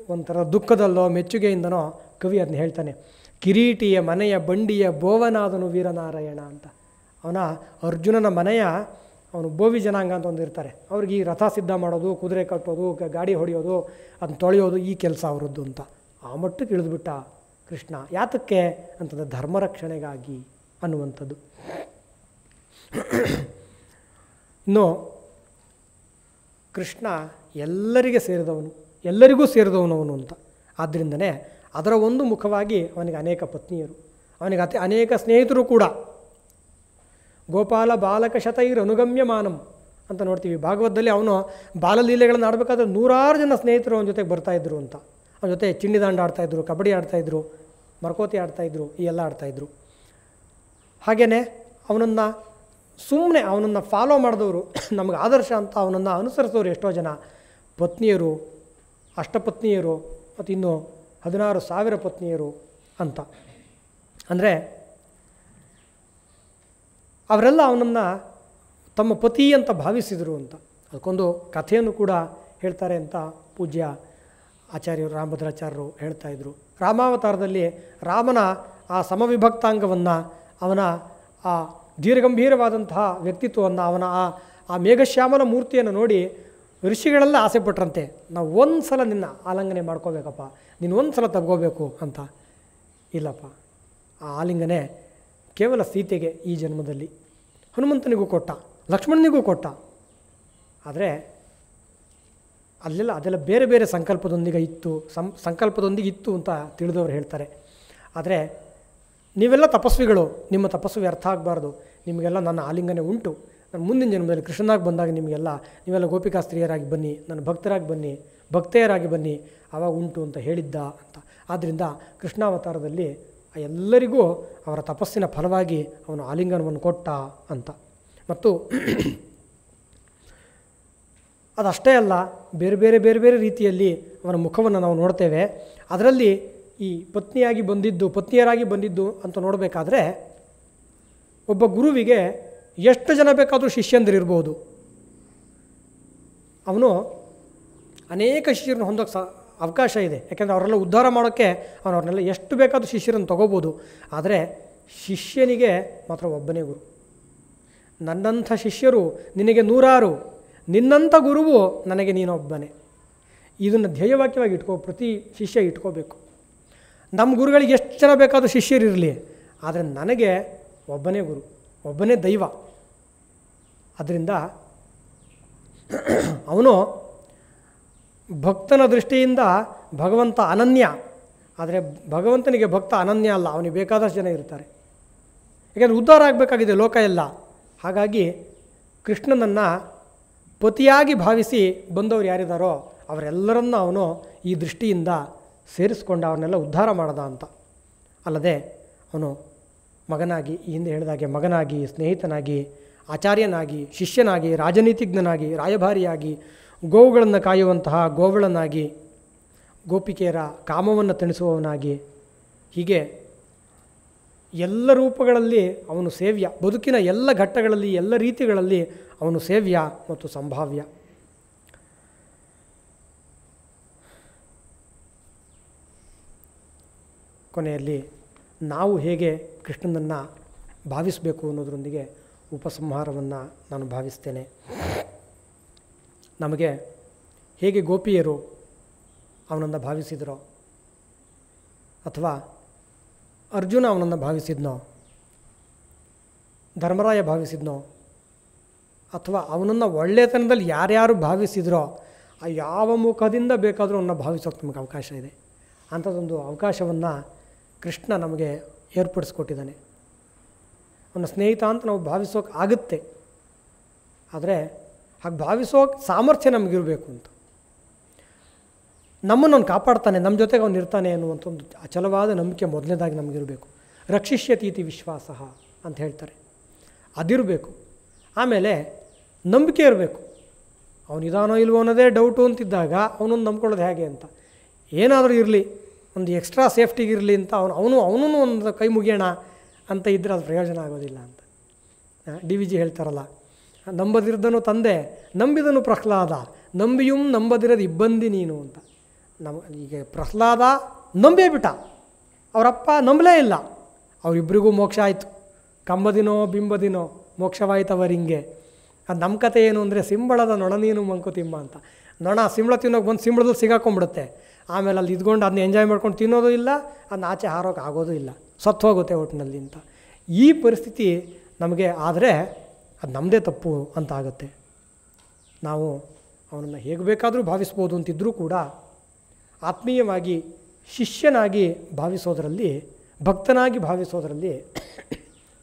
ಒಂಥರ ದುಃಖದಲ್ಲೋ ಮೆಚ್ಚುಗೆಯಿಂದನೋ ಕವಿ ಅದನ್ನ ಹೇಳ್ತಾನೆ. ಕಿರೀಟಿಯ ಮನೆಯ ಬಂಡಿಯ ಬೋವನಾದನು ವೀರನಾರಾಯಣ ಅಂತ. ಅರ್ಜುನನ ಮನೆಯ ಅವನು ಬೋವಿ ಜನಾಂಗ ಅಂತ ಒಂದು ಇರ್ತಾರೆ, ಅವ್ರಿಗೆ ಈ ರಥ ಸಿದ್ಧ ಮಾಡೋದು, ಕುದುರೆ ಕಟ್ಟೋದು, ಗಾಡಿ ಹೊಡೆಯೋದು, ಅದನ್ನ ತೊಳೆಯೋದು, ಈ ಕೆಲಸ ಅವರದ್ದು ಅಂತ. ಆ ಮಟ್ಟಕ್ಕೆ ಇಳಿದುಬಿಟ್ಟ ಕೃಷ್ಣ. ಯಾತಕ್ಕೆ ಅಂತಂದರೆ ಧರ್ಮರಕ್ಷಣೆಗಾಗಿ ಅನ್ನುವಂಥದ್ದು. ಇನ್ನು ಕೃಷ್ಣ ಎಲ್ಲರಿಗೂ ಸೇರಿದವನು ಅವನು ಅಂತ. ಆದ್ದರಿಂದನೇ ಅದರ ಒಂದು ಮುಖವಾಗಿ ಅವನಿಗೆ ಅನೇಕ ಪತ್ನಿಯರು, ಅವನಿಗೆ ಅನೇಕ ಸ್ನೇಹಿತರು ಕೂಡ. ಗೋಪಾಲ ಬಾಲಕ ಶತೈರನುಗಮ್ಯಮಾನಂ ಅಂತ ನೋಡ್ತೀವಿ ಭಾಗವತದಲ್ಲಿ. ಅವನು ಬಾಲಲೀಲೆಗಳನ್ನು ಆಡಬೇಕಾದ್ರೆ 100 ಜನ ಸ್ನೇಹಿತರು ಅವನ ಜೊತೆಗೆ ಬರ್ತಾಯಿದ್ರು ಅಂತ. ಅವನ ಜೊತೆ ಚಿಣ್ಣಿದಾಂಡು ಆಡ್ತಾಯಿದ್ರು, ಕಬಡ್ಡಿ ಆಡ್ತಾಯಿದ್ರು, ಮರಕೋತಿ ಆಡ್ತಾಯಿದ್ರು, ಈ ಎಲ್ಲ ಆಡ್ತಾಯಿದ್ರು. ಹಾಗೆಯೇ ಅವನನ್ನು ಫಾಲೋ ಮಾಡಿದವರು, ನಮಗೆ ಆದರ್ಶ ಅಂತ ಅವನನ್ನು ಅನುಸರಿಸೋರು ಎಷ್ಟೋ ಜನ ಪತ್ನಿಯರು, ಅಷ್ಟಪತ್ನಿಯರು, ಮತ್ತು ಇನ್ನು 16,000 ಪತ್ನಿಯರು ಅಂತ. ಅಂದರೆ ಅವರೆಲ್ಲ ಅವನನ್ನು ತಮ್ಮ ಪತಿ ಅಂತ ಭಾವಿಸಿದರು ಅಂತ. ಅದಕ್ಕೊಂದು ಕಥೆಯನ್ನು ಕೂಡ ಹೇಳ್ತಾರೆ ಅಂತ ಪೂಜ್ಯ ಆಚಾರ್ಯರು ರಾಮಭದ್ರಾಚಾರ್ಯರು ಹೇಳ್ತಾಯಿದ್ರು. ರಾಮಾವತಾರದಲ್ಲಿ ರಾಮನ ಆ ಸಮವಿಭಕ್ತಾಂಗವನ್ನು, ಅವನ ಆ ದೀರ್ಘಗಂಭೀರವಾದಂತಹ ವ್ಯಕ್ತಿತ್ವವನ್ನು, ಅವನ ಆ ಮೇಘಶ್ಯಾಮಲ ಮೂರ್ತಿಯನ್ನು ನೋಡಿ ಋಷಿಗಳೆಲ್ಲ ಆಸೆ ಪಟ್ರಂತೆ, ನಾವು ಒಂದು ಸಲ ನಿನ್ನ ಆಲಿಂಗನೆ ಮಾಡ್ಕೋಬೇಕಪ್ಪ, ನೀನು ಒಂದು ಸಲ ತಗೋಬೇಕು ಅಂತ. ಇಲ್ಲಪ್ಪ, ಆ ಆಲಿಂಗನೆ ಕೇವಲ ಸೀತೆಗೆ ಈ ಜನ್ಮದಲ್ಲಿ, ಹನುಮಂತನಿಗೂ ಕೊಟ್ಟ, ಲಕ್ಷ್ಮಣನಿಗೂ ಕೊಟ್ಟ. ಆದರೆ ಅದೆಲ್ಲ ಬೇರೆ ಬೇರೆ ಸಂಕಲ್ಪದೊಂದಿಗೆ ಇತ್ತು ಅಂತ ತಿಳಿದವರು ಹೇಳ್ತಾರೆ. ಆದರೆ ನೀವೆಲ್ಲ ತಪಸ್ವಿಗಳು, ನಿಮ್ಮ ತಪಸ್ಸು ವ್ಯರ್ಥ ಆಗಬಾರ್ದು, ನಿಮಗೆಲ್ಲ ನನ್ನ ಆಲಿಂಗನೆ ಉಂಟು, ನಾನು ಮುಂದಿನ ಜನ್ಮದಲ್ಲಿ ಕೃಷ್ಣನಾಗಿ ಬಂದಾಗ ನೀವೆಲ್ಲ ಗೋಪಿಕಾ ಸ್ತ್ರೀಯರಾಗಿ ಬನ್ನಿ, ನನ್ನ ಭಕ್ತರಾಗಿ ಬನ್ನಿ, ಭಕ್ತೆಯರಾಗಿ ಬನ್ನಿ, ಆವಾಗ ಉಂಟು ಅಂತ ಹೇಳಿದ್ದ ಅಂತ. ಆದ್ದರಿಂದ ಕೃಷ್ಣಾವತಾರದಲ್ಲಿ ಎಲ್ಲರಿಗೂ ಅವರ ತಪಸ್ಸಿನ ಫಲವಾಗಿ ಅವನು ಆಲಿಂಗನವನ್ನು ಕೊಟ್ಟ ಅಂತ. ಮತ್ತು ಅದಷ್ಟೇ ಅಲ್ಲ, ಬೇರೆ ಬೇರೆ ಬೇರೆ ಬೇರೆ ರೀತಿಯಲ್ಲಿ ಅವನ ಮುಖವನ್ನು ನಾವು ನೋಡ್ತೇವೆ. ಅದರಲ್ಲಿ ಈ ಪತ್ನಿಯರಾಗಿ ಬಂದಿದ್ದು ಅಂತ ನೋಡಬೇಕಾದ್ರೆ, ಒಬ್ಬ ಗುರುವಿಗೆ ಎಷ್ಟು ಜನ ಬೇಕಾದರೂ ಶಿಷ್ಯಂದಿರಿರ್ಬೋದು. ಅವನು ಅನೇಕ ಶಿಷ್ಯರನ್ನು ಹೊಂದೋಕ್ಕೆ ಅವಕಾಶ ಇದೆ. ಯಾಕೆಂದರೆ ಅವರೆಲ್ಲ ಉದ್ಧಾರ ಮಾಡೋಕ್ಕೆ ಅವ್ರನ್ನೆಲ್ಲ ಎಷ್ಟು ಬೇಕಾದರೂ ಶಿಷ್ಯರನ್ನು ತಗೋಬೋದು. ಆದರೆ ಶಿಷ್ಯನಿಗೆ ಮಾತ್ರ ಒಬ್ಬನೇ ಗುರು. ನನ್ನಂಥ ಶಿಷ್ಯರು ನಿನಗೆ 100, ನಿನ್ನಂಥ ಗುರುವು ನನಗೆ ನೀನೊಬ್ಬನೇ. ಇದನ್ನು ಧ್ಯೇಯವಾಕ್ಯವಾಗಿ ಪ್ರತಿ ಶಿಷ್ಯ ಇಟ್ಕೋಬೇಕು. ನಮ್ಮ ಗುರುಗಳಿಗೆ ಎಷ್ಟು ಜನ ಬೇಕಾದರೂ ಶಿಷ್ಯರಿರಲಿ, ಆದರೆ ನನಗೆ ಒಬ್ಬನೇ ಗುರು, ಒಬ್ಬನೇ ದೈವ. ಅದರಿಂದ ಅವನು ಭಕ್ತನ ದೃಷ್ಟಿಯಿಂದ ಭಗವಂತ ಅನನ್ಯ. ಆದರೆ ಭಗವಂತನಿಗೆ ಭಕ್ತ ಅನನ್ಯ ಅಲ್ಲ, ಅವನಿಗೆ ಬೇಕಾದಷ್ಟು ಜನ ಇರ್ತಾರೆ. ಯಾಕೆಂದರೆ ಉದ್ಧಾರ ಆಗಬೇಕಾಗಿದೆ ಲೋಕ ಎಲ್ಲ. ಹಾಗಾಗಿ ಕೃಷ್ಣನನ್ನು ಪತಿಯಾಗಿ ಭಾವಿಸಿ ಬಂದವರು ಯಾರಿದ್ದಾರೋ ಅವರೆಲ್ಲರನ್ನ ಅವನು ಈ ದೃಷ್ಟಿಯಿಂದ ಸೇರಿಸ್ಕೊಂಡ, ಅವನ್ನೆಲ್ಲ ಉದ್ಧಾರ ಮಾಡದ ಅಂತ. ಅಲ್ಲದೆ ಅವನು ಮಗನಾಗಿ, ಈ ಹಿಂದೆ ಹೇಳಿದಾಗೆ ಮಗನಾಗಿ, ಸ್ನೇಹಿತನಾಗಿ, ಆಚಾರ್ಯನಾಗಿ, ಶಿಷ್ಯನಾಗಿ, ರಾಜನೀತಿಜ್ಞನಾಗಿ, ರಾಯಭಾರಿಯಾಗಿ, ಗೋವುಗಳನ್ನು ಕಾಯುವಂತಹ ಗೋವಳನಾಗಿ, ಗೋಪಿಕೆಯರ ಕಾಮವನ್ನು ತಣಿಸುವವನಾಗಿ, ಹೀಗೆ ಎಲ್ಲ ರೂಪಗಳಲ್ಲಿ ಅವನು ಸೇವ್ಯ. ಬದುಕಿನ ಎಲ್ಲ ಘಟ್ಟಗಳಲ್ಲಿ, ಎಲ್ಲ ರೀತಿಗಳಲ್ಲಿ ಅವನು ಸೇವ್ಯ ಮತ್ತು ಸಂಭಾವ್ಯ. ಕೊನೆಯಲ್ಲಿ ನಾವು ಹೇಗೆ ಕೃಷ್ಣನನ್ನು ಭಾವಿಸಬೇಕು ಅನ್ನೋದರೊಂದಿಗೆ ಉಪಸಂಹಾರವನ್ನು ನಾನು ಭಾವಿಸ್ತೇನೆ. ನಮಗೆ ಹೇಗೆ ಗೋಪಿಯರು ಅವನನ್ನು ಭಾವಿಸಿದರೋ, ಅಥವಾ ಅರ್ಜುನ ಅವನನ್ನು ಭಾವಿಸಿದ್ನೋ, ಧರ್ಮರಾಯ ಭಾವಿಸಿದ್ನೋ, ಅಥವಾ ಅವನನ್ನು ಒಳ್ಳೆಯತನದಲ್ಲಿ ಯಾರ್ಯಾರು ಭಾವಿಸಿದ್ರೋ ಆ ಯಾವ ಮುಖದಿಂದ ಬೇಕಾದರೂ ಅವನ್ನ ಭಾವಿಸೋಕೆ ನಮಗೆ ಅವಕಾಶ ಇದೆ. ಅಂಥದ್ದೊಂದು ಅವಕಾಶವನ್ನು ಕೃಷ್ಣ ನಮಗೆ ಏರ್ಪಡಿಸ್ಕೊಟ್ಟಿದ್ದಾನೆ. ಅವನ ಸ್ನೇಹಿತ ಅಂತ ನಾವು ಭಾವಿಸೋಕೆ ಆಗುತ್ತೆ. ಆದರೆ ಹಾಗೆ ಭಾವಿಸೋಕೆ ಸಾಮರ್ಥ್ಯ ನಮಗಿರಬೇಕು ಅಂತ. ನಮ್ಮನ್ನು ಅವನು ಕಾಪಾಡ್ತಾನೆ, ನಮ್ಮ ಜೊತೆಗೆ ಅವನು ಇರ್ತಾನೆ ಅನ್ನುವಂಥ ಒಂದು ಅಚಲವಾದ ನಂಬಿಕೆ ಮೊದಲನೇದಾಗಿ ನಮಗಿರಬೇಕು. ರಕ್ಷಿಷ್ಯತೀತಿ ವಿಶ್ವಾಸ ಅಂತ ಹೇಳ್ತಾರೆ, ಅದಿರಬೇಕು. ಆಮೇಲೆ ನಂಬಿಕೆ ಇರಬೇಕು. ಅವನಿದಾನೋ ಇಲ್ವೋ ಅನ್ನೋದೇ ಡೌಟು ಅಂತಿದ್ದಾಗ ಅವನನ್ನು ನಂಬ್ಕೊಳ್ಳೋದು ಹೇಗೆ ಅಂತ. ಏನಾದರೂ ಇರಲಿ, ಒಂದು ಎಕ್ಸ್ಟ್ರಾ ಸೇಫ್ಟಿಗಿರಲಿ ಅಂತ ಅವನು ಒಂದು ಕೈ ಮುಗಿಯೋಣ ಅಂತ ಇದ್ದರೆ ಅದು ಪ್ರಯೋಜನ ಆಗೋದಿಲ್ಲ ಅಂತ DVG ಹೇಳ್ತಾರಲ್ಲ, ನಂಬದಿರದನು ತಂದೆ ನಂಬಿದನು ಪ್ರಹ್ಲಾದ, ನಂಬಿಯುಂ ನಂಬದಿರೋದು ಇಬ್ಬಂದಿ ನೀನು ಅಂತ. ಈಗ ಪ್ರಹ್ಲಾದ ನಂಬೇ ಬಿಟ್ಟ, ಅವರಪ್ಪ ನಂಬಲೇ ಇಲ್ಲ. ಅವರಿಬ್ಬರಿಗೂ ಮೋಕ್ಷ ಆಯಿತು. ಕಂಬದಿನೋ ಬಿಂಬದಿನೋ ಮೋಕ್ಷವಾಯ್ತು ಅವರಿಂಗೆ. ಅದು ನಮ್ಮ ಕತೆ ಏನು ಅಂದರೆ, ಸಿಂಬಳದ ನೊಣ ನೀನು ಮಂಕುತಿಮ್ಮ ಅಂತ. ನೊಣ ಸಿಂಬಳ ತಿನ್ನೋಕೆ ಬಂದು ಸಿಂಬಳದಲ್ಲಿ ಸಿಗಾಕೊಂಡ್ಬಿಡುತ್ತೆ. ಆಮೇಲೆ ಅಲ್ಲಿ ಇದ್ಕೊಂಡು ಅದನ್ನ ಎಂಜಾಯ್ ಮಾಡ್ಕೊಂಡು ತಿನ್ನೋದು ಇಲ್ಲ, ಅದನ್ನ ಆಚೆ ಹಾರೋಕೆ ಆಗೋದು ಇಲ್ಲ, ಸತ್ತು ಹೋಗುತ್ತೆ ಒಟ್ಟಿನಲ್ಲಿ ಅಂತ. ಈ ಪರಿಸ್ಥಿತಿ ನಮಗೆ ಆದರೆ ಅದು ನಮ್ಮದೇ ತಪ್ಪು ಅಂತ ಆಗುತ್ತೆ. ನಾವು ಅವನನ್ನು ಹೇಗೆ ಬೇಕಾದರೂ ಭಾವಿಸ್ಬೋದು ಅಂತಿದ್ದರೂ ಕೂಡ ಆತ್ಮೀಯವಾಗಿ ಶಿಷ್ಯನಾಗಿ ಭಾವಿಸೋದರಲ್ಲಿ, ಭಕ್ತನಾಗಿ ಭಾವಿಸೋದರಲ್ಲಿ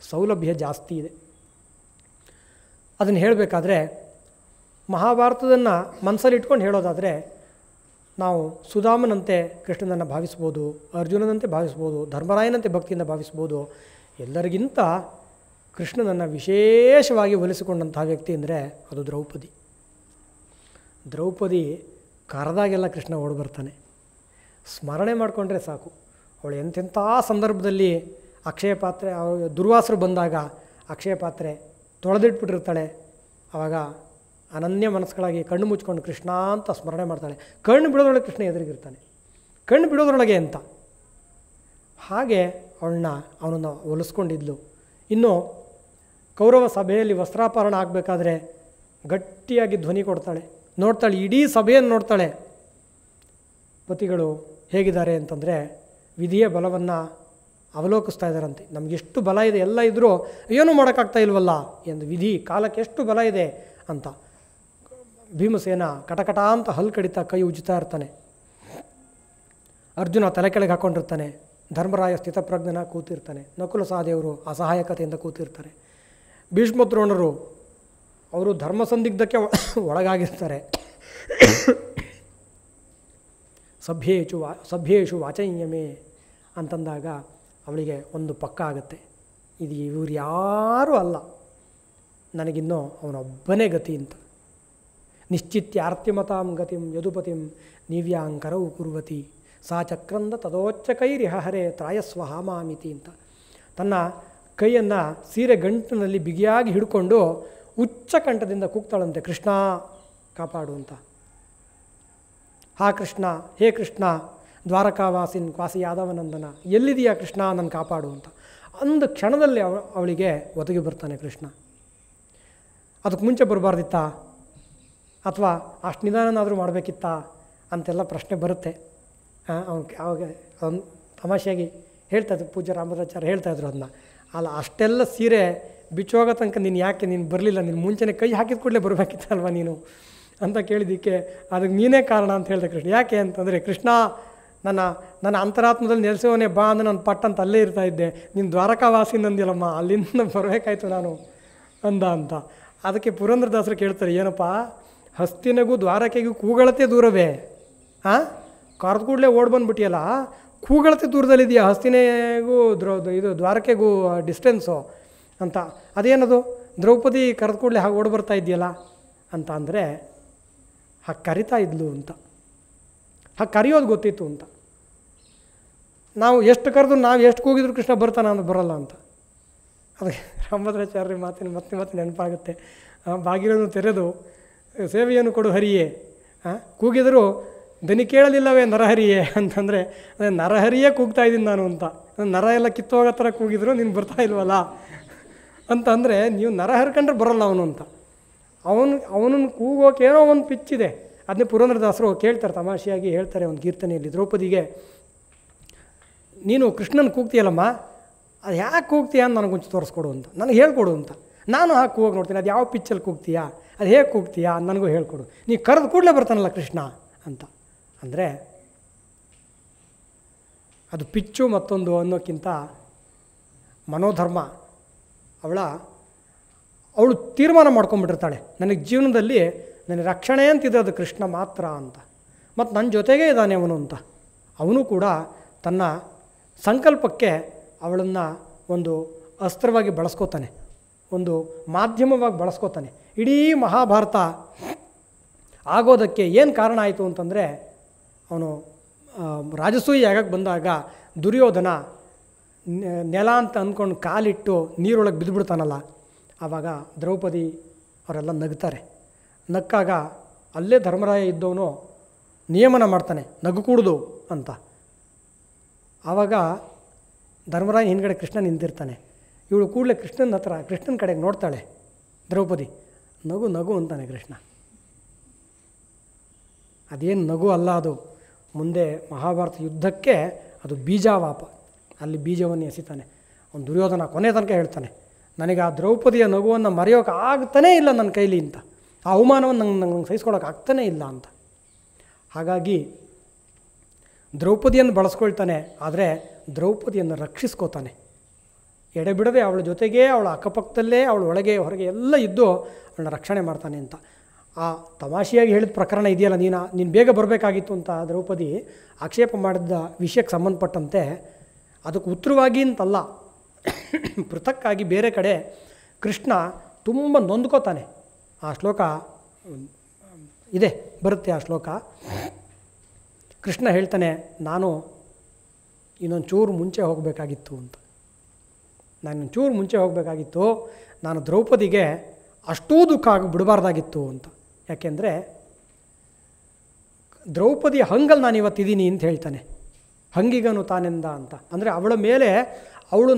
ಸೌಲಭ್ಯ ಜಾಸ್ತಿ ಇದೆ. ಅದನ್ನು ಹೇಳಬೇಕಾದ್ರೆ ಮಹಾಭಾರತದನ್ನು ಮನಸ್ಸಲ್ಲಿ ಇಟ್ಕೊಂಡು ಹೇಳೋದಾದರೆ, ನಾವು ಸುಧಾಮನಂತೆ ಕೃಷ್ಣನನ್ನು ಭಾವಿಸ್ಬೋದು, ಅರ್ಜುನನಂತೆ ಭಾವಿಸ್ಬೋದು, ಧರ್ಮರಾಯನಂತೆ ಭಕ್ತಿಯಿಂದ ಭಾವಿಸ್ಬೋದು. ಎಲ್ಲರಿಗಿಂತ ಕೃಷ್ಣನನ್ನು ವಿಶೇಷವಾಗಿ ಒಲಿಸಿಕೊಂಡಂತಹ ವ್ಯಕ್ತಿ ಅಂದರೆ ಅದು ದ್ರೌಪದಿ. ದ್ರೌಪದಿ ಕರೆದಾಗೆಲ್ಲ ಕೃಷ್ಣ ಓಡಿ ಬರ್ತಾನೆ. ಸ್ಮರಣೆ ಮಾಡಿಕೊಂಡ್ರೆ ಸಾಕು. ಅವಳು ಎಂತೆಂಥ ಸಂದರ್ಭದಲ್ಲಿ ಅಕ್ಷಯ ಪಾತ್ರೆ, ದುರ್ವಾಸರು ಬಂದಾಗ ಅಕ್ಷಯ ಪಾತ್ರೆ ತೊಳೆದಿಟ್ಬಿಟ್ಟಿರ್ತಾಳೆ. ಆವಾಗ ಅನನ್ಯ ಮನಸ್ಸುಗಳಾಗಿ ಕಣ್ಣು ಮುಚ್ಕೊಂಡು ಕೃಷ್ಣ ಅಂತ ಸ್ಮರಣೆ ಮಾಡ್ತಾಳೆ. ಕಣ್ಣು ಬಿಡೋದ್ರೊಳಗೆ ಕೃಷ್ಣ ಎದುರಿಗಿರ್ತಾನೆ, ಕಣ್ಣು ಬಿಡೋದ್ರೊಳಗೆ ಅಂತ. ಹಾಗೆ ಅವನನ್ನು ಒಲಿಸ್ಕೊಂಡಿದ್ಲು. ಇನ್ನು ಕೌರವ ಸಭೆಯಲ್ಲಿ ವಸ್ತ್ರಾಪರಣ ಆಗಬೇಕಾದ್ರೆ ಗಟ್ಟಿಯಾಗಿ ಧ್ವನಿ ಕೊಡ್ತಾಳೆ, ನೋಡ್ತಾಳೆ, ಇಡೀ ಸಭೆಯನ್ನು ನೋಡ್ತಾಳೆ. ಪತಿಗಳು ಹೇಗಿದ್ದಾರೆ ಅಂತಂದರೆ ವಿಧಿಯ ಬಲವನ್ನು ಅವಲೋಕಿಸ್ತಾ ಇದ್ದಾರಂತೆ. ನಮಗೆಷ್ಟು ಬಲ ಇದೆ, ಎಲ್ಲ ಇದ್ದರೂ ಏನೂ ಮಾಡೋಕ್ಕಾಗ್ತಾ ಇಲ್ವಲ್ಲ ಎಂದು ವಿಧಿ ಕಾಲಕ್ಕೆ ಎಷ್ಟು ಬಲ ಇದೆ ಅಂತ. ಭೀಮಸೇನ ಕಟಕಟ ಅಂತ ಹಲ್ಲು ಕಡಿತಾ ಕೈ ಉಜ್ಜುತ್ತಾ ಇರ್ತಾನೆ. ಅರ್ಜುನ ತಲೆ ಕೆಳಗೆ ಹಾಕ್ಕೊಂಡಿರ್ತಾನೆ. ಧರ್ಮರಾಯ ಸ್ಥಿತಪ್ರಜ್ಞನ ಕೂತಿರ್ತಾನೆ. ನಕುಲ ಸಹದೇವರು ಅಸಹಾಯಕತೆಯಿಂದ ಕೂತಿರ್ತಾರೆ. ಭೀಷ್ಮ ದ್ರೋಣರು ಅವರು ಧರ್ಮ ಸಂದಿಗ್ಧಕ್ಕೆ ಒಳಗಾಗಿರ್ತಾರೆ. ಸಭ್ಯೇಷು ವಾಚಯ್ಯಮೇ ಅಂತಂದಾಗ ಅವಳಿಗೆ ಒಂದು ಪಕ್ಕ ಆಗುತ್ತೆ, ಇದು ಇವ್ರು ಯಾರೂ ಅಲ್ಲ, ನನಗಿನ್ನೂ ಅವನೊಬ್ಬನೇ ಗತಿ ಅಂತ. ನಿಶ್ಚಿತ್ಯಾರ್ತಿಮತಾಂ ಗತಿಂ ಯದುಪತಿಂ ನೀವ್ಯಾಂಕರವು ಕುರ್ವತಿ ಸಾ ಚಕ್ರಂದ ತದೋಚ್ಚಕೈರಿಹರೆ ತ್ರಾಯಸ್ವ ಹಾಮಾಮಿತಿ ಅಂತ. ತನ್ನ ಕೈಯನ್ನು ಸೀರೆ ಗಂಟಿನಲ್ಲಿ ಬಿಗಿಯಾಗಿ ಹಿಡ್ಕೊಂಡು ಉಚ್ಚ ಕಂಠದಿಂದ ಕೂಗ್ತಾಳಂತೆ, ಕೃಷ್ಣ ಕಾಪಾಡು ಅಂತ. ಹಾ ಕೃಷ್ಣ, ಹೇ ಕೃಷ್ಣ, ದ್ವಾರಕಾವಾಸಿನ್ ಕ್ವಾಸಿ ಯಾದವನಂದನ, ಎಲ್ಲಿದೆಯಾ ಕೃಷ್ಣ, ನನ್ನ ಕಾಪಾಡು ಅಂತ. ಒಂದು ಕ್ಷಣದಲ್ಲಿ ಅವಳಿಗೆ ಒದಗಿ ಬರ್ತಾನೆ ಕೃಷ್ಣ. ಅದಕ್ಕೆ ಮುಂಚೆ ಬರಬಾರ್ದಿತ್ತಾ, ಅಥವಾ ಅಷ್ಟು ನಿಧಾನನಾದರೂ ಮಾಡಬೇಕಿತ್ತಾ ಅಂತೆಲ್ಲ ಪ್ರಶ್ನೆ ಬರುತ್ತೆ. ಅವಾಗ ಅವ್ನು ತಮಾಷೆಯಾಗಿ ಹೇಳ್ತಾಯಿದ್ರು, ಪೂಜ್ಯ ರಾಮರಾಚಾರ್ಯ ಹೇಳ್ತಾಯಿದ್ರು ಅದನ್ನ. ಅಲ್ಲ, ಅಷ್ಟೆಲ್ಲ ಸೀರೆ ಬಿಚ್ಚೋಗೋ ತನಕ ನೀನು ಬರಲಿಲ್ಲ, ನೀನು ಮುಂಚೆನೇ ಕೈ ಹಾಕಿದ ಕೂಡಲೇ ಬರಬೇಕಿತ್ತಲ್ವ ನೀನು ಅಂತ ಕೇಳಿದ್ದಕ್ಕೆ ಅದಕ್ಕೆ ನೀನೇ ಕಾರಣ ಅಂತ ಹೇಳಿದೆ ಕೃಷ್ಣ. ಯಾಕೆ ಅಂತಂದರೆ, ಕೃಷ್ಣ ನನ್ನ ಅಂತರಾತ್ಮದಲ್ಲಿ ನೆಲೆಸೋವನೇ ಬಾ ಅಂದರೆ ನಾನು ಪಟ್ಟಂತ ಅಲ್ಲೇ ಇರ್ತಾಯಿದ್ದೆ, ನೀನು ದ್ವಾರಕಾವಾಸಿನಂದಿಲ್ಲಮ್ಮ, ಅಲ್ಲಿಂದ ಬರಬೇಕಾಯ್ತು ನಾನು ಅಂತ. ಅದಕ್ಕೆ ಪುರಂದ್ರದಾಸರು ಕೇಳ್ತಾರೆ, ಏನಪ್ಪ ಹಸ್ತಿನಗೂ ದ್ವಾರಕೆಗೂ ಕೂಗಳತೆ ದೂರವೇ, ಕರೆದು ಕೂಡಲೇ ಓಡ್ ಬಂದುಬಿಟ್ಟಿಯಲ್ಲ, ಕೂಗಳತೆ ದೂರದಲ್ಲಿದೆಯಾ ಹಸ್ತಿನಿಗೂ ಇದು ದ್ವಾರಕೆಗೂ ಡಿಸ್ಟೆನ್ಸು ಅಂತ. ಅದೇನದು ದ್ರೌಪದಿ ಕರೆದು ಕೂಡಲೇ ಹಾಗೆ ಓಡಿ ಬರ್ತಾ ಇದೆಯಲ್ಲ ಅಂತ ಅಂದರೆ, ಹಾಗೆ ಕರಿತಾ ಇದ್ಲು ಅಂತ, ಹಾಗೆ ಕರೆಯೋದು ಗೊತ್ತಿತ್ತು ಅಂತ. ನಾವು ಎಷ್ಟು ಕರೆದು ನಾವು ಎಷ್ಟು ಕೂಗಿದ್ರು ಕೃಷ್ಣ ಬರ್ತಾನೆ ಅಂತ ಬರೋಲ್ಲ ಅಂತ. ಅದಕ್ಕೆ ರಾಮಭದ್ರಾಚಾರ್ಯ ಮಾತಿನ ಮತ್ತೆ ನೆನಪಾಗುತ್ತೆ. ಬಾಗಿಲನ್ನು ತೆರೆದು ಸೇವೆಯನ್ನು ಕೊಡು ಹರಿಯೇ, ಕೂಗಿದರೂ ದನಿ ಕೇಳಲಿಲ್ಲವೇ ನರಹರಿಯೇ ಅಂತಂದರೆ, ನರಹರಿಯೇ ಕೂಗ್ತಾ ಇದ್ದೀನಿ ನಾನು ಅಂತ. ನರ ಎಲ್ಲ ಕಿತ್ತೋಗೋ ಥರ ಕೂಗಿದ್ರು ನೀನು ಬರ್ತಾ ಇಲ್ವಲ್ಲ ಅಂತಂದರೆ, ನೀವು ನರ ಹರ್ಕೊಂಡ್ರೆ ಬರೋಲ್ಲ ಅವನು ಅಂತ. ಅವನನ್ನು ಕೂಗೋಕೆ ಏನೋ ಒಂದು ಪಿಚ್ಚಿದೆ. ಅದನ್ನೇ ಪುರಂದ್ರದಾಸರು ಕೇಳ್ತಾರೆ, ತಮಾಷೆಯಾಗಿ ಹೇಳ್ತಾರೆ ಒಂದು ಕೀರ್ತನೆಯಲ್ಲಿ, ದ್ರೌಪದಿಗೆ ನೀನು ಕೃಷ್ಣನ ಕೂಗ್ತೀಯಲ್ಲಮ್ಮ, ಅದು ಯಾಕೆ ಕೂಗ್ತೀಯ ಅಂತ ನನಗೊಂಚು ತೋರಿಸ್ಕೊಡು ಅಂತ, ನನಗೆ ಹೇಳ್ಕೊಡು ಅಂತ. ನಾನು ಹಾಕಿ ಕೂಗೋಗಿ ನೋಡ್ತೀನಿ, ಅದು ಯಾವ ಪಿಚ್ಚಲ್ಲಿ ಕೂಗ್ತೀಯಾ, ಅದು ಹೇಗೆ ಕೂಗ್ತೀಯಾ ನನಗೂ ಹೇಳ್ಕೊಡು, ನೀ ಕರೆದು ಕೂಡಲೇ ಬರ್ತಾನಲ್ಲ ಕೃಷ್ಣ ಅಂತ. ಅಂದರೆ ಅದು ಪಿಚ್ಚು ಮತ್ತೊಂದು ಅನ್ನೋಕ್ಕಿಂತ ಮನೋಧರ್ಮ. ಅವಳು ತೀರ್ಮಾನ ಮಾಡ್ಕೊಂಬಿಟ್ಟಿರ್ತಾಳೆ, ನನಗೆ ಜೀವನದಲ್ಲಿ ನನಗೆ ರಕ್ಷಣೆ ಅಂತಿದೆ ಅದು ಕೃಷ್ಣ ಮಾತ್ರ ಅಂತ, ಮತ್ತು ನನ್ನ ಜೊತೆಗೇ ಇದ್ದಾನೆ ಅವನು ಅಂತ. ಅವನು ಕೂಡ ತನ್ನ ಸಂಕಲ್ಪಕ್ಕೆ ಅವಳನ್ನು ಒಂದು ಅಸ್ತ್ರವಾಗಿ ಬಳಸ್ಕೋತಾನೆ, ಒಂದು ಮಾಧ್ಯಮವಾಗಿ ಬಳಸ್ಕೋತಾನೆ. ಇಡೀ ಮಹಾಭಾರತ ಆಗೋದಕ್ಕೆ ಏನು ಕಾರಣ ಆಯಿತು ಅಂತಂದರೆ, ಅವನು ರಾಜಸೂಯ ಯಾಗಕ್ಕೆ ಬಂದಾಗ ದುರ್ಯೋಧನ ನೆಲ ಅಂತ ಅಂದ್ಕೊಂಡು ಕಾಲಿಟ್ಟು ನೀರೊಳಗೆ ಬಿದ್ದುಬಿಡ್ತಾನಲ್ಲ, ಆವಾಗ ದ್ರೌಪದಿ ಅವರೆಲ್ಲ ನಗ್ತಾರೆ. ನಕ್ಕಾಗ ಅಲ್ಲೇ ಧರ್ಮರಾಯ ಇದ್ದವನು ನಿಯಮನ ಮಾಡ್ತಾನೆ, ನಗು ಕೂಡುದು ಅಂತ. ಆವಾಗ ಧರ್ಮರಾಯ ಹಿಂದ್ಗಡೆ ಕೃಷ್ಣ ನಿಂತಿರ್ತಾನೆ. ಇವಳು ಕೂಡಲೇ ಕೃಷ್ಣನ ಕಡೆಗೆ ನೋಡ್ತಾಳೆ ದ್ರೌಪದಿ. ನಗು ಅಂತಾನೆ ಕೃಷ್ಣ. ಅದೇನು ನಗು ಅಲ್ಲ, ಅದು ಮುಂದೆ ಮಹಾಭಾರತ ಯುದ್ಧಕ್ಕೆ ಅದು ಬೀಜಾವಾಪ. ಅಲ್ಲಿ ಬೀಜವನ್ನು ಎಸಿತಾನೆ. ಅವನು ದುರ್ಯೋಧನ ಕೊನೆ ತನಕ ಹೇಳ್ತಾನೆ, ನನಗೆ ಆ ದ್ರೌಪದಿಯ ನಗುವನ್ನು ಮರೆಯೋಕೆ ಆಗ್ತಾನೇ ಇಲ್ಲ ನನ್ನ ಕೈಲಿ ಅಂತ, ಆ ಅವಮಾನವನ್ನು ನಂಗೆ ಸಹಿಸ್ಕೊಳ್ಳೋಕೆ ಆಗ್ತಾನೇ ಇಲ್ಲ ಅಂತ. ಹಾಗಾಗಿ ದ್ರೌಪದಿಯನ್ನು ಬಳಸ್ಕೊಳ್ತಾನೆ, ಆದರೆ ದ್ರೌಪದಿಯನ್ನು ರಕ್ಷಿಸ್ಕೋತಾನೆ. ಎಡೆಬಿಡದೆ ಅವಳ ಜೊತೆಗೇ, ಅವಳ ಅಕ್ಕಪಕ್ಕದಲ್ಲೇ, ಅವಳ ಒಳಗೆ ಹೊರಗೆ ಎಲ್ಲ ಇದ್ದು ಅವಳನ್ನ ರಕ್ಷಣೆ ಮಾಡ್ತಾನೆ ಅಂತ. ಆ ತಮಾಷೆಯಾಗಿ ಹೇಳಿದ ಪ್ರಕರಣ ಇದೆಯಲ್ಲ, ನೀನು ಬೇಗ ಬರಬೇಕಾಗಿತ್ತು ಅಂತ ದ್ರೌಪದಿ ಆಕ್ಷೇಪ ಮಾಡಿದ ವಿಷಯಕ್ಕೆ ಸಂಬಂಧಪಟ್ಟಂತೆ ಅದಕ್ಕೆ ಉತ್ತರವಾಗಿ ಅಂತಲ್ಲ, ಪೃಥಕ್ಕಾಗಿ ಬೇರೆ ಕಡೆ ಕೃಷ್ಣ ತುಂಬ ನೊಂದ್ಕೋತಾನೆ. ಆ ಶ್ಲೋಕ ಇದೆ, ಬರುತ್ತೆ ಆ ಶ್ಲೋಕ. ಕೃಷ್ಣ ಹೇಳ್ತಾನೆ, ನಾನು ಇನ್ನೊಂದು ಚೂರು ಮುಂಚೆ ಹೋಗಬೇಕಾಗಿತ್ತು ಅಂತ. ನಾನು ದ್ರೌಪದಿಗೆ ಅಷ್ಟೂ ದುಃಖ ಬಿಡಬಾರ್ದಾಗಿತ್ತು ಅಂತ. ಯಾಕೆಂದರೆ ದ್ರೌಪದಿಯ ಹಂಗಲ್ಲಿ ನಾನು ಇವತ್ತಿದ್ದೀನಿ ಅಂತ ಹೇಳ್ತಾನೆ. ಹಂಗಿಗನು ತಾನೆಂದ ಅಂತ. ಅಂದರೆ ಅವಳ ಮೇಲೆ ಅವಳು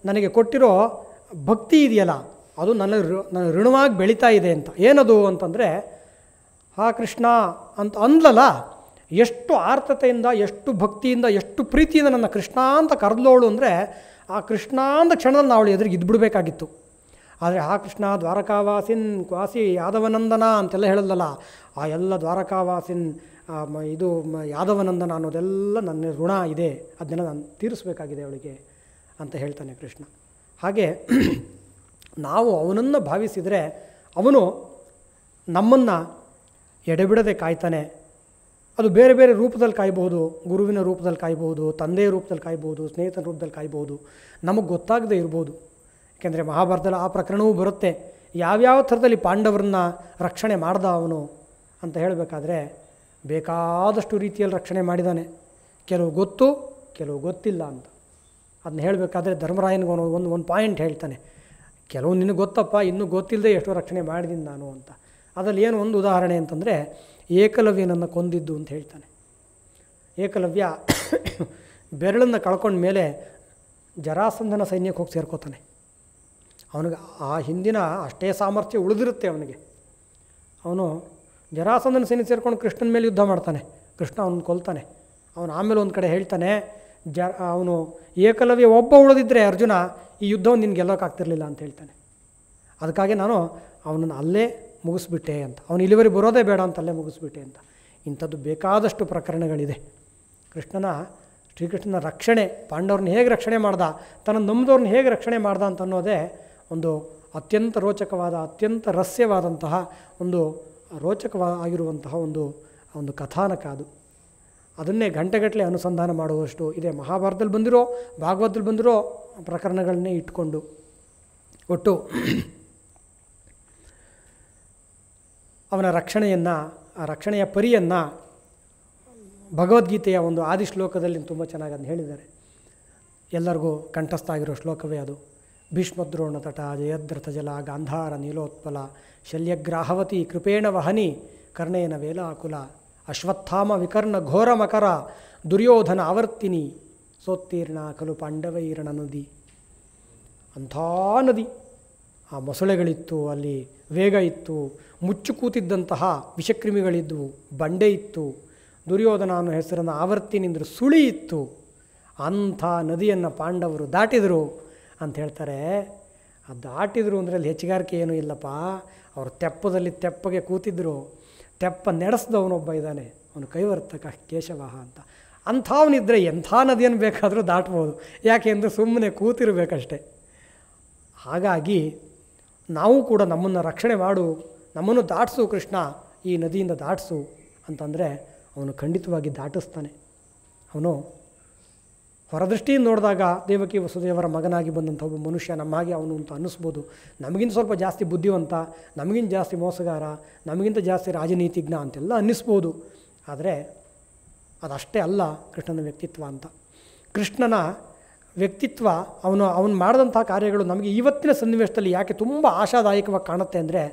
ನನಗೆ ಕೊಟ್ಟಿರೋ ಭಕ್ತಿ ಇದೆಯಲ್ಲ, ಅದು ನನ್ನ ಋಣವಾಗಿ ಬೆಳೀತಾ ಇದೆ ಅಂತ. ಏನದು ಅಂತಂದರೆ, ಹಾ ಕೃಷ್ಣ ಅಂತ ಅಂದ್ಲಲ್ಲ, ಎಷ್ಟು ಆರ್ತತೆಯಿಂದ, ಎಷ್ಟು ಭಕ್ತಿಯಿಂದ, ಎಷ್ಟು ಪ್ರೀತಿಯಿಂದ ನನ್ನ ಕೃಷ್ಣ ಅಂತ ಕರೆದೋಳು ಅಂದರೆ ಆ ಕೃಷ್ಣ ಅಂತ ಕ್ಷಣದಲ್ಲಿ ಅವಳು ಎದುರಿಗೆ ಇದ್ಬಿಡಬೇಕಾಗಿತ್ತು. ಆದರೆ ಆ ಕೃಷ್ಣ ದ್ವಾರಕಾವಾಸಿನ್ ಕ್ವಾಸಿ ಯಾದವನಂದನ ಅಂತೆಲ್ಲ ಹೇಳೋದಲ್ಲ, ಆ ಎಲ್ಲ ದ್ವಾರಕಾವಾಸಿನ್ ಇದು ಯಾದವನಂದನ ಅನ್ನೋದೆಲ್ಲ ನನ್ನ ಋಣ ಇದೆ, ಅದನ್ನೆಲ್ಲ ನಾನು ತೀರಿಸಬೇಕಾಗಿದೆ ಅವಳಿಗೆ ಅಂತ ಹೇಳ್ತಾನೆ ಕೃಷ್ಣ. ಹಾಗೆ ನಾವು ಅವನನ್ನು ಭಾವಿಸಿದರೆ ಅವನು ನಮ್ಮನ್ನು ಎಡೆಬಿಡದೆ ಕಾಯ್ತಾನೆ. ಅದು ಬೇರೆ ಬೇರೆ ರೂಪದಲ್ಲಿ ಕಾಯ್ಬೋದು, ಗುರುವಿನ ರೂಪದಲ್ಲಿ ಕಾಯ್ಬೋದು, ತಂದೆಯ ರೂಪದಲ್ಲಿ ಕಾಯ್ಬೋದು, ಸ್ನೇಹಿತನ ರೂಪದಲ್ಲಿ ಕಾಯ್ಬೋದು, ನಮಗೆ ಗೊತ್ತಾಗದೇ ಇರ್ಬೋದು. ಏಕೆಂದರೆ ಮಹಾಭಾರತದಲ್ಲಿ ಆ ಪ್ರಕರಣವೂ ಬರುತ್ತೆ. ಯಾವ್ಯಾವ ಥರದಲ್ಲಿ ಪಾಂಡವರನ್ನ ರಕ್ಷಣೆ ಮಾಡ್ದ ಅವನು ಅಂತ ಹೇಳಬೇಕಾದ್ರೆ ಬೇಕಾದಷ್ಟು ರೀತಿಯಲ್ಲಿ ರಕ್ಷಣೆ ಮಾಡಿದ್ದಾನೆ. ಕೆಲವು ಗೊತ್ತು, ಕೆಲವು ಗೊತ್ತಿಲ್ಲ ಅಂತ. ಅದನ್ನ ಹೇಳಬೇಕಾದ್ರೆ ಧರ್ಮರಾಯನಿಗೆ ಒಂದು ಪಾಯಿಂಟ್ ಹೇಳ್ತಾನೆ, ಕೆಲವು ನಿನಗೆ ಗೊತ್ತಪ್ಪ, ಇನ್ನೂ ಗೊತ್ತಿಲ್ಲದೆ ಎಷ್ಟೋ ರಕ್ಷಣೆ ಮಾಡಿದ್ದೀನಿ ನಾನು ಅಂತ. ಅದರಲ್ಲಿ ಏನು ಒಂದು ಉದಾಹರಣೆ ಅಂತಂದರೆ ಏಕಲವ್ಯನನ್ನು ಕೊಂದಿದ್ದು ಅಂತ ಹೇಳ್ತಾನೆ. ಏಕಲವ್ಯ ಬೆರಳನ್ನು ಕಳ್ಕೊಂಡ ಮೇಲೆ ಜರಾಸಂಧನ ಸೈನ್ಯಕ್ಕೆ ಹೋಗಿ ಸೇರ್ಕೋತಾನೆ. ಅವನಿಗೆ ಆ ಹಿಂದಿನ ಅಷ್ಟೇ ಸಾಮರ್ಥ್ಯ ಉಳಿದಿರುತ್ತೆ ಅವನಿಗೆ. ಅವನು ಜರಾಸಂಧನ ಸೈನ್ಯ ಸೇರ್ಕೊಂಡು ಕೃಷ್ಣನ ಮೇಲೆ ಯುದ್ಧ ಮಾಡ್ತಾನೆ. ಕೃಷ್ಣ ಅವನು ಕೊಲ್ತಾನೆ. ಅವನು ಆಮೇಲೆ ಒಂದು ಕಡೆ ಹೇಳ್ತಾನೆ, ಅವನು ಏಕಲವ್ಯ ಒಬ್ಬ ಉಳಿದಿದ್ದರೆ ಅರ್ಜುನ ಈ ಯುದ್ಧವನ್ನು ನಿನ್ಗೆ ಗೆಲ್ಲೋಕ್ಕಾಗ್ತಿರ್ಲಿಲ್ಲ ಅಂತ ಹೇಳ್ತಾನೆ. ಅದಕ್ಕಾಗಿ ನಾನು ಅವನನ್ನು ಅಲ್ಲೇ ಮುಗಿಸ್ಬಿಟ್ಟೆ ಅಂತ, ಅವನು ಇಲ್ಲಿವರೆಗೆ ಬರೋದೇ ಬೇಡ ಅಂತ ಅಲ್ಲೇ ಮುಗಿಸ್ಬಿಟ್ಟೆ ಅಂತ. ಇಂಥದ್ದು ಬೇಕಾದಷ್ಟು ಪ್ರಕರಣಗಳಿದೆ. ಶ್ರೀಕೃಷ್ಣನ ರಕ್ಷಣೆ, ಪಾಂಡವ್ರನ್ನ ಹೇಗೆ ರಕ್ಷಣೆ ಮಾಡ್ದ, ತನ್ನ ನಂಬಿದವ್ರನ್ನ ಹೇಗೆ ರಕ್ಷಣೆ ಮಾಡ್ದ ಅಂತ ಅನ್ನೋದೇ ಒಂದು ಅತ್ಯಂತ ರೋಚಕವಾದ, ಅತ್ಯಂತ ರಹಸ್ಯವಾದಂತಹ ಒಂದು ರೋಚಕವಾಗಿರುವಂತಹ ಒಂದು ಕಥಾನಕ ಅದು. ಅದನ್ನೇ ಗಂಟೆಗಟ್ಟಲೆ ಅನುಸಂಧಾನ ಮಾಡುವಷ್ಟು ಇದೆ. ಮಹಾಭಾರತದಲ್ಲಿ ಬಂದಿರೋ, ಭಾಗವತದಲ್ಲಿ ಬಂದಿರೋ ಪ್ರಕರಣಗಳನ್ನೇ ಇಟ್ಕೊಂಡು ಒಟ್ಟು ಅವನ ರಕ್ಷಣೆಯನ್ನು, ಆ ರಕ್ಷಣೆಯ ಪರಿಯನ್ನು ಭಗವದ್ಗೀತೆಯ ಒಂದು ಆದಿ ಶ್ಲೋಕದಲ್ಲಿ ತುಂಬ ಚೆನ್ನಾಗಿ ಅದನ್ನು ಹೇಳಿದ್ದಾರೆ. ಎಲ್ಲರಿಗೂ ಕಂಠಸ್ಥ ಆಗಿರೋ ಶ್ಲೋಕವೇ ಅದು. ಭೀಷ್ಮದ್ರೋಣ ತಟ ಜಯದ್ರಥ ಜಲ ಗಾಂಧಾರ ನೀಲೋತ್ಪಲ ಶಲ್ಯಗ್ರಾಹವತಿ ಕೃಪೇಣ ವಹನಿ ಕರ್ಣೇನ ವೇಲಾಕುಲ ಅಶ್ವತ್ಥಾಮ ವಿಕರ್ಣ ಘೋರ ಮಕರ ದುರ್ಯೋಧನ ಆವರ್ತಿನಿ ಸೋತ್ತೀರ್ಣ ಖಲು ಪಾಂಡವೈರಣ ನದಿ. ಅಂಥ ನದಿ, ಆ ಮೊಸಳೆಗಳಿತ್ತು, ಅಲ್ಲಿ ವೇಗ ಇತ್ತು, ಮುಚ್ಚು ಕೂತಿದ್ದಂತಹ ವಿಷಕ್ರಿಮಿಗಳಿದ್ದವು, ಬಂಡೆ ಇತ್ತು, ದುರ್ಯೋಧನ ಅನ್ನೋ ಹೆಸರನ್ನು ಆವರ್ತಿನಿಂದರು ಸುಳಿ ಇತ್ತು. ಅಂಥ ನದಿಯನ್ನು ಪಾಂಡವರು ದಾಟಿದರು ಅಂತ ಹೇಳ್ತಾರೆ. ಆ ದಾಟಿದರು ಅಂದರೆ ಅಲ್ಲಿ ಹೆಚ್ಚುಗಾರಿಕೆ ಏನೂ ಇಲ್ಲಪ್ಪ. ಅವರು ತೆಪ್ಪದಲ್ಲಿ ತೆಪ್ಪಗೆ ಕೂತಿದ್ದರು. ತೆಪ್ಪ ನಡೆಸಿದವನೊಬ್ಬ ಇದ್ದಾನೆ, ಅವನು ಕೈವರ್ತಕ ಕೇಶವ ಅಂತ. ಅಂಥವನಿದ್ದರೆ ಎಂಥ ನದಿಯನ್ನು ಬೇಕಾದರೂ ದಾಟ್ಬೋದು. ಯಾಕೆ ಅಂದರೆ ಸುಮ್ಮನೆ ಕೂತಿರಬೇಕಷ್ಟೆ. ಹಾಗಾಗಿ ನಾವು ಕೂಡ ನಮ್ಮನ್ನು ರಕ್ಷಣೆ ಮಾಡು, ನಮ್ಮನ್ನು ದಾಟಿಸು ಕೃಷ್ಣ, ಈ ನದಿಯಿಂದ ದಾಟಿಸು ಅಂತಂದರೆ ಅವನು ಖಂಡಿತವಾಗಿ ದಾಟಿಸ್ತಾನೆ. ಅವನು ಹೊರದೃಷ್ಟಿಯಿಂದ ನೋಡಿದಾಗ ದೇವಕಿ ವಸುದೇವರ ಮಗನಾಗಿ ಬಂದಂಥ ಒಬ್ಬ ಮನುಷ್ಯ ನಮ್ಮ ಹಾಗೆ ಅವನು ಅಂತ ಅನ್ನಿಸ್ಬೋದು. ನಮಗಿಂತ ಸ್ವಲ್ಪ ಜಾಸ್ತಿ ಬುದ್ಧಿವಂತ, ನಮಗಿಂತ ಜಾಸ್ತಿ ಮೋಸಗಾರ, ನಮಗಿಂತ ಜಾಸ್ತಿ ರಾಜನೀತಿಜ್ಞ ಅಂತೆಲ್ಲ ಅನ್ನಿಸ್ಬೋದು. ಆದರೆ ಅದಷ್ಟೇ ಅಲ್ಲ ಕೃಷ್ಣನ ವ್ಯಕ್ತಿತ್ವ ಅಂತ. ಕೃಷ್ಣನ ವ್ಯಕ್ತಿತ್ವ, ಅವನು ಮಾಡಿದಂಥ ಕಾರ್ಯಗಳು ನಮಗೆ ಇವತ್ತಿನ ಸನ್ನಿವೇಶದಲ್ಲಿ ಯಾಕೆ ತುಂಬ ಆಶಾದಾಯಕವಾಗಿ ಕಾಣುತ್ತೆ ಅಂದರೆ,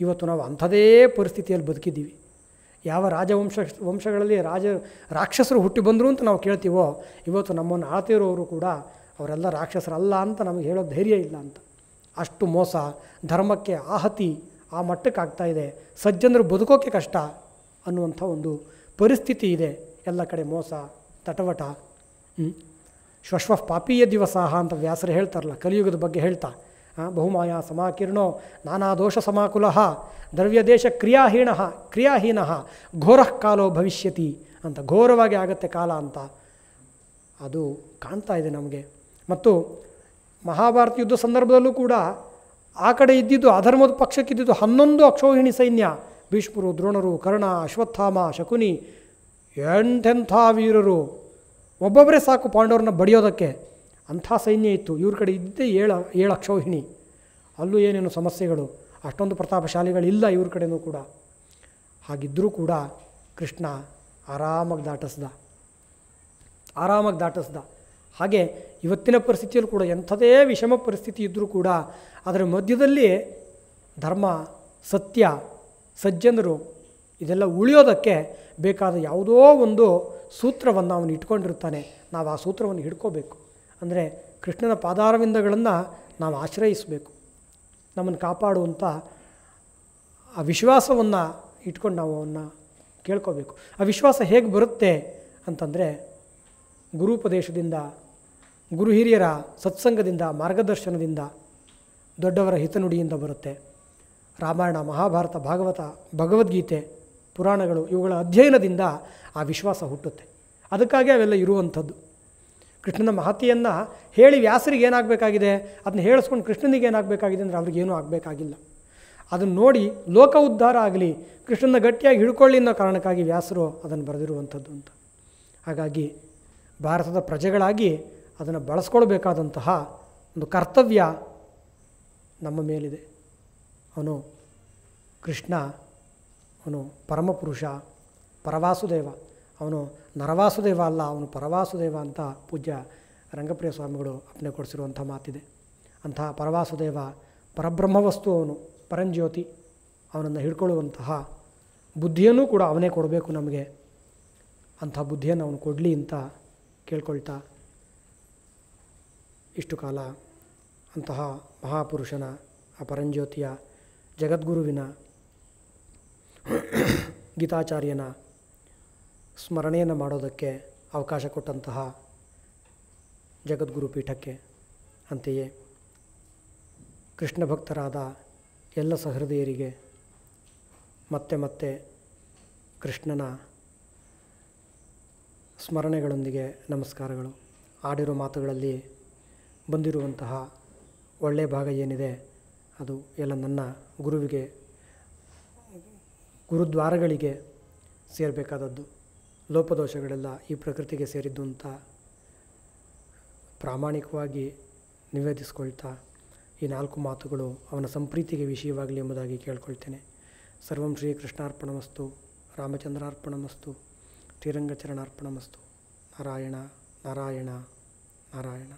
ಇವತ್ತು ನಾವು ಅಂಥದೇ ಪರಿಸ್ಥಿತಿಯಲ್ಲಿ ಬದುಕಿದ್ದೀವಿ. ಯಾವ ವಂಶಗಳಲ್ಲಿ ರಾಕ್ಷಸರು ಹುಟ್ಟಿ ಬಂದರು ಅಂತ ನಾವು ಕೇಳ್ತೀವೋ, ಇವತ್ತು ನಮ್ಮನ್ನು ಆಳ್ತಿರೋರು ಕೂಡ ಅವರೆಲ್ಲ ರಾಕ್ಷಸರಲ್ಲ ಅಂತ ನಮಗೆ ಹೇಳೋ ಧೈರ್ಯ ಇಲ್ಲ ಅಂತ. ಅಷ್ಟು ಮೋಸ, ಧರ್ಮಕ್ಕೆ ಆಹತಿ ಆ ಮಟ್ಟಕ್ಕೆ ಆಗ್ತಾಯಿದೆ. ಸಜ್ಜನರು ಬದುಕೋಕ್ಕೆ ಕಷ್ಟ ಅನ್ನುವಂಥ ಒಂದು ಪರಿಸ್ಥಿತಿ ಇದೆ. ಎಲ್ಲ ಕಡೆ ಮೋಸ, ತಟವಟ. ಶ್ವಶ್ವ ಪಾಪೀಯ ದಿವಸ ಅಂತ ವ್ಯಾಸರು ಹೇಳ್ತಾರಲ್ಲ, ಕಲಿಯುಗದ ಬಗ್ಗೆ ಹೇಳ್ತಾ, ಬಹುಮಾಯ ಸಮಾಕೀರ್ಣೋ ನಾನಾ ದೋಷ ಸಮಾಕುಲ ದ್ರವ್ಯದೇಶ ಕ್ರಿಯಾಹೀನ ಘೋರ ಕಾಲೋ ಭವಿಷ್ಯತಿ ಅಂತ, ಘೋರವಾಗಿ ಆಗುತ್ತೆ ಕಾಲ ಅಂತ ಅದು ಕಾಣ್ತಾ ಇದೆ ನಮಗೆ. ಮತ್ತು ಮಹಾಭಾರತ ಯುದ್ಧ ಸಂದರ್ಭದಲ್ಲೂ ಕೂಡ ಆ ಕಡೆ ಇದ್ದಿದ್ದು, ಅಧರ್ಮದ ಪಕ್ಷಕ್ಕಿದ್ದಿದ್ದು 11 ಅಕ್ಷೌಹಿಣಿ ಸೈನ್ಯ. ಭೀಷ್ಮರು, ದ್ರೋಣರು, ಕರ್ಣ, ಅಶ್ವತ್ಥಾಮ, ಶಕುನಿ, ಎಂತೆಂಥ ವೀರರು, ಒಬ್ಬೊಬ್ಬರೇ ಸಾಕು ಪಾಂಡವರನ್ನ ಬಡಿಯೋದಕ್ಕೆ. ಅಂಥ ಸೈನ್ಯ ಇತ್ತು. ಇವ್ರ ಕಡೆ ಇದ್ದೇ 7 ಅಕ್ಷೌಹಿಣಿ. ಅಲ್ಲೂ ಏನೇನು ಸಮಸ್ಯೆಗಳು, ಅಷ್ಟೊಂದು ಪ್ರತಾಪಶಾಲಿಗಳಿಲ್ಲ ಇವ್ರ ಕಡೆಯೂ ಕೂಡ. ಹಾಗಿದ್ದರೂ ಕೂಡ ಕೃಷ್ಣ ಆರಾಮಾಗಿ ದಾಟಿಸ್ದ. ಹಾಗೆ ಇವತ್ತಿನ ಪರಿಸ್ಥಿತಿಯಲ್ಲೂ ಕೂಡ ಎಂಥದೇ ವಿಷಮ ಪರಿಸ್ಥಿತಿ ಇದ್ದರೂ ಕೂಡ ಅದರ ಮಧ್ಯದಲ್ಲಿ ಧರ್ಮ, ಸತ್ಯ, ಸಜ್ಜನರು ಇದೆಲ್ಲ ಉಳಿಯೋದಕ್ಕೆ ಬೇಕಾದ ಯಾವುದೋ ಒಂದು ಸೂತ್ರವನ್ನು ಅವನು ಇಟ್ಕೊಂಡಿರ್ತಾನೆ. ನಾವು ಆ ಸೂತ್ರವನ್ನು ಹಿಡ್ಕೋಬೇಕು. ಅಂದರೆ ಕೃಷ್ಣನ ಪಾದಾರವಿಂದಗಳನ್ನು ನಾವು ಆಶ್ರಯಿಸಬೇಕು. ನಮ್ಮನ್ನು ಕಾಪಾಡುವಂಥ ಆ ವಿಶ್ವಾಸವನ್ನು ಇಟ್ಕೊಂಡು ನಾವು ಅವನ್ನ ಕೇಳ್ಕೋಬೇಕು. ಆ ವಿಶ್ವಾಸ ಹೇಗೆ ಬರುತ್ತೆ ಅಂತಂದರೆ ಗುರುಪದೇಶದಿಂದ, ಗುರು ಹಿರಿಯರ ಸತ್ಸಂಗದಿಂದ, ಮಾರ್ಗದರ್ಶನದಿಂದ, ದೊಡ್ಡವರ ಹಿತನುಡಿಯಿಂದ ಬರುತ್ತೆ. ರಾಮಾಯಣ, ಮಹಾಭಾರತ, ಭಾಗವತ, ಭಗವದ್ಗೀತೆ, ಪುರಾಣಗಳು ಇವುಗಳ ಅಧ್ಯಯನದಿಂದ ಆ ವಿಶ್ವಾಸ ಹುಟ್ಟುತ್ತೆ. ಅದಕ್ಕಾಗಿ ಅವೆಲ್ಲ ಇರುವಂಥದ್ದು. ಕೃಷ್ಣನ ಮಹತಿಯನ್ನು ಹೇಳಿ ವ್ಯಾಸರಿಗೆ ಏನಾಗಬೇಕಾಗಿದೆ, ಅದನ್ನ ಹೇಳಿಸ್ಕೊಂಡು ಕೃಷ್ಣನಿಗೆ ಏನಾಗಬೇಕಾಗಿದೆ ಅಂದರೆ ಅವ್ರಿಗೇನೂ ಆಗಬೇಕಾಗಿಲ್ಲ. ಅದನ್ನು ನೋಡಿ ಲೋಕ ಉದ್ಧಾರ ಆಗಲಿ, ಕೃಷ್ಣನ ಗಟ್ಟಿಯಾಗಿ ಹಿಡ್ಕೊಳ್ಳಿ ಅನ್ನೋ ಕಾರಣಕ್ಕಾಗಿ ವ್ಯಾಸರು ಅದನ್ನು ಬರೆದಿರುವಂಥದ್ದು ಅಂತ. ಹಾಗಾಗಿ ಭಾರತದ ಪ್ರಜೆಗಳಾಗಿ ಅದನ್ನು ಬಳಸ್ಕೊಳ್ಬೇಕಾದಂತಹ ಒಂದು ಕರ್ತವ್ಯ ನಮ್ಮ ಮೇಲಿದೆ. ಅವನು ಕೃಷ್ಣ, ಅವನು ಪರಮಪುರುಷ, ಪರವಾಸುದೇವ. ಅವನು ನರವಾಸುದೇವ ಅಲ್ಲ, ಅವನು ಪರವಾಸುದೇವ ಅಂತ ಪೂಜ್ಯ ರಂಗಪ್ರಿಯ ಸ್ವಾಮಿಗಳು ಅಪ್ಪಣೆ ಕೊಡಿಸಿರುವಂಥ ಮಾತಿದೆ. ಅಂತಹ ಪರವಾಸುದೇವ, ಪರಬ್ರಹ್ಮವಸ್ತು ಅವನು, ಪರಂಜ್ಯೋತಿ. ಅವನನ್ನು ಹಿಡ್ಕೊಳ್ಳುವಂತಹ ಬುದ್ಧಿಯನ್ನು ಕೂಡ ಅವನೇ ಕೊಡಬೇಕು ನಮಗೆ. ಅಂಥ ಬುದ್ಧಿಯನ್ನು ಅವನು ಕೊಡಲಿ ಅಂತ ಕೇಳ್ಕೊಳ್ತಾ, ಇಷ್ಟು ಕಾಲ ಅಂತಹ ಮಹಾಪುರುಷನ, ಆ ಪರಂಜ್ಯೋತಿಯ, ಜಗದ್ಗುರುವಿನ, ಗೀತಾಚಾರ್ಯನ ಸ್ಮರಣೆಯನ್ನು ಮಾಡೋದಕ್ಕೆ ಅವಕಾಶ ಕೊಟ್ಟಂತಹ ಜಗದ್ಗುರು ಪೀಠಕ್ಕೆ, ಅಂತೆಯೇ ಕೃಷ್ಣ ಭಕ್ತರಾದ ಎಲ್ಲ ಸಹೃದಯರಿಗೆ ಮತ್ತೆ ಮತ್ತೆ ಕೃಷ್ಣನ ಸ್ಮರಣೆಗಳೊಂದಿಗೆ ನಮಸ್ಕಾರಗಳು. ಆಡಿರೋ ಮಾತುಗಳಲ್ಲಿ ಬಂದಿರುವಂತಹ ಒಳ್ಳೆಯ ಭಾಗ ಏನಿದೆ ಅದು ಎಲ್ಲ ನನ್ನ ಗುರುವಿಗೆ, ಗುರುದ್ವಾರಗಳಿಗೆ ಸೇರಬೇಕಾದದ್ದು. ಲೋಪದೋಷಗಳೆಲ್ಲ ಈ ಪ್ರಕೃತಿಗೆ ಸೇರಿದ್ದು ಅಂತ ಪ್ರಾಮಾಣಿಕವಾಗಿ ನಿವೇದಿಸ್ಕೊಳ್ತಾ, ಈ 4 ಮಾತುಗಳು ಅವನ ಸಂಪ್ರೀತಿಗೆ ವಿಷಯವಾಗಲಿ ಎಂಬುದಾಗಿ ಕೇಳ್ಕೊಳ್ತೇನೆ. ಸರ್ವಂ ಶ್ರೀಕೃಷ್ಣಾರ್ಪಣಮಸ್ತು, ರಾಮಚಂದ್ರಾರ್ಪಣಮಸ್ತು, ಶ್ರೀರಂಗಚರಣಾರ್ಪಣಮಸ್ತು. ನಾರಾಯಣ ನಾರಾಯಣ ನಾರಾಯಣ.